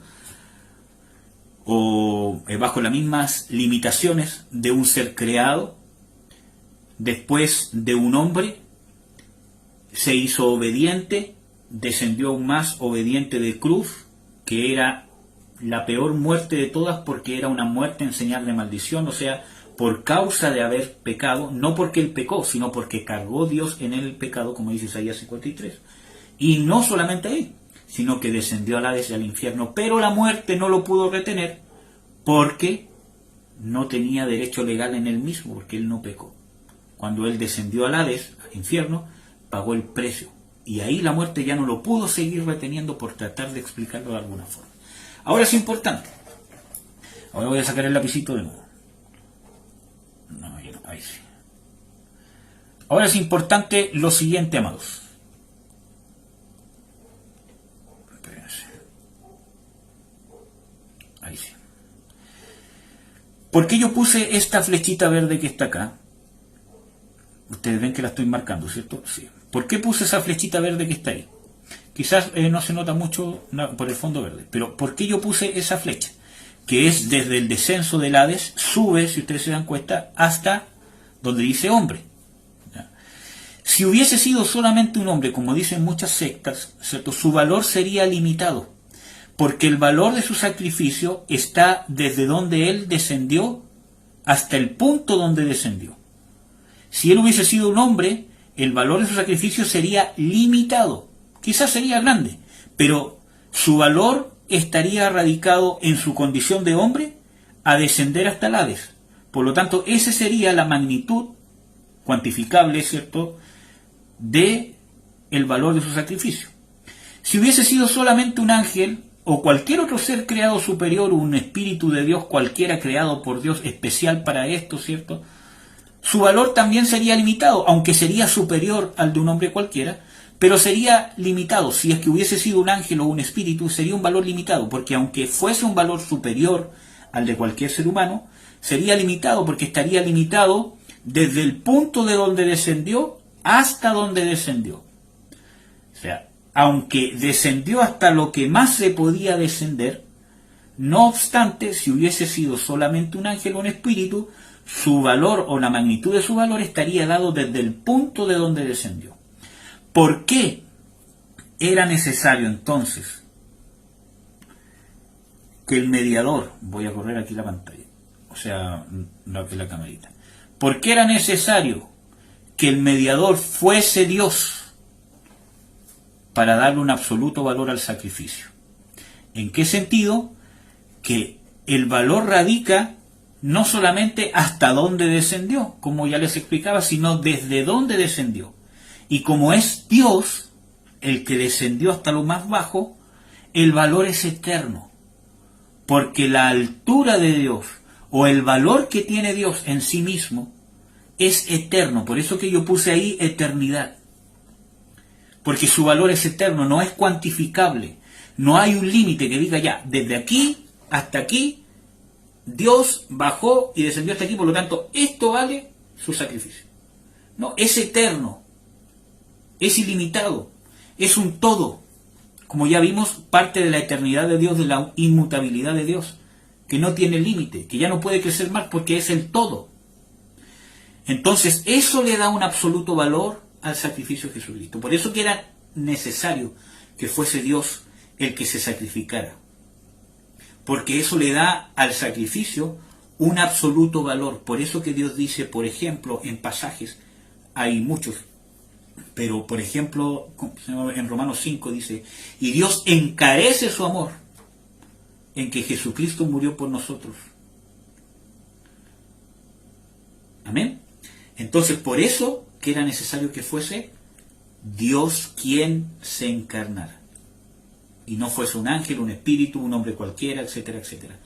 O bajo las mismas limitaciones de un ser creado, después de un hombre, se hizo obediente, descendió aún más obediente de cruz, que era la peor muerte de todas porque era una muerte en señal de maldición, o sea, por causa de haber pecado, no porque él pecó, sino porque cargó Dios en él el pecado, como dice Isaías 53. Y no solamente él, sino que descendió al Hades y al infierno, pero la muerte no lo pudo retener porque no tenía derecho legal en él mismo, porque él no pecó. Cuando él descendió al Hades, al infierno, pagó el precio. Y ahí la muerte ya no lo pudo seguir reteniendo por tratar de explicarlo de alguna forma. Ahora es importante. Ahora voy a sacar el lapicito de nuevo. No, ahí sí. Ahora es importante lo siguiente, amados. Espérense. Ahí sí. ¿Por qué yo puse esta flechita verde que está acá? Ustedes ven que la estoy marcando, ¿cierto? Sí. ¿Por qué puse esa flechita verde que está ahí? Quizás no se nota mucho por el fondo verde, pero ¿por qué yo puse esa flecha? Que es desde el descenso del Hades, sube, si ustedes se dan cuenta, hasta donde dice hombre. ¿Ya? Si hubiese sido solamente un hombre, como dicen muchas sectas, ¿cierto?, su valor sería limitado, porque el valor de su sacrificio está desde donde él descendió hasta el punto donde descendió. Si él hubiese sido un hombre, el valor de su sacrificio sería limitado. Quizás sería grande, pero su valor estaría radicado en su condición de hombre a descender hasta el Hades. Por lo tanto, esa sería la magnitud cuantificable, ¿cierto?, de el valor de su sacrificio. Si hubiese sido solamente un ángel o cualquier otro ser creado superior, un espíritu de Dios cualquiera creado por Dios especial para esto, ¿cierto?, su valor también sería limitado, aunque sería superior al de un hombre cualquiera, pero sería limitado. Si es que hubiese sido un ángel o un espíritu, sería un valor limitado, porque aunque fuese un valor superior al de cualquier ser humano, sería limitado, porque estaría limitado desde el punto de donde descendió hasta donde descendió. O sea, aunque descendió hasta lo que más se podía descender, no obstante, si hubiese sido solamente un ángel o un espíritu, su valor o la magnitud de su valor estaría dado desde el punto de donde descendió. ¿Por qué era necesario entonces que el mediador, voy a correr aquí la pantalla, o sea, la camarita, ¿por qué era necesario que el mediador fuese Dios para darle un absoluto valor al sacrificio? ¿En qué sentido? Que el valor radica no solamente hasta dónde descendió, como ya les explicaba, sino desde dónde descendió. Y como es Dios el que descendió hasta lo más bajo, el valor es eterno. Porque la altura de Dios o el valor que tiene Dios en sí mismo es eterno. Por eso que yo puse ahí eternidad. Porque su valor es eterno, no es cuantificable. No hay un límite que diga ya, desde aquí hasta aquí, Dios bajó y descendió hasta aquí, por lo tanto, esto vale su sacrificio. No, es eterno, es ilimitado, es un todo. Como ya vimos, parte de la eternidad de Dios, de la inmutabilidad de Dios, que no tiene límite, que ya no puede crecer más porque es el todo. Entonces, eso le da un absoluto valor al sacrificio de Jesucristo. Por eso que era necesario que fuese Dios el que se sacrificara. Porque eso le da al sacrificio un absoluto valor. Por eso que Dios dice, por ejemplo, en pasajes, hay muchos, pero por ejemplo, en Romanos 5 dice, y Dios encarece su amor en que Jesucristo murió por nosotros. Amén. Entonces, por eso que era necesario que fuese Dios quien se encarnara. Y no fuese un ángel, un espíritu, un hombre cualquiera, etcétera, etcétera.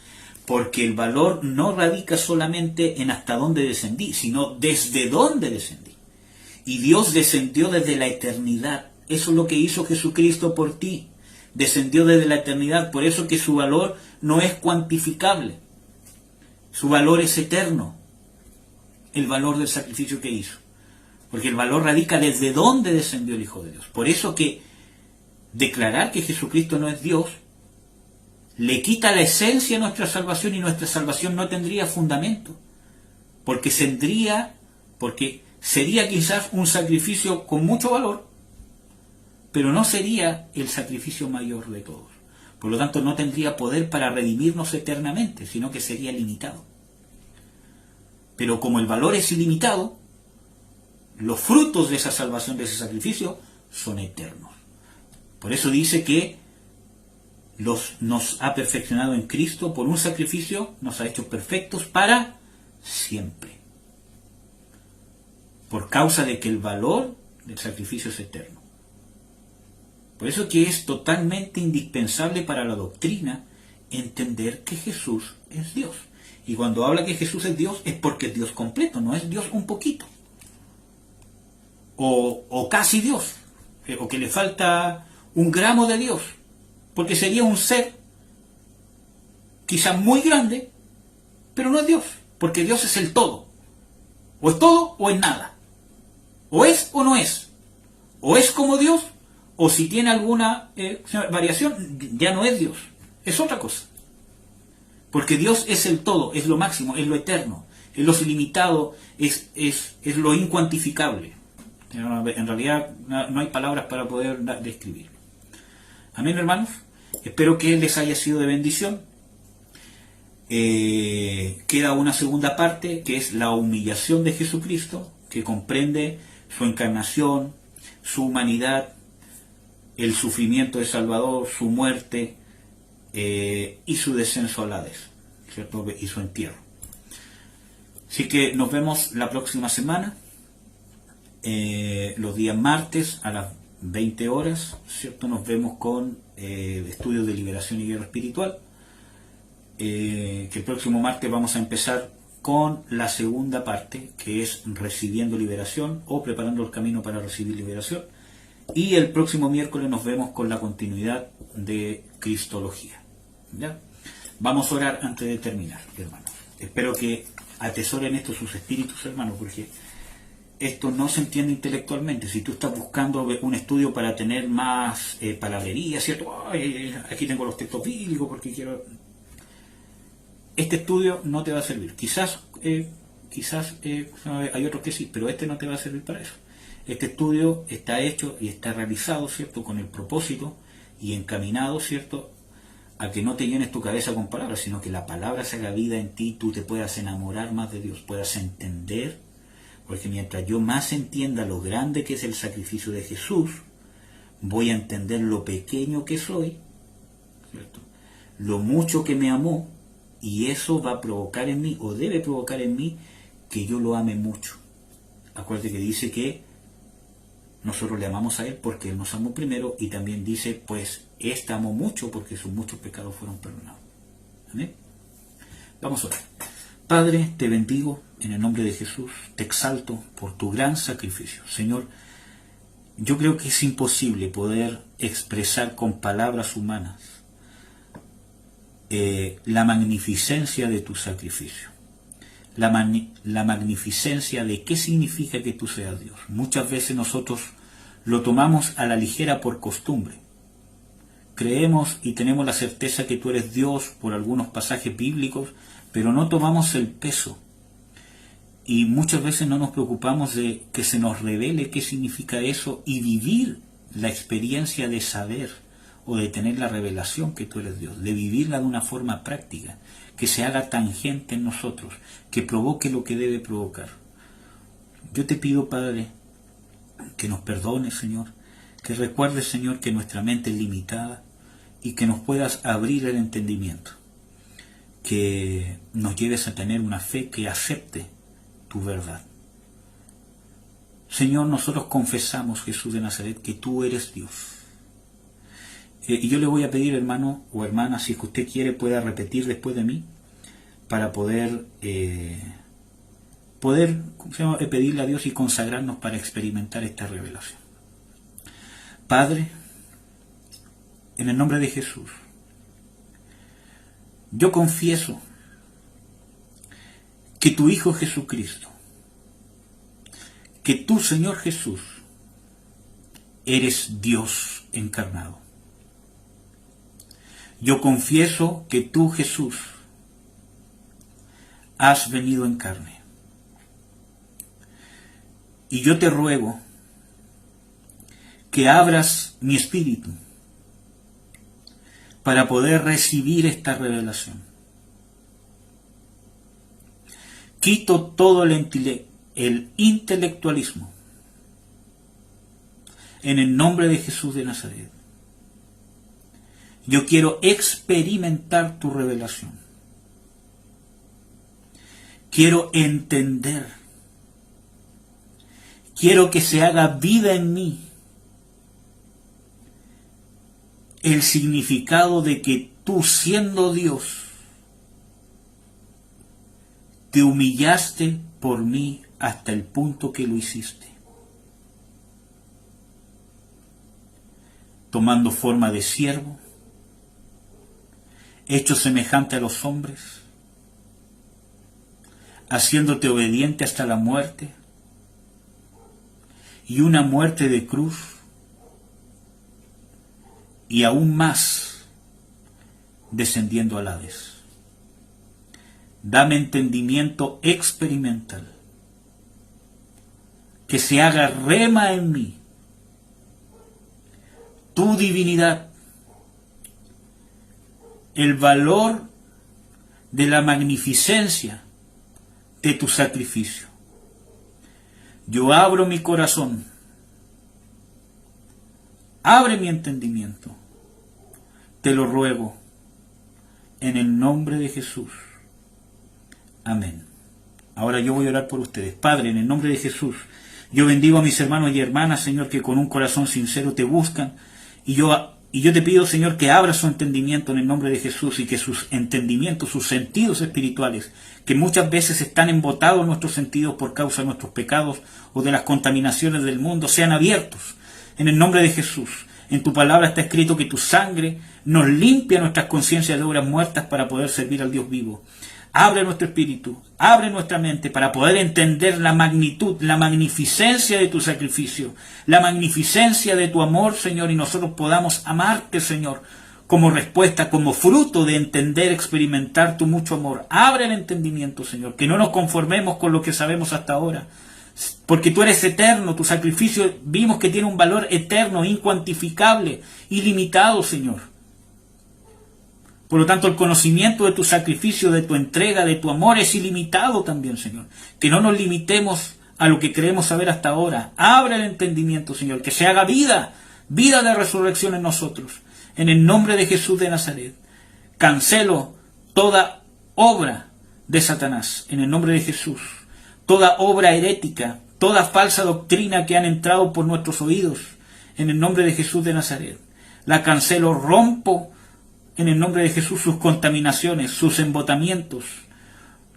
Porque el valor no radica solamente en hasta dónde descendí, sino desde dónde descendí. Y Dios descendió desde la eternidad. Eso es lo que hizo Jesucristo por ti. Descendió desde la eternidad. Por eso que su valor no es cuantificable. Su valor es eterno. El valor del sacrificio que hizo. Porque el valor radica desde dónde descendió el Hijo de Dios. Por eso que declarar que Jesucristo no es Dios le quita la esencia a nuestra salvación, y nuestra salvación no tendría fundamento, porque sería quizás un sacrificio con mucho valor, pero no sería el sacrificio mayor de todos. Por lo tanto, no tendría poder para redimirnos eternamente, sino que sería limitado. Pero como el valor es ilimitado, los frutos de esa salvación, de ese sacrificio, son eternos. Por eso dice que nos ha perfeccionado en Cristo por un sacrificio, nos ha hecho perfectos para siempre. Por causa de que el valor del sacrificio es eterno. Por eso que es totalmente indispensable para la doctrina entender que Jesús es Dios. Y cuando habla que Jesús es Dios, es porque es Dios completo, no es Dios un poquito. O casi Dios, o que le falta un gramo de Dios, porque sería un ser quizás muy grande, pero no es Dios, porque Dios es el todo. O es todo o es nada. O es o no es. O es como Dios, o si tiene alguna variación, ya no es Dios, es otra cosa. Porque Dios es el todo, es lo máximo, es lo eterno, es lo ilimitado, es lo incuantificable. En realidad no hay palabras para poder describirlo. Amén, hermanos. Espero que les haya sido de bendición. Queda una segunda parte, que es la humillación de Jesucristo, que comprende su encarnación, su humanidad, el sufrimiento de Salvador, su muerte y su descenso al Hades, ¿cierto? Y su entierro. Así que nos vemos la próxima semana, los días martes a las 20 horas, ¿cierto? Nos vemos con estudios de liberación y guerra espiritual, que el próximo martes vamos a empezar con la segunda parte, que es recibiendo liberación o preparando el camino para recibir liberación. Y el próximo miércoles nos vemos con la continuidad de Cristología. ¿Ya? Vamos a orar antes de terminar, hermanos. Espero que atesoren esto sus espíritus, hermanos, porque esto no se entiende intelectualmente. Si tú estás buscando un estudio para tener más palabrería, ¿cierto? Ay, aquí tengo los textos bíblicos porque quiero... Este estudio no te va a servir. Quizás hay otros que sí, pero este no te va a servir para eso. Este estudio está hecho y está realizado, ¿cierto?, con el propósito y encaminado, ¿cierto?, a que no te llenes tu cabeza con palabras, sino que la palabra se haga vida en ti, tú te puedas enamorar más de Dios, puedas entender, porque mientras yo más entienda lo grande que es el sacrificio de Jesús, voy a entender lo pequeño que soy, ¿cierto?, lo mucho que me amó, y eso va a provocar en mí, o debe provocar en mí, que yo lo ame mucho. Acuérdate que dice que nosotros le amamos a Él porque Él nos amó primero, y también dice, pues, este amó mucho porque sus muchos pecados fueron perdonados. ¿Amén? Vamos a orar. Padre, te bendigo en el nombre de Jesús, te exalto por tu gran sacrificio. Señor, yo creo que es imposible poder expresar con palabras humanas la magnificencia de tu sacrificio. La magnificencia de qué significa que tú seas Dios. Muchas veces nosotros lo tomamos a la ligera por costumbre. Creemos y tenemos la certeza que tú eres Dios por algunos pasajes bíblicos, pero no tomamos el peso. Y muchas veces no nos preocupamos de que se nos revele qué significa eso y vivir la experiencia de saber o de tener la revelación que tú eres Dios, de vivirla de una forma práctica, que se haga tangente en nosotros, que provoque lo que debe provocar. Yo te pido, Padre, que nos perdones, Señor, que recuerdes, Señor, que nuestra mente es limitada y que nos puedas abrir el entendimiento, que nos lleves a tener una fe que acepte tu verdad. Señor, nosotros confesamos, Jesús de Nazaret, que tú eres Dios. Y yo le voy a pedir, hermano o hermana, si es que usted quiere, pueda repetir después de mí, para poder pedirle a Dios y consagrarnos para experimentar esta revelación. Padre, en el nombre de Jesús, yo confieso que tu Hijo Jesucristo, que tú, Señor Jesús, eres Dios encarnado. Yo confieso que tú, Jesús, has venido en carne. Y yo te ruego que abras mi espíritu para poder recibir esta revelación. Quito todo el intelectualismo en el nombre de Jesús de Nazaret. Yo quiero experimentar tu revelación. Quiero entender. Quiero que se haga vida en mí el significado de que tú, siendo Dios, te humillaste por mí hasta el punto que lo hiciste, tomando forma de siervo, hecho semejante a los hombres, haciéndote obediente hasta la muerte, y una muerte de cruz, y aún más, descendiendo al Hades. Dame entendimiento experimental, que se haga rema en mí tu divinidad, el valor de la magnificencia de tu sacrificio. Yo abro mi corazón, abre mi entendimiento, te lo ruego, en el nombre de Jesús. Amén. Ahora yo voy a orar por ustedes. Padre, en el nombre de Jesús, yo bendigo a mis hermanos y hermanas, Señor, que con un corazón sincero te buscan, y yo te pido, Señor, que abra su entendimiento en el nombre de Jesús, y que sus entendimientos, sus sentidos espirituales, que muchas veces están embotados en nuestros sentidos por causa de nuestros pecados o de las contaminaciones del mundo, sean abiertos en el nombre de Jesús. En tu palabra está escrito que tu sangre nos limpia nuestras conciencias de obras muertas para poder servir al Dios vivo. Abre nuestro espíritu, abre nuestra mente para poder entender la magnitud, la magnificencia de tu sacrificio, la magnificencia de tu amor, Señor, y nosotros podamos amarte, Señor, como respuesta, como fruto de entender, experimentar tu mucho amor. Abre el entendimiento, Señor, que no nos conformemos con lo que sabemos hasta ahora, porque tú eres eterno, tu sacrificio vimos que tiene un valor eterno, incuantificable, ilimitado, Señor. Por lo tanto, el conocimiento de tu sacrificio, de tu entrega, de tu amor es ilimitado también, Señor. Que no nos limitemos a lo que creemos saber hasta ahora. Abre el entendimiento, Señor, que se haga vida de resurrección en nosotros. En el nombre de Jesús de Nazaret, cancelo toda obra de Satanás, en el nombre de Jesús. Toda obra herética, toda falsa doctrina que han entrado por nuestros oídos, en el nombre de Jesús de Nazaret. La cancelo, rompo en el nombre de Jesús sus contaminaciones, sus embotamientos.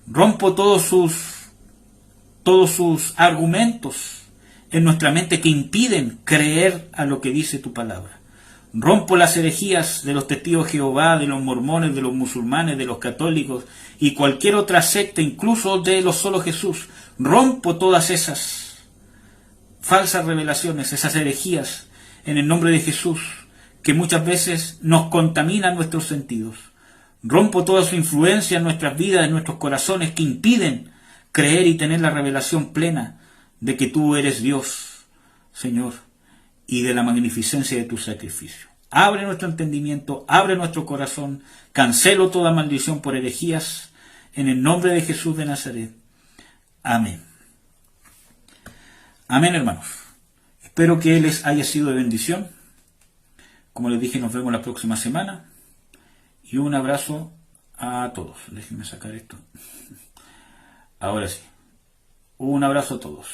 Rompo todos sus argumentos en nuestra mente que impiden creer a lo que dice tu palabra. Rompo las herejías de los testigos de Jehová, de los mormones, de los musulmanes, de los católicos y cualquier otra secta, incluso de los solo Jesús. Rompo todas esas falsas revelaciones, esas herejías, en el nombre de Jesús, que muchas veces nos contaminan nuestros sentidos. Rompo toda su influencia en nuestras vidas, en nuestros corazones, que impiden creer y tener la revelación plena de que tú eres Dios, Señor, y de la magnificencia de tu sacrificio. Abre nuestro entendimiento, abre nuestro corazón, cancelo toda maldición por herejías, en el nombre de Jesús de Nazaret. Amén. Amén, hermanos. Espero que les haya sido de bendición. Como les dije, nos vemos la próxima semana. Y un abrazo a todos. Déjenme sacar esto. Ahora sí. Un abrazo a todos.